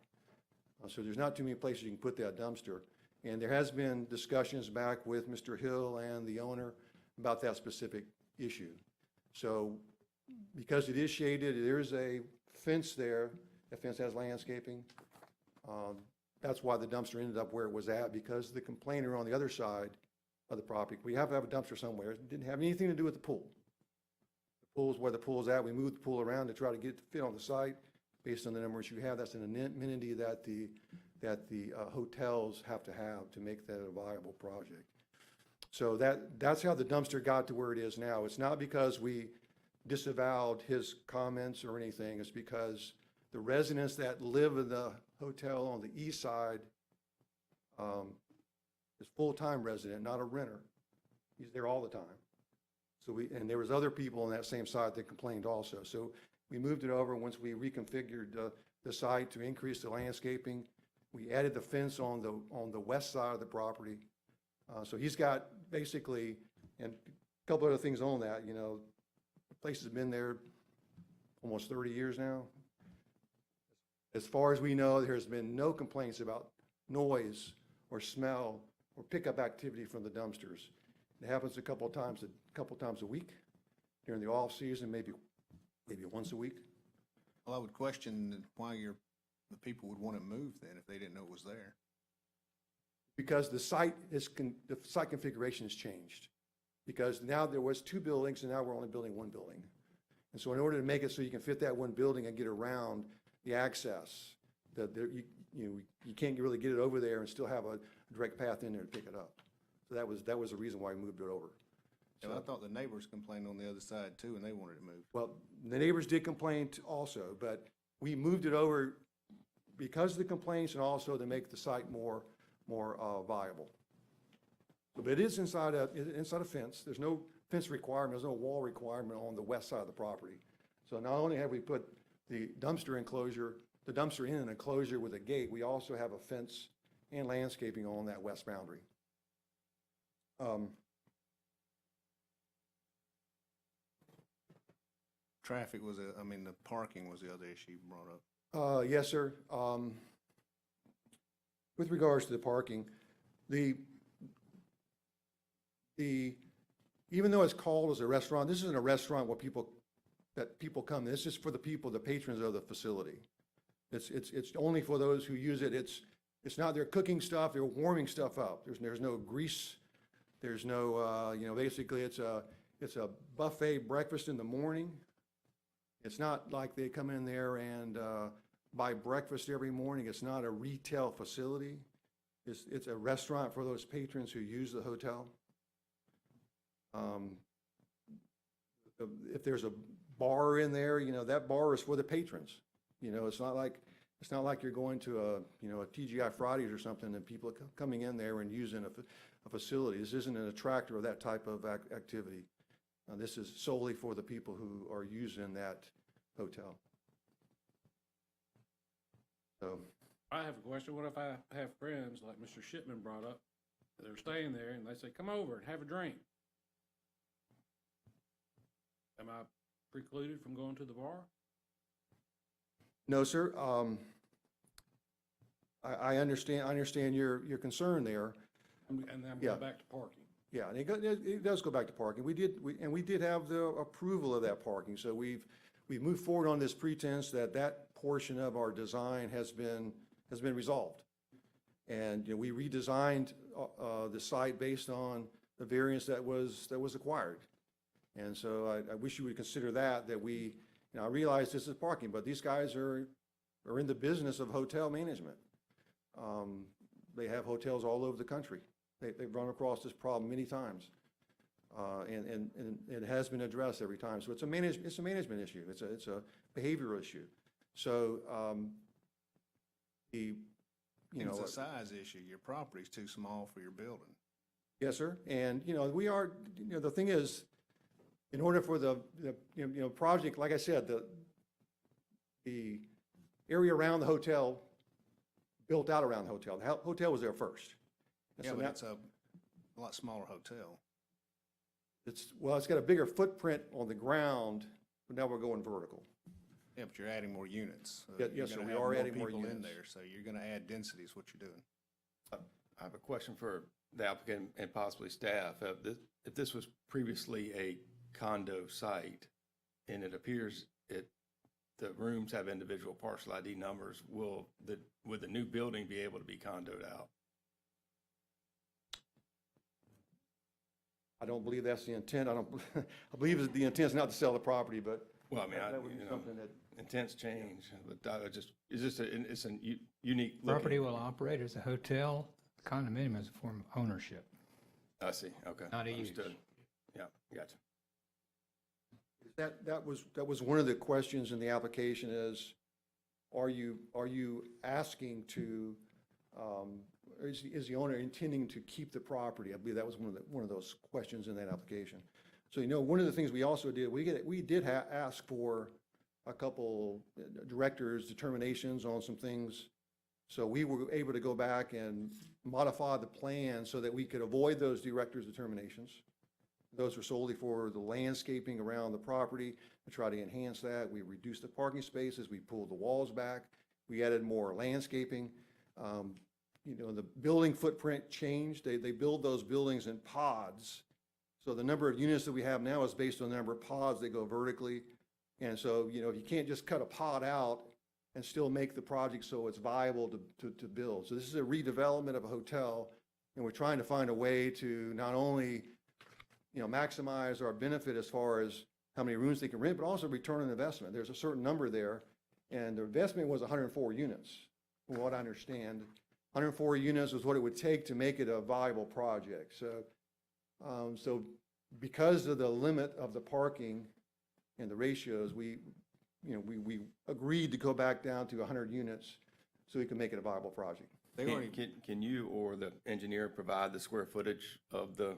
So there's not too many places you can put that dumpster. And there has been discussions back with Mr. Hill and the owner about that specific issue. So because it is shaded, there's a fence there. That fence has landscaping. That's why the dumpster ended up where it was at, because the complainer on the other side of the property, we have to have a dumpster somewhere. It didn't have anything to do with the pool. The pool's where the pool's at. We moved the pool around to try to get it to fit on the site based on the numbers you have. That's an amenity that the hotels have to make that a viable project. So that's how the dumpster got to where it is now. It's not because we disavowed his comments or anything. It's because the residents that live in the hotel on the east side is full-time resident, not a renter. He's there all the time. So and there was other people on that same side that complained also. So we moved it over once we reconfigured the site to increase the landscaping. We added the fence on the west side of the property. So he's got basically, and a couple other things on that, you know, the place has been there almost 30 years now. As far as we know, there's been no complaints about noise or smell or pickup activity from the dumpsters. It happens a couple of times a week during the off season, maybe once a week. Well, I would question why the people would want it moved then if they didn't know it was there. Because the site configuration has changed. Because now there was 2 buildings and now we're only building 1 building. And so in order to make it so you can fit that 1 building and get around the access, you can't really get it over there and still have a direct path in there to pick it up. So that was the reason why we moved it over. So I thought the neighbors complained on the other side too, and they wanted it moved. Well, the neighbors did complain also, but we moved it over because of the complaints and also to make the site more viable. But it is inside a fence. There's no fence requirement. There's no wall requirement on the west side of the property. So not only have we put the dumpster in an enclosure with a gate, we also have a fence and landscaping on that west boundary. Traffic was the parking was the other issue you brought up. Yes, sir. With regards to the parking, even though it's called as a restaurant, this isn't a restaurant where people come. This is for the people, the patrons of the facility. It's only for those who use it. It's not they're cooking stuff, they're warming stuff up. There's no grease. There's no, basically it's a buffet breakfast in the morning. It's not like they come in there and buy breakfast every morning. It's not a retail facility. It's a restaurant for those patrons who use the hotel. If there's a bar in there, that bar is for the patrons. It's not like you're going to a TGI Fridays or something and people are coming in there and using a facility. This isn't an attractor of that type of activity. This is solely for the people who are using that hotel. So I have a question. What if I have friends like Mr. Shipman brought up, they're staying there and they say, come over and have a drink? Am I precluded from going to the bar? No, sir. I understand your concern there. And I'm going back to parking. Yeah, and it does go back to parking. We did have the approval of that parking, so we've moved forward on this pretense that portion of our design has been resolved. And we redesigned the site based on the variance that was acquired. And so I wish you would consider that I realize this is parking, but these guys are in the business of hotel management. They have hotels all over the country. They've run across this problem many times, and it has been addressed every time. So it's a management issue. It's a behavioral issue. So it's a size issue. Your property's too small for your building. Yes, sir. And we are. The thing is, in order for the project, like I said, the area around the hotel built out around the hotel. The hotel was there first. Yeah, but it's a lot smaller hotel. It's got a bigger footprint on the ground, but now we're going vertical. Yeah, but you're adding more units. So Yeah, you're yes, sir, gonna we have are adding more people in units. there, so you're gonna add density is what you're doing. I have a question for the applicant and possibly staff. If this was previously a condo site, and it appears the rooms have individual parcel ID numbers, would the new building be able to be condoed out? I don't believe that's the intent. I believe that the intent is not to sell the property, but Well, I mean, that would be something that, intents change, but I just, it's a unique looking. Property will operate as a hotel, condominium is a form of ownership. I see, okay. Not a use. Understood. Yeah, gotcha. that was one of the questions in the application is, are you asking to, is the owner intending to keep the property? I believe that was one of those questions in that application. So, one of the things we also did, we did ask for a couple directors' determinations on some things. So we were able to go back and modify the plan so that we could avoid those directors' determinations. Those were solely for the landscaping around the property to try to enhance that. We reduced the parking spaces, we pulled the walls back, we added more landscaping. The building footprint changed. They build those buildings in pods. So the number of units that we have now is based on the number of pods that go vertically. And so, you can't just cut a pod out and still make the project so it's viable to build. So this is a redevelopment of a hotel, and we're trying to find a way to not only, maximize our benefit as far as how many rooms they can rent, but also return on investment. There's a certain number there, and the investment was 104 units, from what I understand. 104 units was what it would take to make it a viable project. So because of the limit of the parking and the ratios, we agreed to go back down to 100 units so we can make it a viable project. Can you or the engineer provide the square footage of the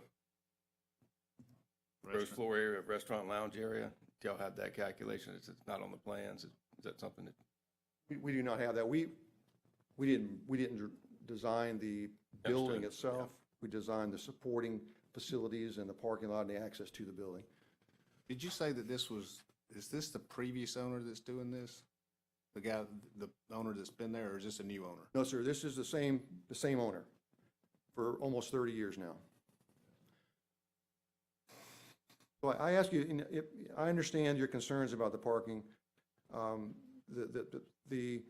gross floor area of restaurant lounge area? Do y'all have that calculation? It's not on the plans. Is that something that? We do not have that. We didn't design the building itself. We designed the supporting facilities and the parking lot and the access to the building. Did you say that is this the previous owner that's doing this? The owner that's been there, or is this a new owner? No, sir, this is the same owner for almost 30 years now. So I ask you, I understand your concerns about the parking. The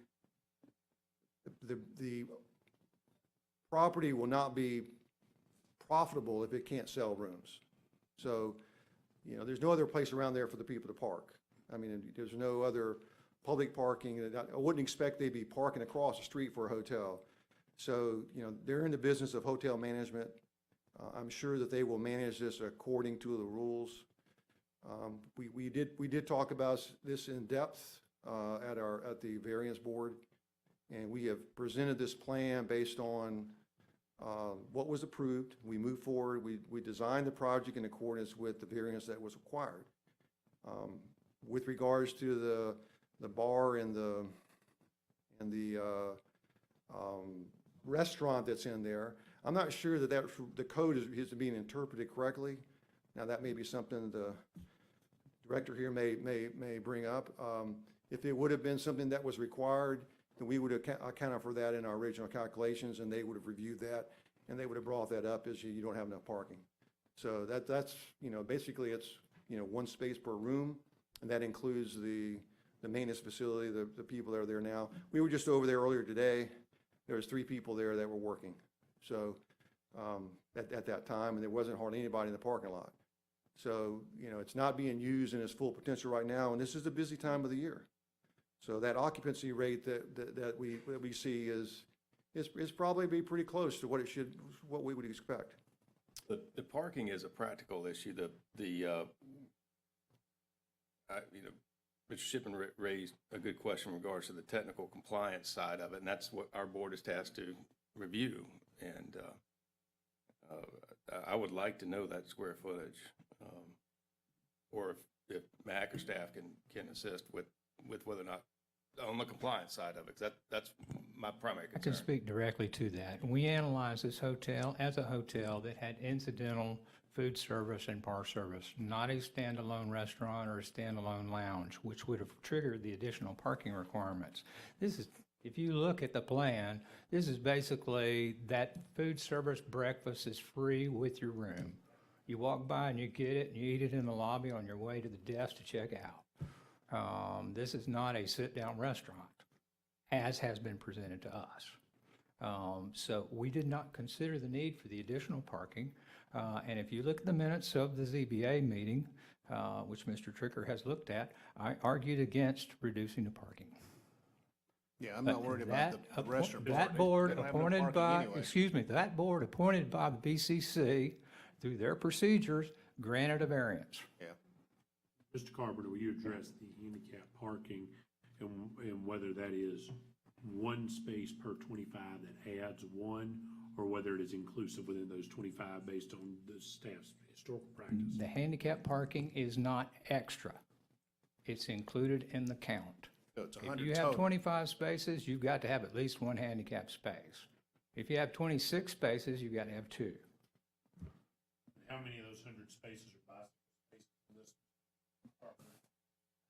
property will not be profitable if it can't sell rooms. So, there's no other place around there for the people to park. I mean, there's no other public parking. I wouldn't expect they'd be parking across the street for a hotel. So, they're in the business of hotel management. I'm sure that they will manage this according to the rules. We did talk about this in depth at the variance board, and we have presented this plan based on what was approved. We moved forward. We designed the project in accordance with the variance that was required. With regards to the bar and the restaurant that's in there, I'm not sure that the code is being interpreted correctly. Now, that may be something the director here may bring up. If it would have been something that was required, then we would have accounted for that in our original calculations, and they would have reviewed that, and they would have brought that up as you don't have enough parking. So that's, basically it's, one space per room, and that includes the maintenance facility, the people that are there now. We were just over there earlier today. There was 3 people there that were working. So at that time, and there wasn't hardly anybody in the parking lot. So, it's not being used in its full potential right now, and this is the busy time of the year. So that occupancy rate that we see is probably be pretty close to what we would expect. The parking is a practical issue. Mr. Shippen raised a good question in regards to the technical compliance side of it, and that's what our board is tasked to review. And I would like to know that square footage, or if Mac or staff can assist with whether or not on the compliance side of it, 'cause that's my primary concern. I can speak directly to that. We analyzed this hotel as a hotel that had incidental food service and bar service, not a standalone restaurant or a standalone lounge, which would have triggered the additional parking requirements. This is, if you look at the plan, this is basically that food service breakfast is free with your room. You walk by and you get it, and you eat it in the lobby on your way to the desk to check out. This is not a sit-down restaurant, as has been presented to us. So we did not consider the need for the additional parking. And if you look at the minutes of the ZBA meeting, which Mr. Tricker has looked at, I argued against reducing the parking. Yeah, I'm not worried about the restaurant. That board appointed by, excuse me, that board appointed by the BCC through their procedures granted a variance. Yeah. Mr. Carpenter, will you address the handicap parking and whether that is one space per 25 that adds one, or whether it is inclusive within those 25 based on the staff's historical practice? The handicap parking is not extra. It's included in the count. So it's If 100 you have total. 25 spaces, you've got to have at least one handicap space. If you have 26 spaces, you've got to have two. How many of those 100 spaces are bicycle spaces in this property?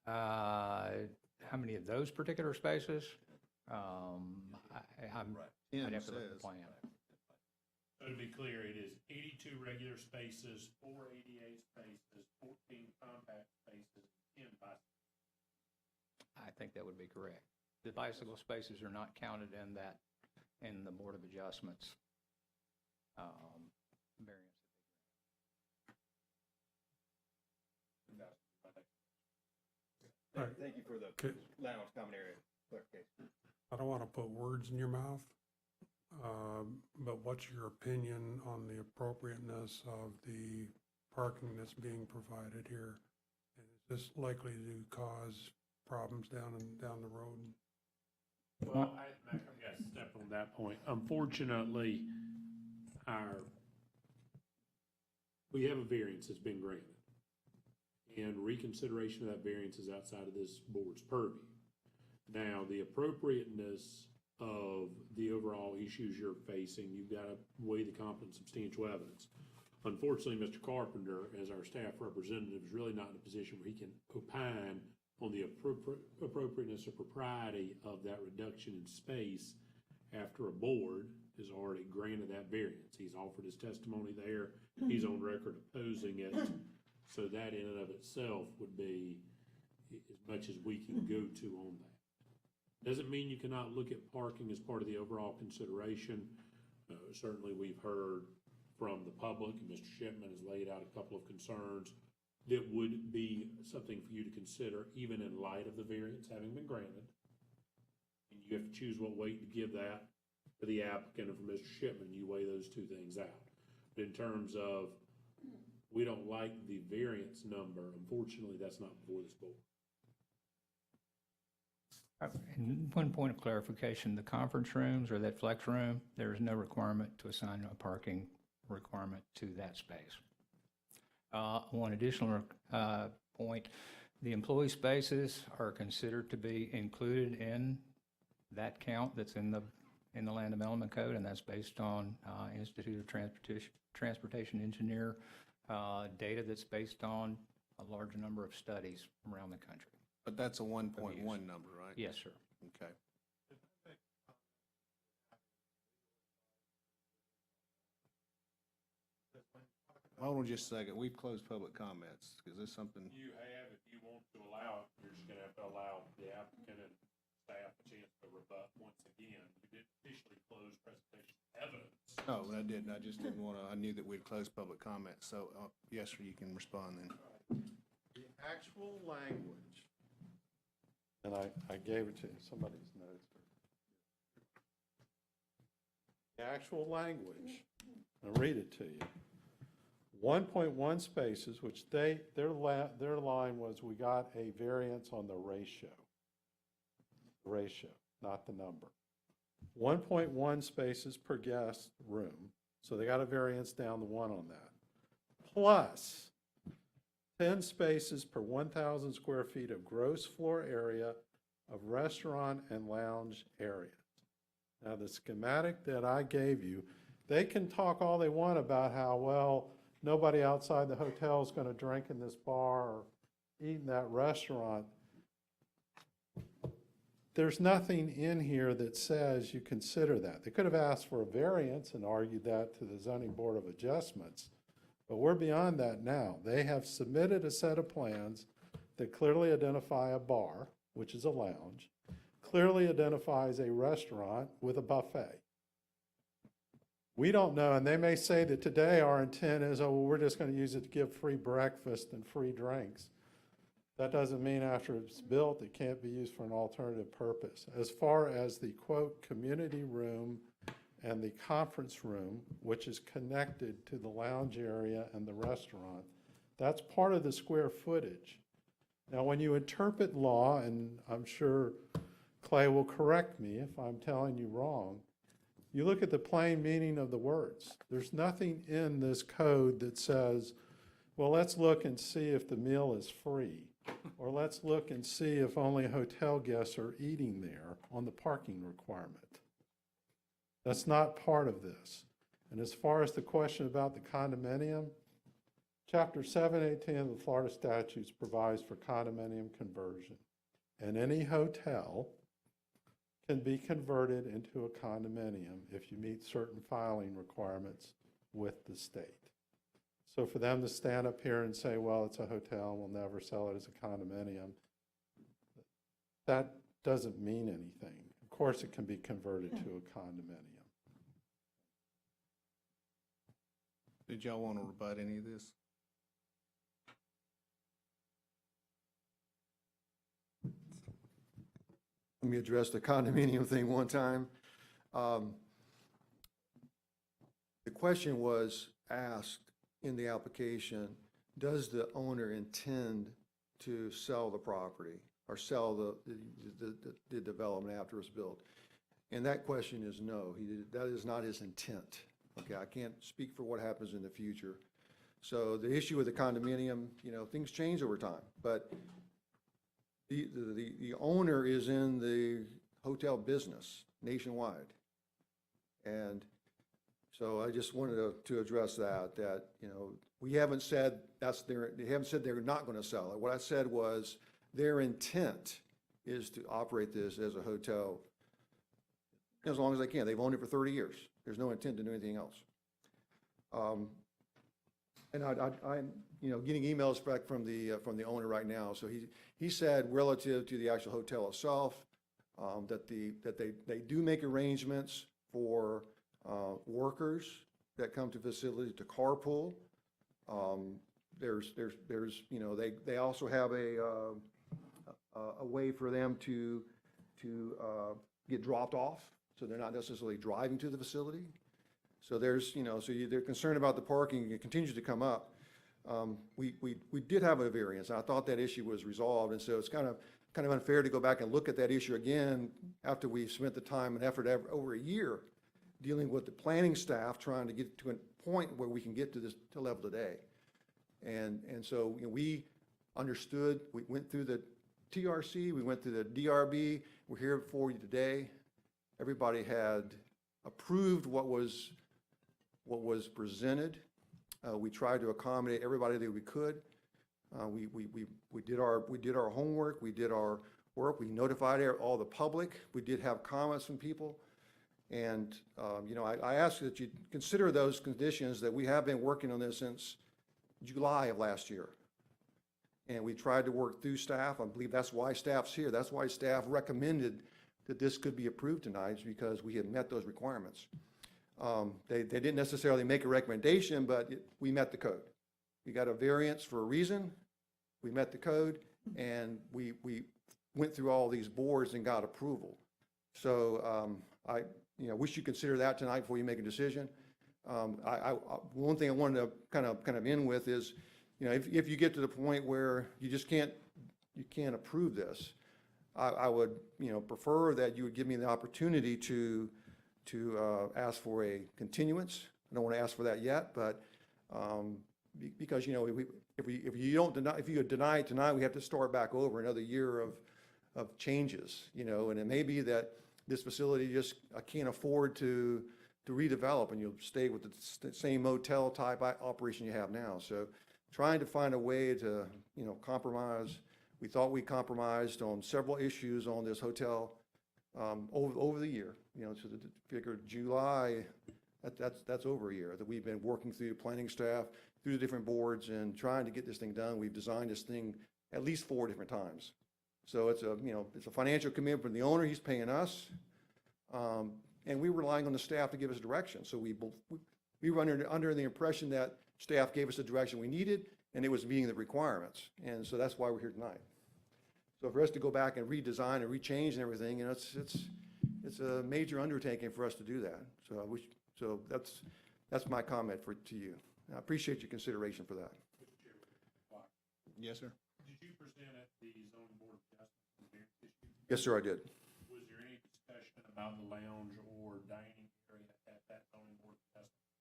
How many of those particular spaces? I'd have to look at the plan. So to be clear, it is 82 regular spaces, 4 ADA spaces, 14 compact spaces, 10 bicycle. I think that would be correct. The bicycle spaces are not counted in that, in the Board of Adjustments variance. Thank you for the lounge common area clarification. I don't want to put words in your mouth, but what's your opinion on the appropriateness of the parking that's being provided here? And is this likely to cause problems down the road? Well, I've got to step on that point. Unfortunately, we have a variance that's been granted. And reconsideration of that variance is outside of this board's purview. Now, the appropriateness of the overall issues you're facing, you've got to weigh the competent substantial evidence. Unfortunately, Mr. Carpenter, as our staff representative, is really not in a position where he can opine on the appropriateness or propriety of that reduction in space after a board has already granted that variance. He's offered his testimony there. He's on record opposing it. So that in and of itself would be as much as we can go to on that. Doesn't mean you cannot look at parking as part of the overall consideration. Certainly we've heard from the public, and Mr. Shipman has laid out a couple of concerns that would be something for you to consider even in light of the variance having been granted. And you have to choose what weight to give that for the applicant and for Mr. Shipman. You weigh those two things out. But in terms of we don't like the variance number, unfortunately, that's not before this board. And one point of clarification, the conference rooms or that flex room, there is no requirement to assign a parking requirement to that space. One additional point, the employee spaces are considered to be included in that count that's in the Land Development Code, and that's based on Institute of Transportation Engineer data that's based on a large number of studies around the country. But that's a 1.1 number, right? Yes, sir. Okay. Hold on just a second. We've closed public comments. Is this something? You have, if you want to allow it, you're just gonna have to allow the applicant and staff a chance to rebut once again. You didn't officially close presentation evidence. No, I didn't. I just didn't want to, I knew that we'd closed public comments. So, yes, sir, you can respond then. The actual language, and I gave it to somebody's notes. The actual language, I'll read it to you. 1.1 spaces, which their line was, we got a variance on the ratio, not the number. 1.1 spaces per guest room, so they got a variance down the one on that. Plus 10 spaces per 1,000 square feet of gross floor area of restaurant and lounge areas. Now, the schematic that I gave you, they can talk all they want about how, well, nobody outside the hotel is going to drink in this bar or eat in that restaurant. There's nothing in here that says you consider that. They could have asked for a variance and argued that to the Zoning Board of Adjustments, but we're beyond that now. They have submitted a set of plans that clearly identify a bar, which is a lounge, clearly identifies a restaurant with a buffet. We don't know, and they may say that today our intent is, oh, well, we're just going to use it to give free breakfast and free drinks. That doesn't mean after it's built, it can't be used for an alternative purpose. As far as the, quote, community room and the conference room, which is connected to the lounge area and the restaurant, that's part of the square footage. Now, when you interpret law, and I'm sure Clay will correct me if I'm telling you wrong, you look at the plain meaning of the words. There's nothing in this code that says, well, let's look and see if the meal is free, or let's look and see if only hotel guests are eating there on the parking requirement. That's not part of this. And as far as the question about the condominium, Chapter 718 of the Florida statutes provides for condominium conversion, and any hotel can be converted into a condominium if you meet certain filing requirements with the state. So for them to stand up here and say, well, it's a hotel, we'll never sell it as a condominium, that doesn't mean anything. Of course, it can be converted to a condominium. Did y'all want to rebut any of this? Let me address the condominium thing one time. The question was asked in the application, does the owner intend to sell the property or sell the development after it's built? And that question is no. That is not his intent. Okay, I can't speak for what happens in the future. So the issue with the condominium, things change over time, but the owner is in the hotel business nationwide. And so I just wanted to address that, we haven't said they haven't said they're not going to sell it. What I said was their intent is to operate this as a hotel as long as they can. They've owned it for 30 years. There's no intent to do anything else. And I'm getting emails back from the owner right now. So he said relative to the actual hotel itself, that they do make arrangements for workers that come to facilities to carpool. They also have a way for them to get dropped off, so they're not necessarily driving to the facility. So they're concerned about the parking. It continues to come up. We did have a variance, and I thought that issue was resolved, and so it's kind of unfair to go back and look at that issue again after we've spent the time and effort over a year dealing with the planning staff trying to get to a point where we can get to this level today. And so we understood, we went through the TRC, we went through the DRB, we're here for you today. Everybody had approved what was presented. We tried to accommodate everybody that we could. We did our homework. We did our work. We notified all the public. We did have comments from people. And, I ask that you consider those conditions that we have been working on this since July of last year. And we tried to work through staff. I believe that's why staff's here. That's why staff recommended that this could be approved tonight, is because we had met those requirements. They didn't necessarily make a recommendation, but we met the code. We got a variance for a reason. We met the code, and we went through all these boards and got approval. So I wish you consider that tonight before you make a decision. One thing I wanted to kind of end with is, if you get to the point where you just can't approve this, I would prefer that you would give me the opportunity to ask for a continuance. I don't want to ask for that yet, but because if you deny it tonight, we have to start back over another year of changes, and it may be that this facility just can't afford to to redevelop, and you'll stay with the same motel type operation you have now. So trying to find a way to, you know, compromise. We thought we compromised on several issues on this hotel over the year, you know, so the figure July, that's over a year that we've been working through the planning staff, through the different boards and trying to get this thing done. We've designed this thing at least 4 different times. So it's a, you know, it's a financial commitment from the owner, he's paying us. And we're relying on the staff to give us direction. So we were under the impression that staff gave us the direction we needed and it was meeting the requirements. And so that's why we're here tonight. So for us to go back and redesign and rechange and everything, you know, it's a major undertaking for us to do that. So that's my comment to you. I appreciate your consideration for that. Yes, sir. Did you present at the zoning board of justice the variance issue? Yes, sir, I did. Was there any discussion about the lounge or dining area at that zoning board of justice?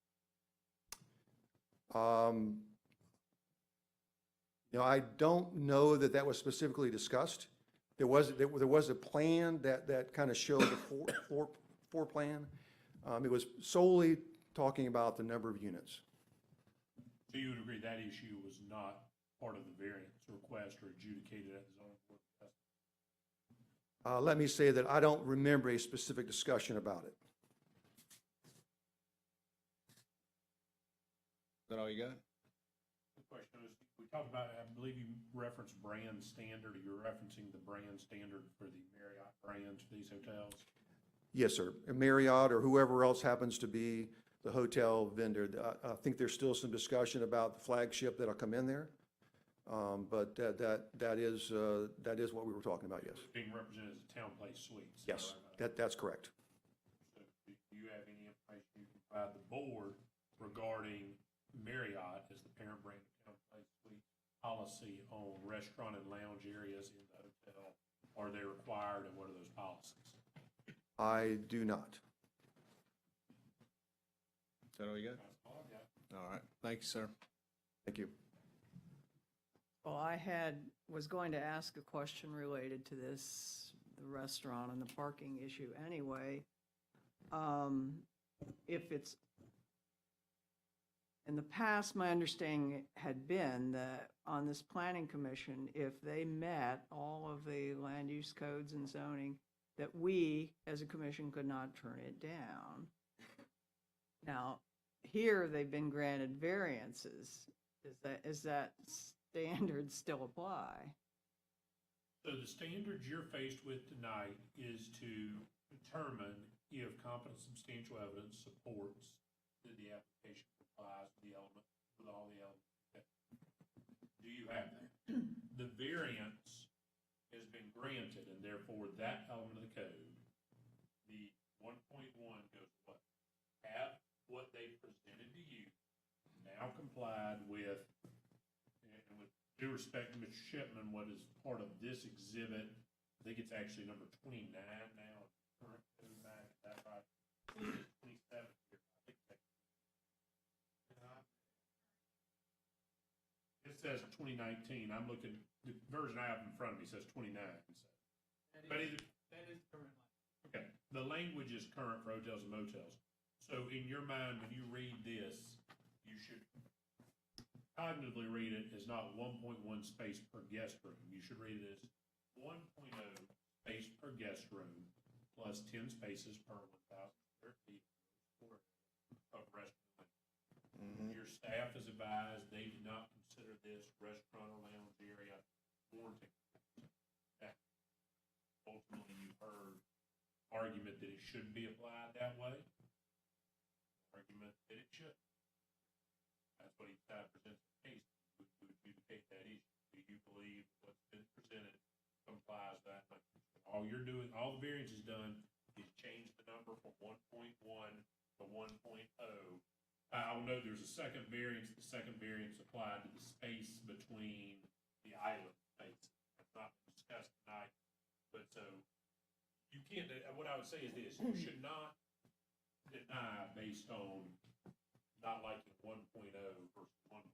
You know, I don't know that that was specifically discussed. There was a plan that kind of showed the floor plan. It was solely talking about the number of units. So you would agree that issue was not part of the variance request or adjudicated at the zoning board of justice? Let me say that I don't remember a specific discussion about it. Is that all you got? The question is, we talked about, I believe you referenced brand standard, or you're referencing the brand standard for the Marriott brands for these hotels? Yes, sir. Marriott or whoever else happens to be the hotel vendor. I think there's still some discussion about the flagship that'll come in there. But that is what we were talking about, yes. Being represented as Town Place Suites. Yes, that's correct. So do you have any information you can provide the board regarding Marriott as the parent brand of Town Place Suites policy on restaurant and lounge areas in the hotel? Are they required, and what are those policies? I do not. Is that all you got? That's all I've got. All right. Thank you, sir. Thank you. Well, was going to ask a question related to this, the restaurant and the parking issue anyway. If it's, in the past, my understanding had been that on this planning commission, if they met all of the land use codes and zoning, that we, as a commission, could not turn it down. Now, here, they've been granted variances. Is that standard still apply? So the standards you're faced with tonight is to determine if competent substantial evidence supports that the application complies with all the elements. Do you have that? The variance has been granted, and therefore that element of the code, the 1.1 goes what? Have what they presented to you now complied with, and with due respect to Mr. Shipman, what is part of this exhibit, I think it's actually number 29 now, current code back, is that right? 27 here, I think it says 2019, I'm looking, the version I have in front of me says 29. But that is current. Okay, the language is current for hotels and motels. So in your mind, when you read this, you should cognitively read it as not 1.1 space per guest room. You should read it as 1.0 space per guest room plus 10 spaces per 1,000 square feet of restaurant. Your staff is advised they do not consider this restaurant or lounge area warranting. Ultimately, you've heard argument that it should be applied that way, argument that it should. That's what each side presents the case to adjudicate that issue. Do you believe what's been presented complies with that? All you're doing, all the variance is done is change the number from 1.1 to 1.0. I'll note there's a second variance. The second variance applied to the space between the island spaces. That's not discussed tonight. But so you can't, what I would say is this, you should not deny based on not liking 1.0 versus 1.1.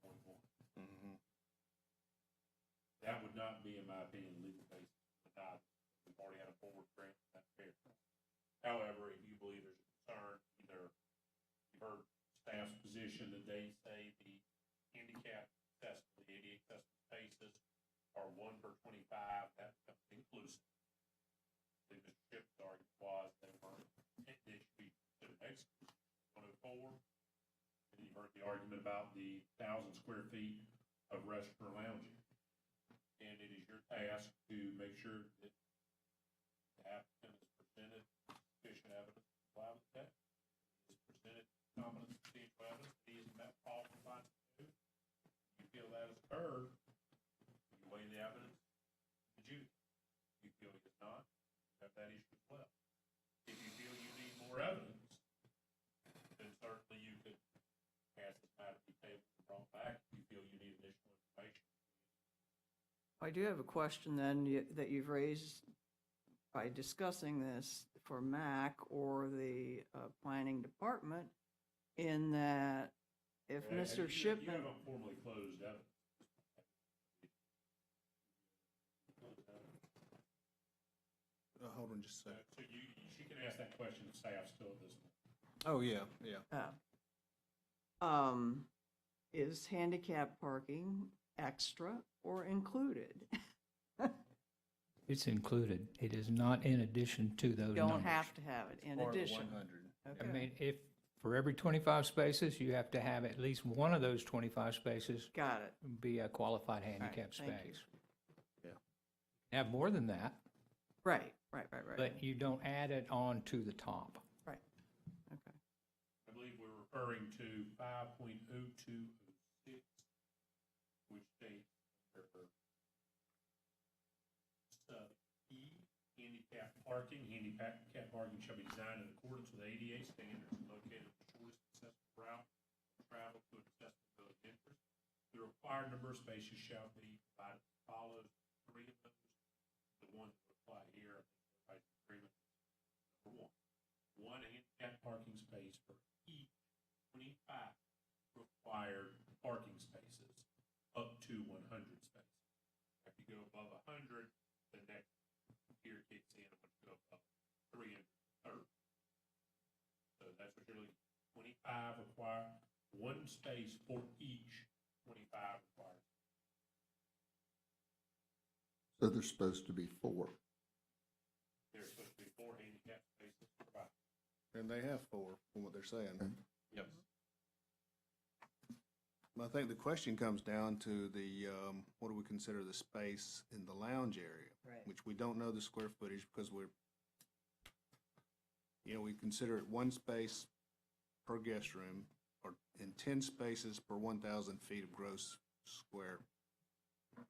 That would not be, in my opinion, legal basis. We've already had a forward grant, that's fair. However, if you believe there's a concern, either you heard staff's position that they say the handicap accessible, the ADA accessible spaces are 1 per 25, that becomes inclusive. I think Mr. Shipp's argument was they weren't, they should be considered exclusive. 104, and you heard the argument about the 1,000 square feet of restaurant lounging. And it is your task to make sure that the applicant has presented sufficient evidence to comply with that. He has presented competent substantial evidence that he has met all compliance to. You feel that has occurred, you weigh the evidence, you feel he has not, you have that issue as well. If you feel you need more evidence, then certainly you could ask this matter to be tabled and brought back if you feel you need additional information. I do have a question then that you've raised by discussing this for MAC or the planning department, in that if Well, Mr. you Shipman, haven't formally closed evidence. Hold on just a second. So she can ask that question if staff's still at this point. Oh, yeah, yeah. is handicap parking extra or included? It's included. It is not in addition to those numbers. Don't have to have it in addition. I Okay. mean, if, for every 25 spaces, you have to have at least one of those 25 spaces Got it. be a qualified handicap thank you. space. Have more than that, Right. but you don't add it on to the top. Right. Okay. I believe we're referring to 5.0206, which states sub E, handicap parking. Handicap parking shall be designed in accordance with ADA standards and located on the shortest accessible route of travel to an accessibility interest. The required number of spaces shall be provided as follows. 3 of those, the one that would apply here, I think everybody's agreement. Number 1 handicap parking space for each 25 required parking spaces up to 100 spaces. If you go above 100, the next tier kicks in. Once you go above 330. So that's what you're looking at. 25 require 1 space for each 25 required. So there's supposed to be 4. There's supposed to be 4 handicap spaces provided. And they have 4, from what they're saying. Yes. I think the question comes down to the, what do we consider the space in the lounge area? Right. Which we don't know the square footage because we consider it 1 space per guest room or in 10 spaces per 1,000 feet of gross square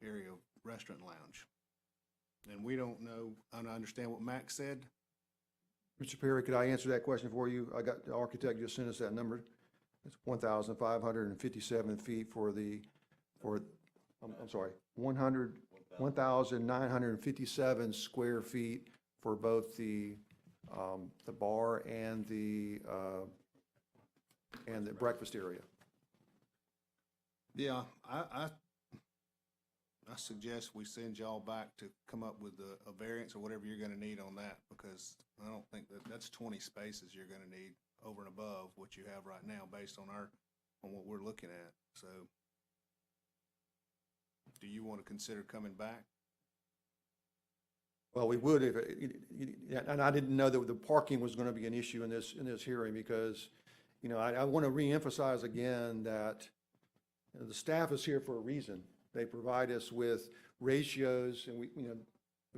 area of restaurant lounge. And we don't know, I don't understand what Max said. Mr. Perry, could I answer that question for you? I got, the architect just sent us that number. It's 1,557 feet I'm sorry, 1,957 square feet for both the bar and the breakfast area. Yeah, I suggest we send y'all back to come up with a variance or whatever you're gonna need on that, because I don't think that's 20 spaces you're gonna need over and above what you have right now based on what we're looking at. So do you want to consider coming back? Well, we would if, and I didn't know that the parking was going to be an issue in this hearing because, I want to reemphasize again that the staff is here for a reason. They provide us with ratios and we've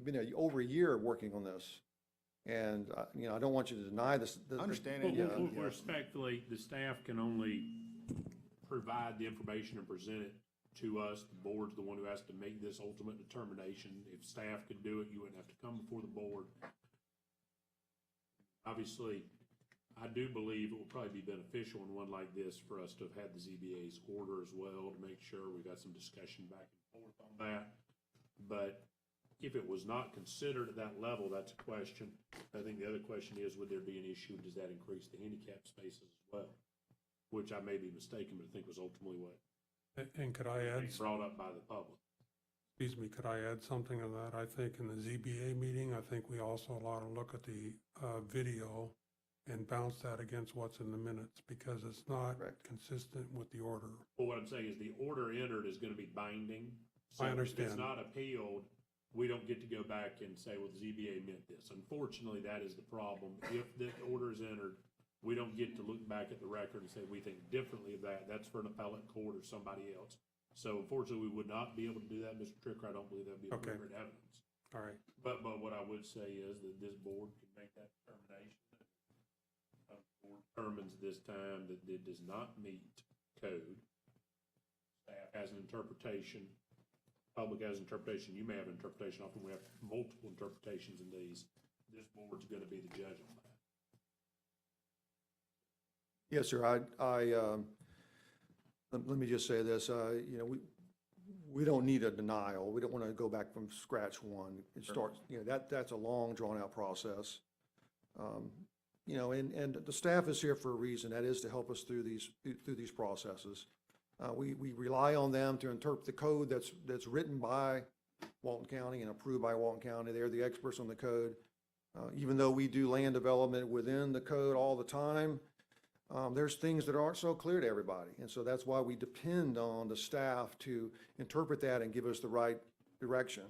been over a year working on this. And, I don't want you to deny this. Understanding. Well, respectfully, the staff can only provide the information and present it to us. The board's the one who has to make this ultimate determination. If staff could do it, you wouldn't have to come before the board. Obviously, I do believe it will probably be beneficial in one like this for us to have had the ZBA's order as well to make sure we got some discussion back and forth on that. But if it was not considered at that level, that's a question. I think the other question is, would there be an issue? Does that increase the handicap spaces as well? Which I may be mistaken, but I think was ultimately what And could I add? brought up by the public. Excuse me, could I add something to that? I think in the ZBA meeting, I think we also ought to look at the video and bounce that against what's in the minutes, because it's not consistent with the order. Well, what I'm saying is the order entered is gonna be binding. So I if understand. it's not appealed, we don't get to go back and say, well, the ZBA meant this. Unfortunately, that is the problem. If the order is entered, we don't get to look back at the record and say, we think differently of that. That's for an appellate court or somebody else. So unfortunately, we would not be able to do that, Mr. Tricker. I don't believe that'd be Okay. appropriate evidence. All right. But what I would say is that this board can make that determination. The board determines this time that it does not meet code. Staff has an interpretation, public has interpretation, you may have an interpretation, often we have multiple interpretations in these. This board's gonna be the judge on that. Yes, sir. Let me just say this, you know, we don't need a denial. We don't want to go back from scratch one. It starts, you know, that's a long, drawn-out process. You know, and the staff is here for a reason. That is to help us through these processes. We rely on them to interpret the code that's written by Walton County and approved by Walton County. They're the experts on the code. Even though we do land development within the code all the time, there's things that aren't so clear to everybody. And so that's why we depend on the staff to interpret that and give us the right direction.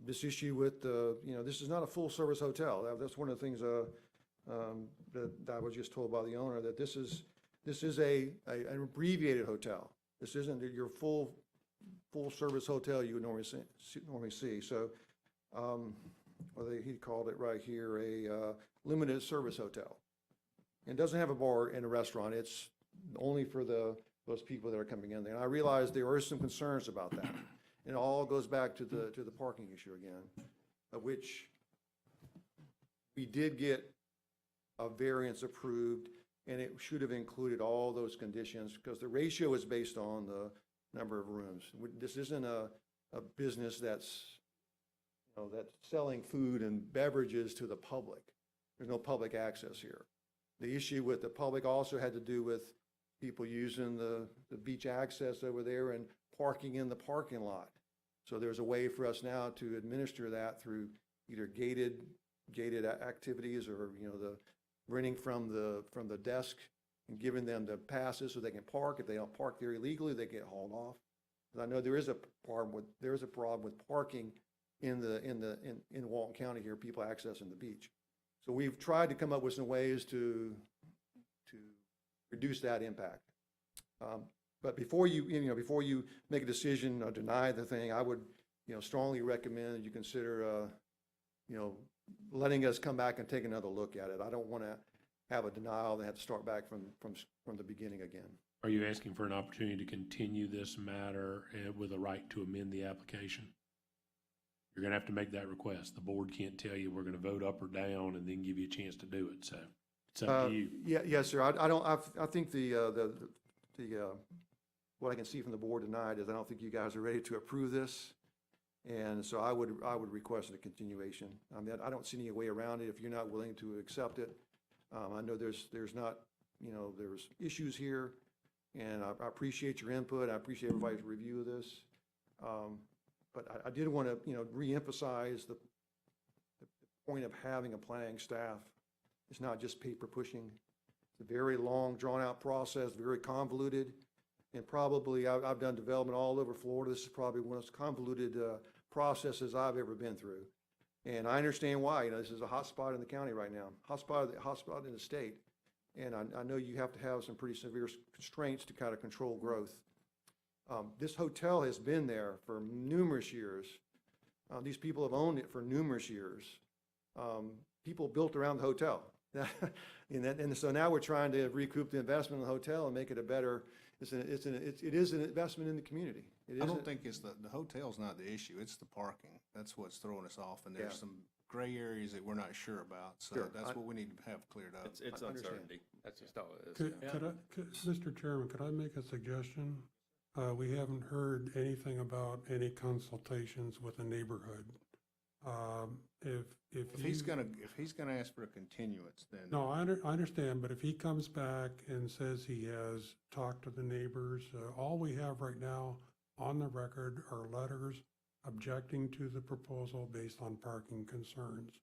This issue with the, you know, this is not a full-service hotel. That's one of the things that I was just told by the owner, that this is an abbreviated hotel. This isn't your full-service hotel you would normally see. So, well, he called it right here a limited service hotel. It doesn't have a bar and a restaurant. It's only for those people that are coming in there. And I realize there are some concerns about that. And it all goes back to the parking issue again, of which we did get a variance approved, and it should have included all those conditions, because the ratio is based on the number of rooms. This isn't a business that's, you know, that's selling food and beverages to the public. There's no public access here. The issue with the public also had to do with people using the beach access over there and parking in the parking lot. So there's a way for us now to administer that through either gated activities, or, you know, the renting from the desk and giving them the passes so they can park. If they don't park there illegally, they get hauled off. Because I know there is a problem with parking in Walton County here, people accessing the beach. So we've tried to come up with some ways to reduce that impact. But before you make a decision or deny the thing, I would, you know, strongly recommend that you consider, you know, letting us come back and take another look at it. I don't want to have a denial and have to start back from the beginning again. Are you asking for an opportunity to continue this matter with a right to amend the application? You're going to have to make that request. The board can't tell you we're going to vote up or down and then give you a chance to do it. So it's up to you. Yes, sir. I think what I can see from the board tonight is I don't think you guys are ready to approve this. And so I would request a continuation. I mean, I don't see any way around it if you're not willing to accept it. I know there's not, you know, there's issues here, and I appreciate your input. I appreciate everybody's review of this. But I did want to, you know, reemphasize the point of having a planning staff. It's not just paper pushing. It's a very long, drawn-out process, very convoluted, and probably I've done development all over Florida. This is probably one of the most convoluted processes I've ever been through. And I understand why. You know, this is a hot spot in the county right now, hot spot in the state. And I know you have to have some pretty severe constraints to kind of control growth. This hotel has been there for numerous years. These people have owned it for numerous years. People built around the hotel. And so now we're trying to recoup the investment in the hotel and make it a better, it is an investment in the community. I don't think it's the hotel's not the issue, it's the parking. That's what's throwing us off, and there's some gray areas that we're not sure about. So that's what we need to have cleared up. It's uncertainty. That's just all it is. Mr. Chairman, could I make a suggestion? We haven't heard anything about any consultations with the neighborhood. If he's gonna ask for a continuance, then. No, I understand, but if he comes back and says he has talked to the neighbors, all we have right now on the record are letters objecting to the proposal based on parking concerns.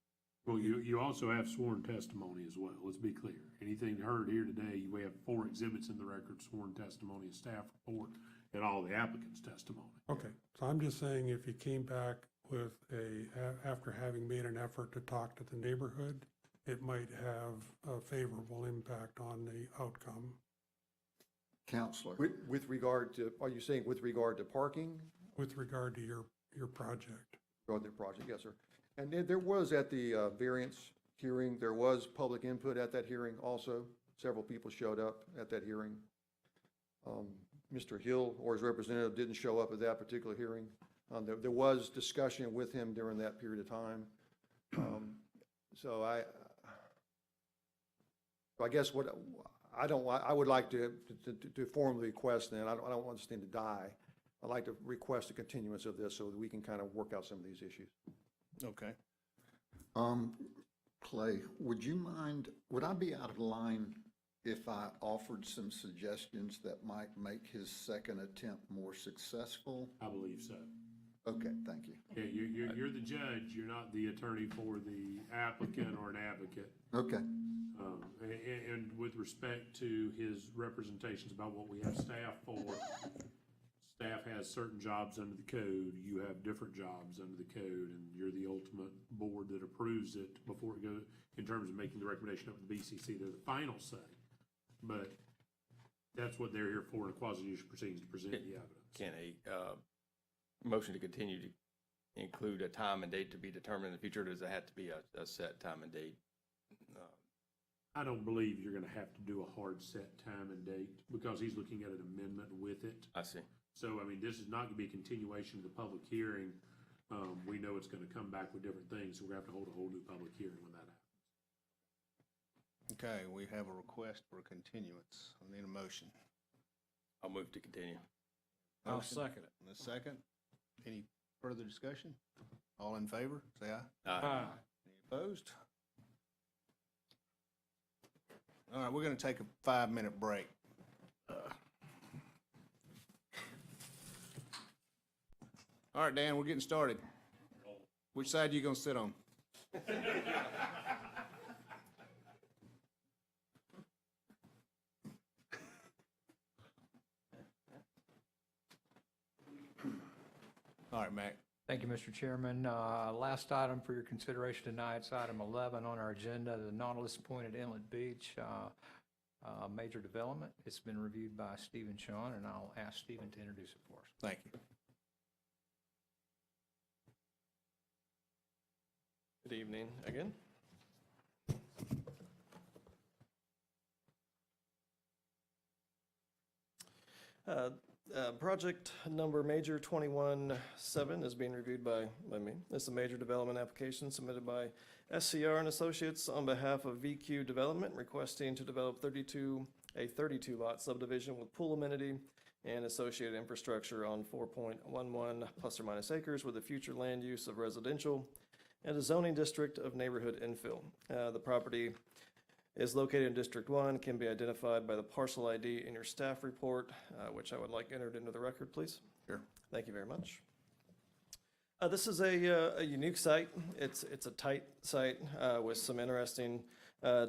Well, you also have sworn testimony as well, let's be clear. Anything heard here today, we have 4 exhibits in the record, sworn testimony, a staff report, and all the applicant's testimony. Okay, so I'm just saying if you came back with after having made an effort to talk to the neighborhood, it might have a favorable impact on the outcome. Counselor. With regard to, are you saying with regard to parking? With regard to your project. Regard to the project, yes, sir. And there was at the variance hearing, there was public input at that hearing also. Several people showed up at that hearing. Mr. Hill or his representative didn't show up at that particular hearing. There was discussion with him during that period of time. So I guess what I would like to formally request, then I don't want this thing to die. I'd like to request a continuance of this so that we can kind of work out some of these issues. Okay. Clay, would you mind, would I be out of line if I offered some suggestions that might make his second attempt more successful? I believe so. Okay, thank you. Yeah, you're the judge, you're not the attorney for the applicant or an advocate. Okay. And with respect to his representations about what we have staff for, staff has certain jobs under the code, you have different jobs under the code, and you're the ultimate board that approves it before it goes, in terms of making the recommendation up to the BCC, they're the final say. But that's what they're here for in a quasi-judicial proceedings, to present the evidence. Can a motion to continue to include a time and date to be determined in the future, or does it have to be a set time and date? I don't believe you're gonna have to do a hard set time and date, because he's looking at an amendment with it. I see. So, I mean, this is not gonna be a continuation of the public hearing. We know it's gonna come back with different things, so we're gonna have to hold a whole new public hearing when that happens. Okay, we have a request for a continuance. I need a motion. I'll move to continue. I'll Motion second it. and a second. Any further discussion? All in favor, say aye. Aye. Any opposed? All right, we're gonna take a 5-minute break. All right, Dan, we're getting started. Which side are you gonna sit on? All right, Mac. Thank you, Mr. Chairman. Last item for your consideration tonight is item 11 on our agenda, the Nautilus Point at Inlet Beach, major development. It's been reviewed by Stephen Sean, and I'll ask Stephen to introduce it for us. Thank you. Good evening again. Project number major 21-7 is being reviewed by me. This is a major development application submitted by SCR and Associates on behalf of VQ Development, requesting to develop a 32 lot subdivision with pool amenity and associated infrastructure on 4.11 plus or minus acres with a future land use of residential and a zoning district of neighborhood infill. The property is located in District 1, can be identified by the parcel ID in your staff report, which I would like entered into the record, please. Sure. Thank you very much. This is a unique site. It's a tight site with some interesting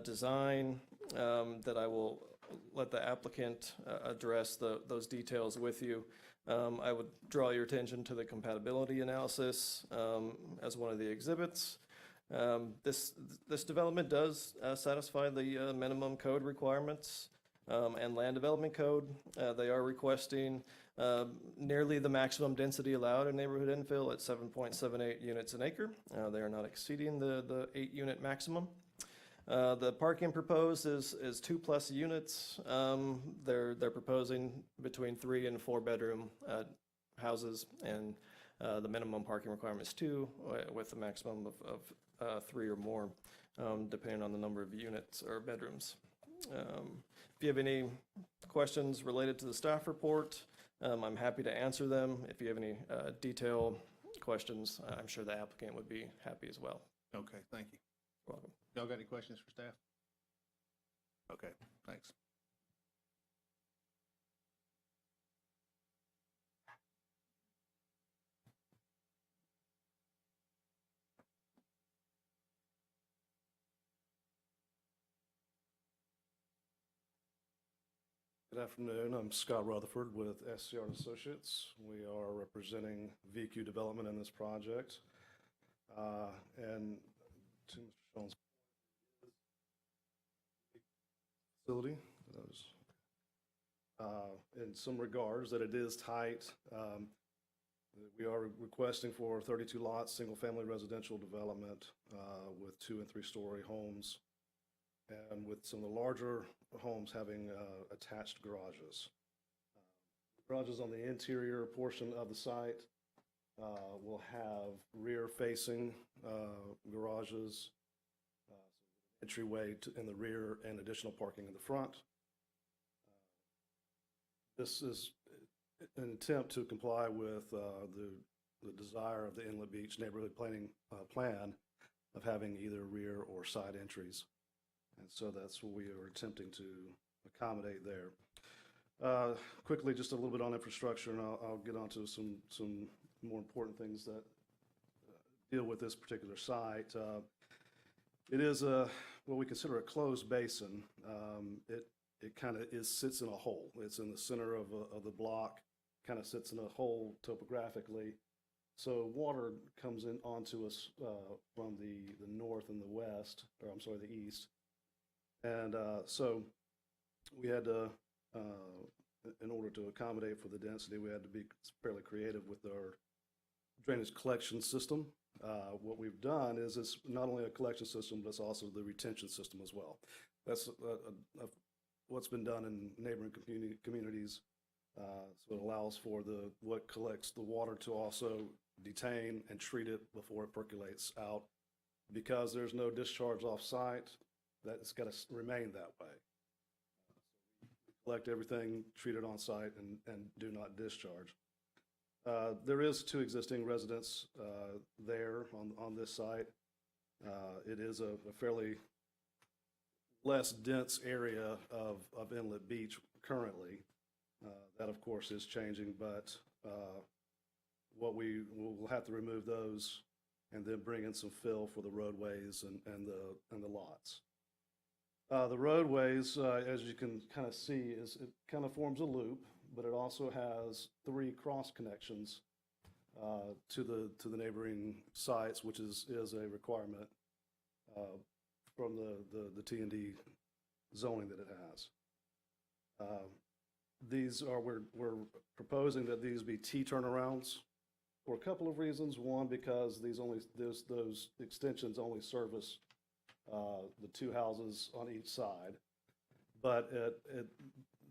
design that I will let the applicant address those details with you. I would draw your attention to the compatibility analysis as one of the exhibits. This development does satisfy the minimum code requirements and land development code. They are requesting nearly the maximum density allowed in neighborhood infill at 7.78 units an acre. They are not exceeding the 8-unit maximum. The parking proposed is 2+ units. They're proposing between 3 and 4 bedroom houses, and the minimum parking requirement is 2 with a maximum of 3 or more, depending on the number of units or bedrooms. If you have any questions related to the staff report, I'm happy to answer them. If you have any detailed questions, I'm sure the applicant would be happy as well. Okay, thank you. You're welcome. Y'all got any questions for staff? Okay, thanks. Good afternoon. I'm Scott Rutherford with SCR Associates. We are representing VQ Development in this project. And to Mr. Sean's facility, in some regards, that it is tight. We are requesting for 32 lots, single-family residential development with 2- and 3-story homes, and with some of the larger homes having attached garages. Garages on the interior portion of the site will have rear-facing garages, entryway in the rear, and additional parking in the front. This is an attempt to comply with the desire of the Inlet Beach Neighborhood Planning Plan of having either rear or side entries. And so that's what we are attempting to accommodate there. Quickly, just a little bit on infrastructure, and I'll get onto some more important things that deal with this particular site. It is what we consider a closed basin. It kind of sits in a hole. It's in the center of the block, kind of sits in a hole topographically. So water comes in onto us from the north and the west, or I'm sorry, the east. And so we had to, in order to accommodate for the density, we had to be fairly creative with our drainage collection system. What we've done is it's not only a collection system, but it's also the retention system as well. That's what's been done in neighboring communities. So it allows for what collects the water to also detain and treat it before it percolates out. Because there's no discharge off-site, that's got to remain that way. Collect everything, treat it on-site, and do not discharge. There is 2 existing residents there on this site. It is a fairly less dense area of Inlet Beach currently. That, of course, is changing, but what we'll have to remove those and then bring in some fill for the roadways and the lots. The roadways, as you can kind of see, it kind of forms a loop, but it also has 3 cross connections to the neighboring sites, which is a requirement from the T&D zoning that it has. We're proposing that these be T turnarounds for a couple of reasons. One, because those extensions only service the 2 houses on each side, but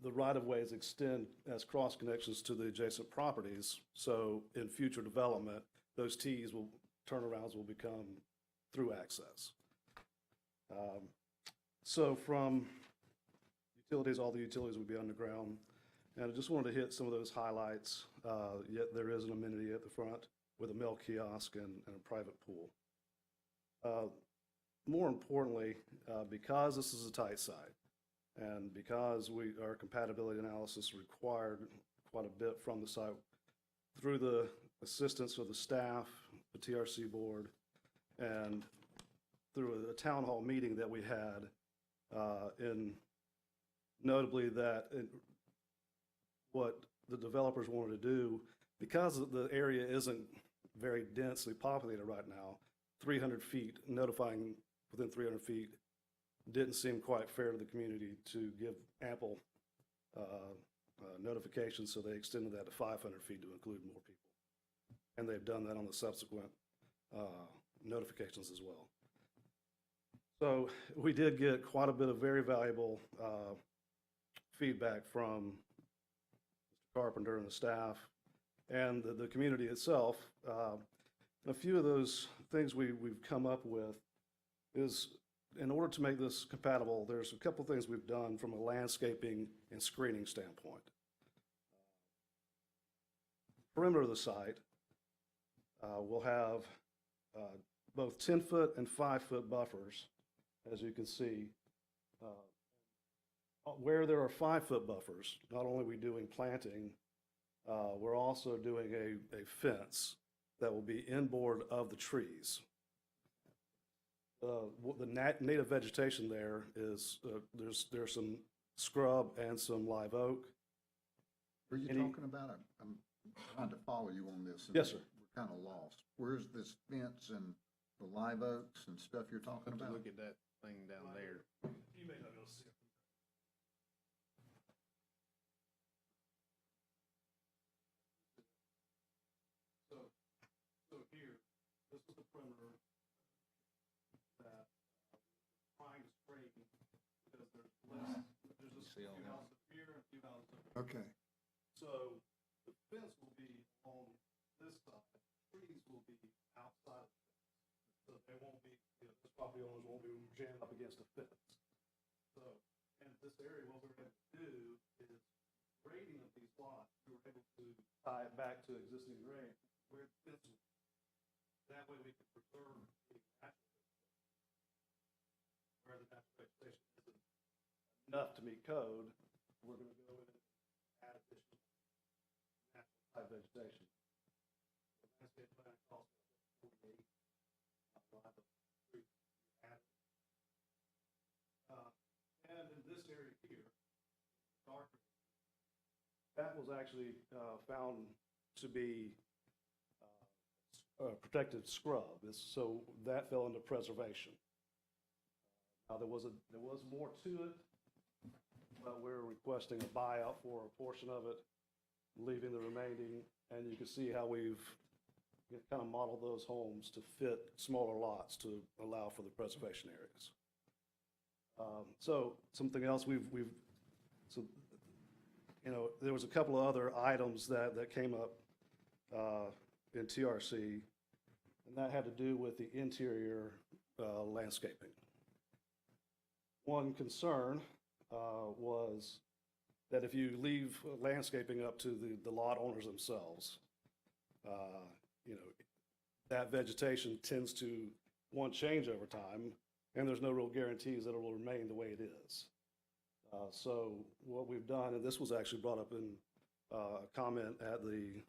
the right-of-ways extend as cross connections to the adjacent properties. So in future development, those turnarounds will become through access. So from utilities, all the utilities will be underground. And I just wanted to hit some of those highlights. Yet there is an amenity at the front with a mail kiosk and a private pool. More importantly, because this is a tight site, and because our compatibility analysis required quite a bit from the site, through the assistance of the staff, the TRC board, and through a town hall meeting that we had, notably that what the developers wanted to do, because the area isn't very densely populated right now, 300 feet, notifying within 300 feet didn't seem quite fair to the community to give ample notification, so they extended that to 500 feet to include more people. And they've done that on the subsequent notifications as well. So we did get quite a bit of very valuable feedback from Mr. Carpenter and the staff and the community itself. A few of those things we've come up with is, in order to make this compatible, there's a couple things we've done from a landscaping and screening standpoint. Perimeter of the site will have both 10-foot and 5-foot buffers, as you can see. Where there are 5-foot buffers, not only are we doing planting, we're also doing a fence that will be inboard of the trees. The native vegetation there is, there's some scrub and some live oak. Where are you Any- talking about? I'm trying to follow you on this. and Yes, sir. We're kind of lost. Where's this fence and the live oaks and stuff you're talking Have to about? look at that thing down there. You may not be able to see it. So here, this is the perimeter that trying to straighten because there's less, there's a few houses here and a few houses over here. Okay. So the fence will be on this side, trees will be outside of the fence. So they won't be, this property owners won't be jammed up against the fence. So, and this area, what we're going to do is grading of these lots, we were able to tie it back to existing grade where the fence will be. That way we can preserve the natural vegetation. Where the natural vegetation isn't enough to meet code, we're going to go in and add additional natural type vegetation. The landscape plan calls for 48. And in this area here, darker, that was actually found to be protected scrub. So that fell into preservation. Now there was more to it, but we're requesting a buyout for a portion of it, leaving the remaining, and you can see how we've kind of modeled those homes to fit smaller lots to allow for the preservation areas. So something else so, you know, there was a couple of other items that came up in TRC, and that had to do with the interior landscaping. One concern was that if you leave landscaping up to the lot owners themselves, you know, that vegetation tends to, one, change over time, and there's no real guarantees that it will remain the way it is. So what we've done, and this was actually brought up in a comment at the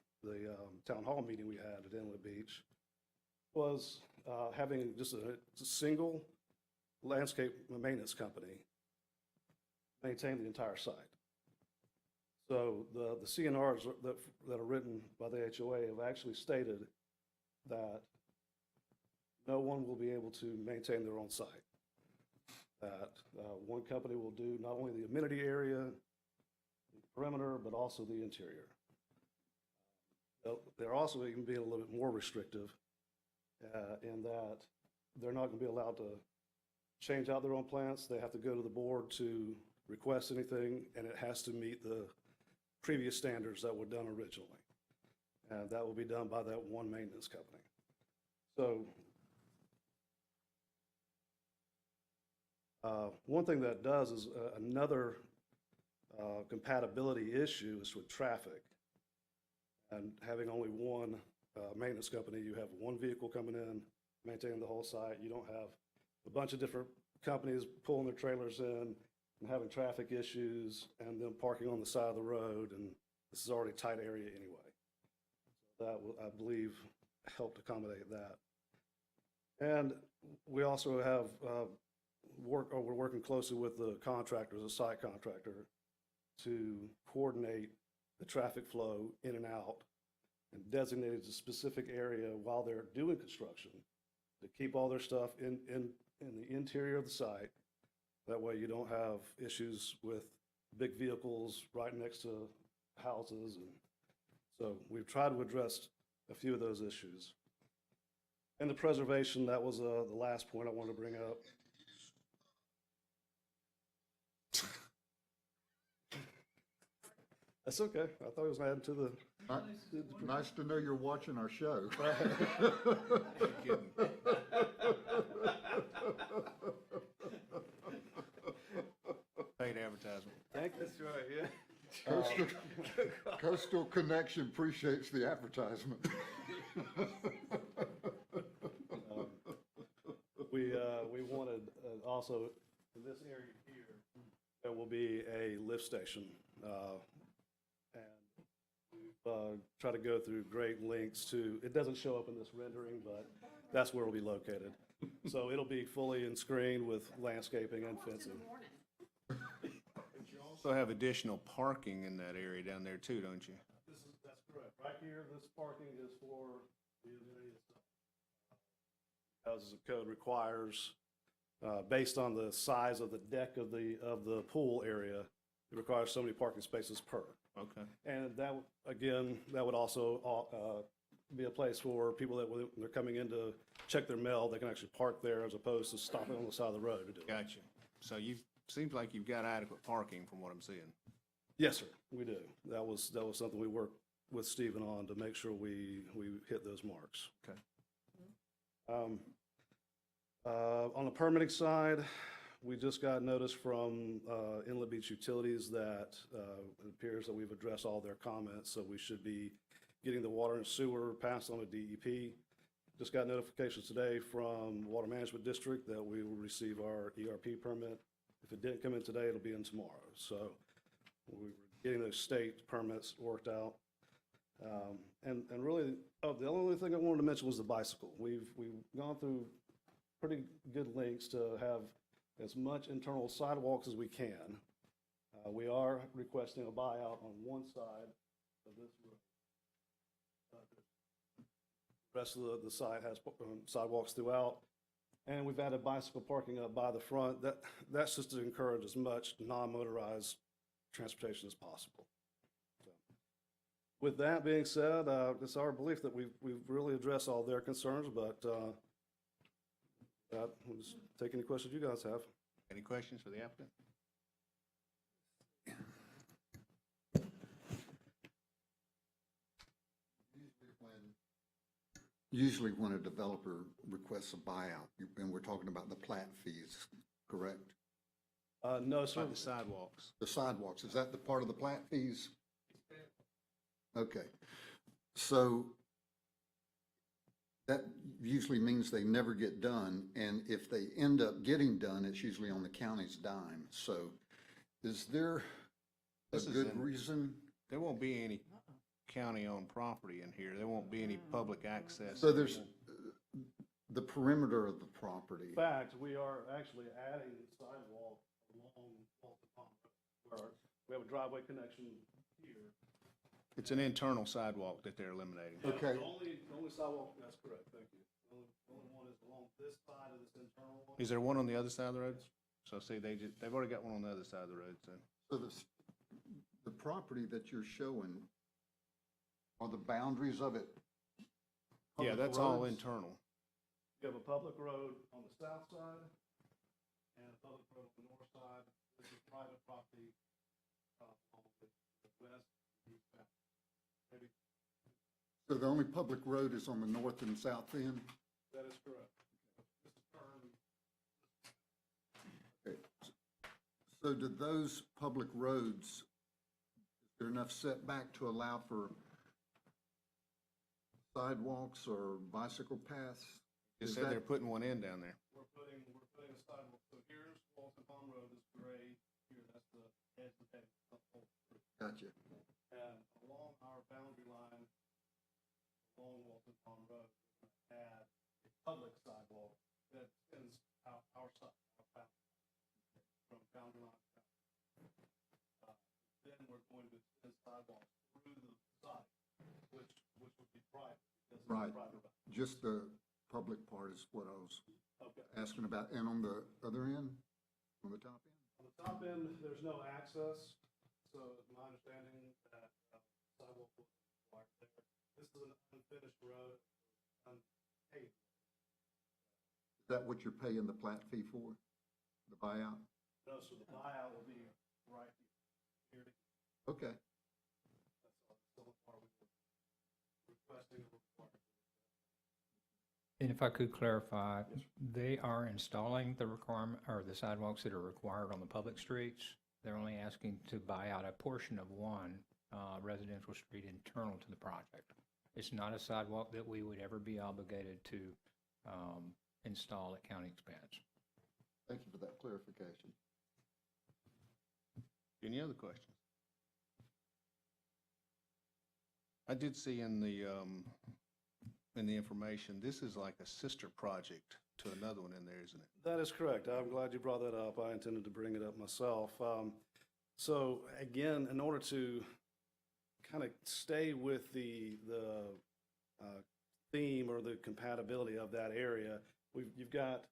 town hall meeting we had at Inlet Beach, was having just a single landscape maintenance company maintain the entire site. So the CNRs that are written by the HOA have actually stated that no one will be able to maintain their own site. That one company will do not only the amenity area, the perimeter, but also the interior. They're also even being a little bit more restrictive in that they're not going to be allowed to change out their own plants. They have to go to the board to request anything, and it has to meet the previous standards that were done originally. And that will be done by that one maintenance company. So one thing that does is another compatibility issue is with traffic. And having only one maintenance company, you have one vehicle coming in, maintaining the whole site. You don't have a bunch of different companies pulling their trailers in and having traffic issues and then parking on the side of the road. And this is already a tight area anyway. So that will, I believe, help accommodate that. And we also have we're working closely with the contractor, the site contractor, to coordinate the traffic flow in and out and designate a specific area while they're doing construction to keep all their stuff in the interior of the site. That way you don't have issues with big vehicles right next to houses. And so we've tried to address a few of those issues. And the preservation, that was the last point I wanted to bring up. That's okay. I thought it was adding to the. Nice to know you're watching our show. Paid advertisement. Thank you. That's right, yeah. Coastal Connection appreciates the advertisement. We wanted also in this area here, there will be a lift station. And we've tried to go through great lengths to, it doesn't show up in this rendering, but that's where it'll be located. So it'll be fully in screen with landscaping and fencing. also have additional parking in that area down there too, don't you? That's correct. Right here, this parking is for the amenity itself. As the code requires, based on the size of the deck of the pool area, it requires so many parking spaces per. Okay. And that, again, that would also be a place for people that, when they're coming in to check their mail, they can actually park there as opposed to stopping on the side of the road to do it. Gotcha. So seems like you've got adequate parking from what I'm seeing. Yes, sir, we do. That was something we worked with Stephen on to make sure we hit those marks. Okay. On the permitting side, we just got notice from Inlet Beach Utilities that it appears that we've addressed all their comments, so we should be getting the water and sewer passed on to DEP. Just got notifications today from Water Management District that we will receive our ERP permit. If it didn't come in today, it'll be in tomorrow. So we're getting those state permits worked out. And really, the only thing I wanted to mention was the bicycle. We've gone through pretty good lengths to have as much internal sidewalks as we can. We are requesting a buyout on one side of this road. The rest of the site has sidewalks throughout. And we've added bicycle parking up by the front. That's just to encourage as much non-motorized transportation as possible. So, with that being said, it's our belief that we've really addressed all their concerns, but we'll just take any questions you guys have. Any questions for the applicant? Usually when a developer requests a buyout, and we're talking about the plat fees, correct? No, sir. The sidewalks. The sidewalks, is that the part of the plat fees? Okay, so that usually means they never get done, and if they end up getting done, it's usually on the county's dime. So is there a good reason? There won't be any county-owned property in here. There won't be any public access. So there's the perimeter of the property. In fact, we are actually adding sidewalk along Walton County, where we have a driveway connection here. It's an internal sidewalk that they're eliminating. Okay. The only sidewalk, that's correct, thank you. The only one is along this side of this internal one. Is there one on the other side of the road? So see, they've already got one on the other side of the road, so. So the property that you're showing, are the boundaries of it? Yeah, public that's all roads? internal. You have a public road on the south side and a public road on the north side. This is private property on the west, east, south. Maybe. So the only public road is on the north and south end? That is correct. This is turned. Okay. So do those public roads, is there enough setback to allow for sidewalks or bicycle paths? They Is said that- they're putting one in down there. We're putting a sidewalk. So here's Walton Pond Road is gray. Here, that's the edge of that. Gotcha. And along our boundary line, along Walton Pond Road, we're going to add a public sidewalk that extends out our side, our boundary, from boundary line to boundary. Then we're going to extend sidewalks through the site, which would be private. Because it's Right. private road. Just the public part is what I was Okay. asking about. And on the other end, on the top end? On the top end, there's no access, so it's my understanding that sidewalk will be required there. This is an unfinished road, unpaved. Is that what you're paying the plat fee for, the buyout? No, so the buyout will be right here. Okay. That's all the part we were requesting or requiring. And if I could clarify, they are installing the requirement, or the sidewalks that are required on the public streets. They're only asking to buy out a portion of one residential street internal to the project. It's not a sidewalk that we would ever be obligated to install at county expense. Thank you for that clarification. Any other questions? I did see in the information, this is like a sister project to another one in there, isn't it? That is correct. I'm glad you brought that up. I intended to bring it up myself. So again, in order to kind of stay with the theme or the compatibility of that area, you've got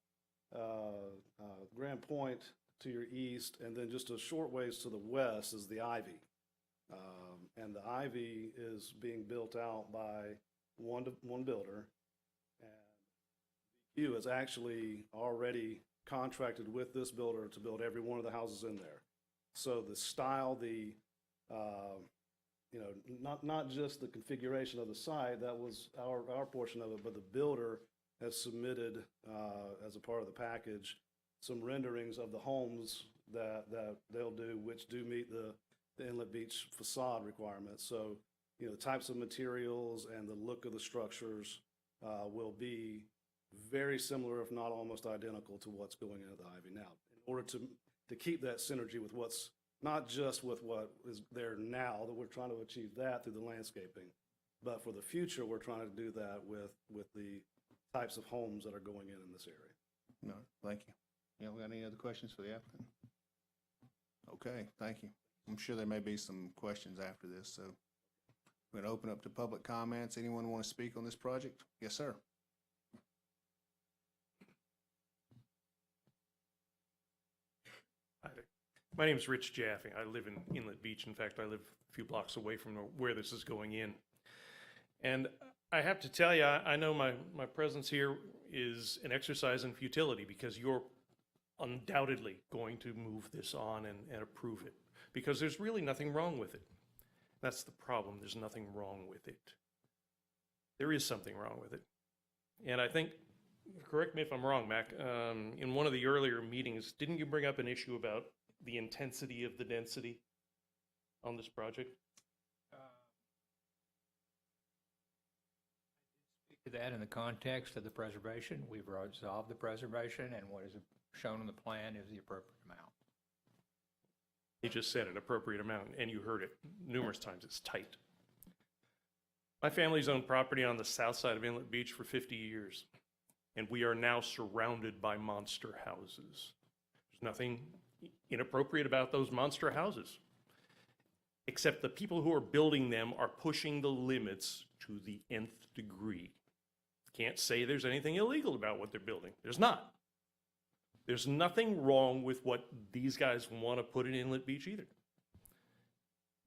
Grand Point to your east, and then just a short ways to the west is the Ivy. And the Ivy is being built out by one builder, and VQ has actually already contracted with this builder to build every one of the houses in there. So the style, not just the configuration of the site, that was our portion of it, but the builder has submitted as a part of the package some renderings of the homes that they'll do, which do meet the Inlet Beach facade requirements. So, the types of materials and the look of the structures will be very similar, if not almost identical, to what's going into the Ivy now. In order to keep that synergy with what's, not just with what is there now, that we're trying to achieve that through the landscaping, but for the future, we're trying to do that with the types of homes that are going in this area. No, thank you. Yeah, we got any other questions for the applicant? Okay, thank you. I'm sure there may be some questions after this, so we're going to open up to public comments. Anyone want to speak on this project? Yes, sir. Hi there. My name is Rich Jaffe. I live in Inlet Beach. In fact, I live a few blocks away from where this is going in. And I have to tell you, I know my presence here is an exercise in futility, because you're undoubtedly going to move this on and approve it, because there's really nothing wrong with it. That's the problem. There's nothing wrong with it. There is something wrong with it. And I think, correct me if I'm wrong, Mac, in one of the earlier meetings, didn't you bring up an issue about the intensity of the density on this project? To that in the context of the preservation, we've resolved the preservation, and what is shown on the plan is the appropriate amount. He just said an appropriate amount, and you heard it numerous times. It's tight. My family's owned property on the south side of Inlet Beach for 50 years, and we are now surrounded by monster houses. There's nothing inappropriate about those monster houses, except the people who are building them are pushing the limits to the nth degree. Can't say there's anything illegal about what they're building. There's not. There's nothing wrong with what these guys want to put in Inlet Beach either,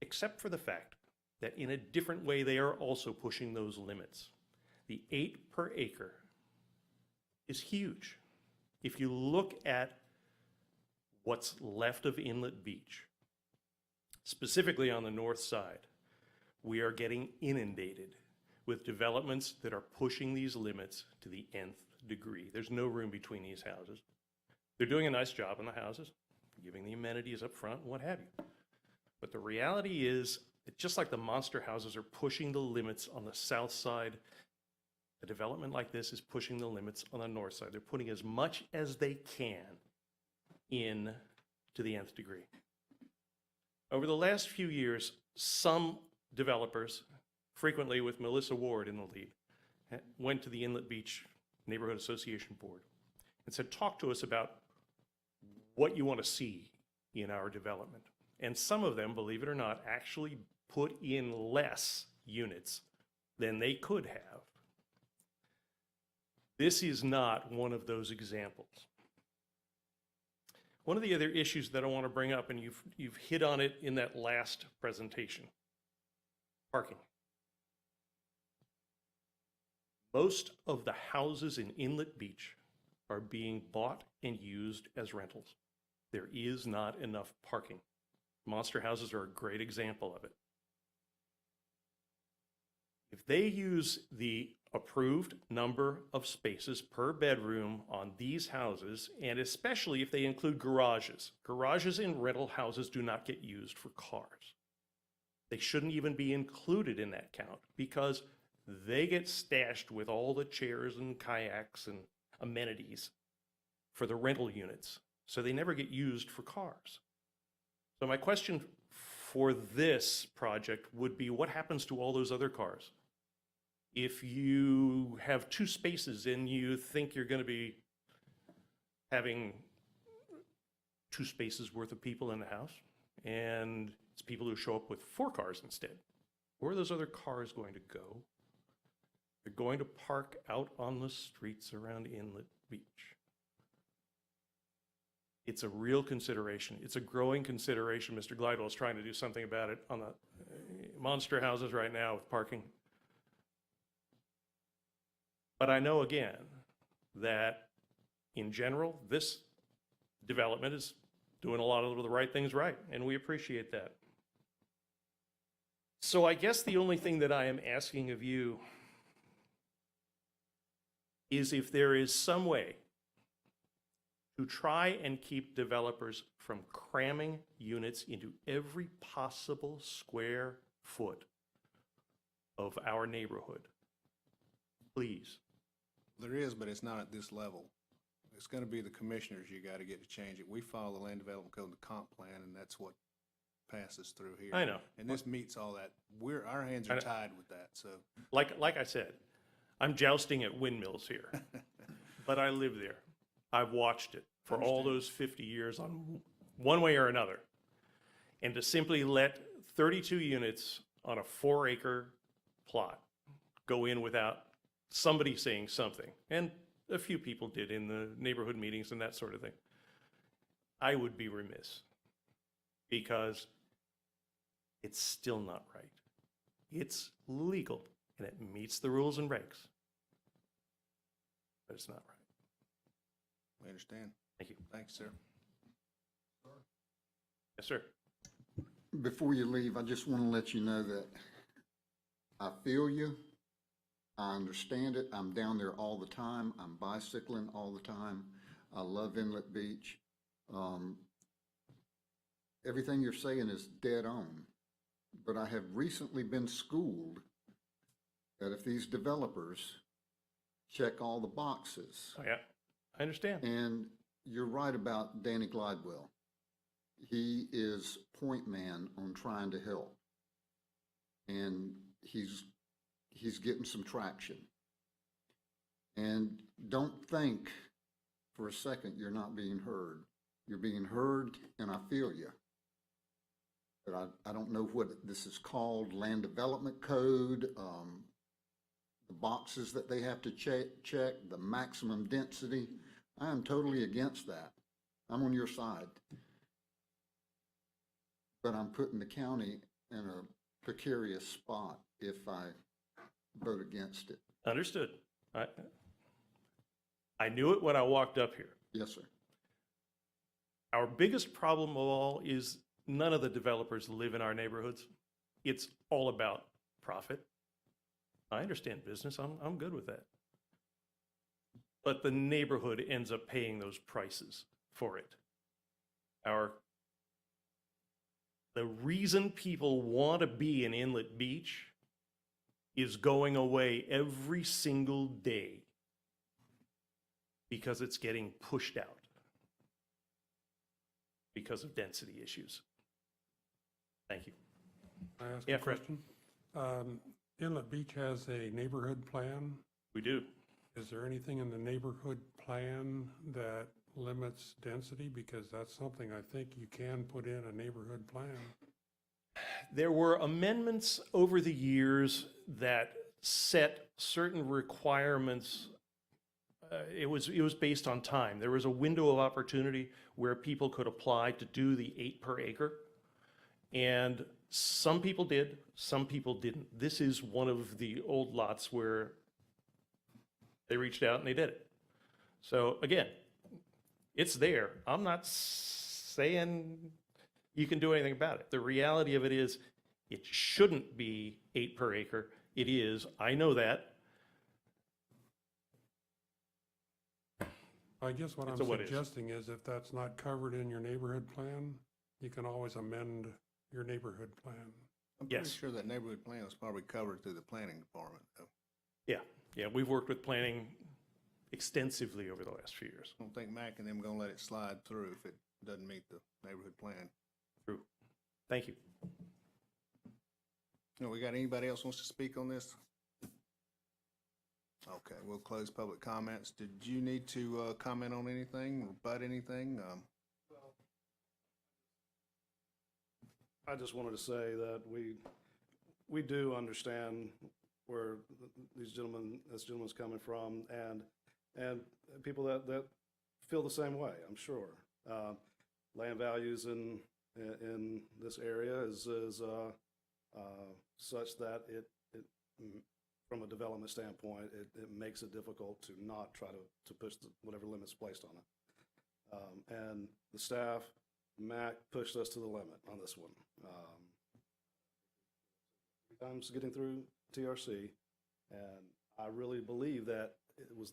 except for the fact that in a different way they are also pushing those limits. The 8 per acre is huge. If you look at what's left of Inlet Beach, specifically on the north side, we are getting inundated with developments that are pushing these limits to the nth degree. There's no room between these houses. They're doing a nice job in the houses, giving the amenities up front, what have you. But the reality is that just like the monster houses are pushing the limits on the south side, a development like this is pushing the limits on the north side. They're putting as much as they can in to the nth degree. Over the last few years, some developers, frequently with Melissa Ward in the lead, went to the Inlet Beach Neighborhood Association Board and said, talk to us about what you want to see in our development. And some of them, believe it or not, actually put in less units than they could have. This is not one of those examples. One of the other issues that I want to bring up, and you've hit on it in that last presentation, parking. Most of the houses in Inlet Beach are being bought and used as rentals. There is not enough parking. Monster houses are a great example of it. If they use the approved number of spaces per bedroom on these houses, and especially if they include garages, garages in rental houses do not get used for cars. They shouldn't even be included in that count because they get stashed with all the chairs and kayaks and amenities for the rental units. So they never get used for cars. So my question for this project would be, what happens to all those other cars? If you have 2 spaces and you think you're going to be having 2 spaces worth of people in the house, and it's people who show up with 4 cars instead. Where are those other cars going to go? They're going to park out on the streets around Inlet Beach. It's a real consideration. It's a growing consideration. Mr. Glidewell is trying to do something about it on the monster houses right now with parking. But I know again that in general, this development is doing a lot of the right things right, and we appreciate that. So I guess the only thing that I am asking of you is if there is some way to try and keep developers from cramming units into every possible square foot of our neighborhood. Please. There is, but it's not at this level. It's gonna be the commissioners you gotta get to change it. We follow the land development code and the comp plan, and that's what passes through here. I know. And this meets all that. Our hands are tied with that, so. Like I said, I'm jousting at windmills here, but I live there. I've watched it for all those 50 years on one way or another. And to simply let 32 units on a 4-acre plot go in without somebody saying something, and a few people did in the neighborhood meetings and that sort of thing, I would be remiss, because it's still not right. It's legal and it meets the rules and regs, but it's not right. We understand. Thank you. Thanks, sir. Yes, sir. Before you leave, I just want to let you know that I feel you. I understand it. I'm down there all the time. I'm bicycling all the time. I love Inlet Beach. Everything you're saying is dead on. But I have recently been schooled that if these developers check all the boxes. Oh, yeah, I understand. And you're right about Danny Glidewell. He is point man on trying to help. And he's getting some traction. And don't think for a second you're not being heard. You're being heard, and I feel you. But I don't know what this is called, land development code, the boxes that they have to check, the maximum density. I am totally against that. I'm on your side. But I'm putting the county in a precarious spot if I vote against it. Understood. I knew it when I walked up here. Yes, sir. Our biggest problem of all is none of the developers live in our neighborhoods. It's all about profit. I understand business. I'm good with that. But the neighborhood ends up paying those prices for it. The reason people want to be in Inlet Beach is going away every single day because it's getting pushed out because of density issues. Thank you. Can I ask Yeah, a Fred. question? Inlet Beach has a neighborhood plan. We do. Is there anything in the neighborhood plan that limits density? Because that's something I think you can put in a neighborhood plan. There were amendments over the years that set certain requirements. It was based on time. There was a window of opportunity where people could apply to do the 8 per acre. And some people did, some people didn't. This is one of the old lots where they reached out and they did it. So again, it's there. I'm not saying you can do anything about it. The reality of it is it shouldn't be 8 per acre. It is. I know that. I guess what I'm So what is? suggesting is if that's not covered in your neighborhood plan, you can always amend your neighborhood plan. I'm pretty sure that neighborhood plan was probably covered through the planning department, though. Yeah, we've worked with planning extensively over the last few years. I don't think Mac and them gonna let it slide through if it doesn't meet the neighborhood plan. True. Thank you. We got anybody else wants to speak on this? Okay, we'll close public comments. Did you need to comment on anything, rebut anything? I just wanted to say that we do understand where this gentleman's coming from, and people that feel the same way, I'm sure. Land values in this area is such that it from a development standpoint, it makes it difficult to not try to push whatever limits placed on it. And the staff, Mac, pushed us to the limit on this one. Times getting through TRC, and I really believe that it was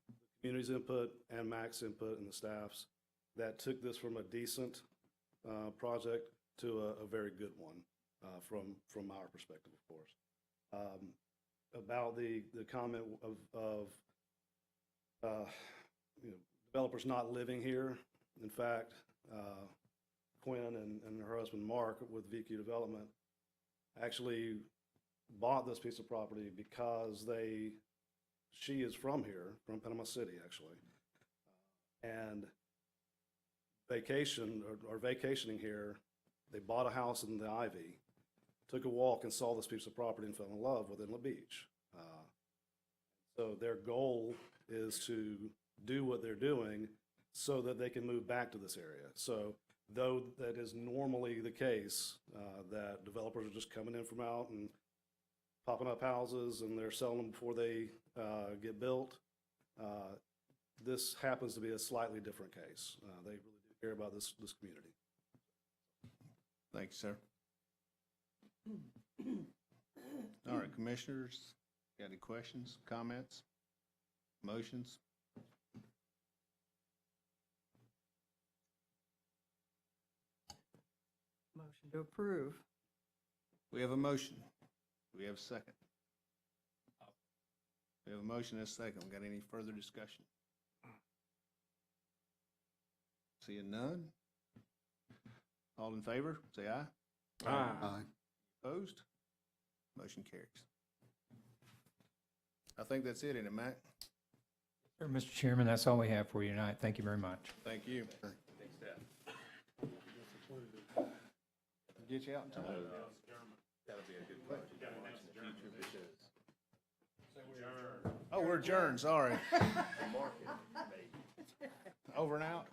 the community's input and Mac's input and the staff's that took this from a decent project to a very good one from our perspective, of course. About the comment of developers not living here. In fact, Quinn and her husband Mark with VQ Development actually bought this piece of property because she is from here, from Panama City actually, and vacationing here. They bought a house in the Ivy, took a walk and saw this piece of property and fell in love with Inlet Beach. So their goal is to do what they're doing so that they can move back to this area. So though that is normally the case, that developers are just coming in from out and popping up houses and they're selling them before they get built, this happens to be a slightly different case. They really do care about this community. Thank you, sir. All right, commissioners, got any questions, comments, motions? Motion to approve. We have a motion. Do we have a second? We have a motion and a second. We got any further discussion? Seeing none? All in favor, say aye. Aye. Opposed? Motion carries. I think that's it, isn't it, Mac? Sir, Mr. Chairman, that's all we have for you tonight. Thank you very much. Thank you. Thanks, Dad. Get you out in time. That'll be a good project to watch in the future because Oh, we're adjourned, sorry. the market may Over and out?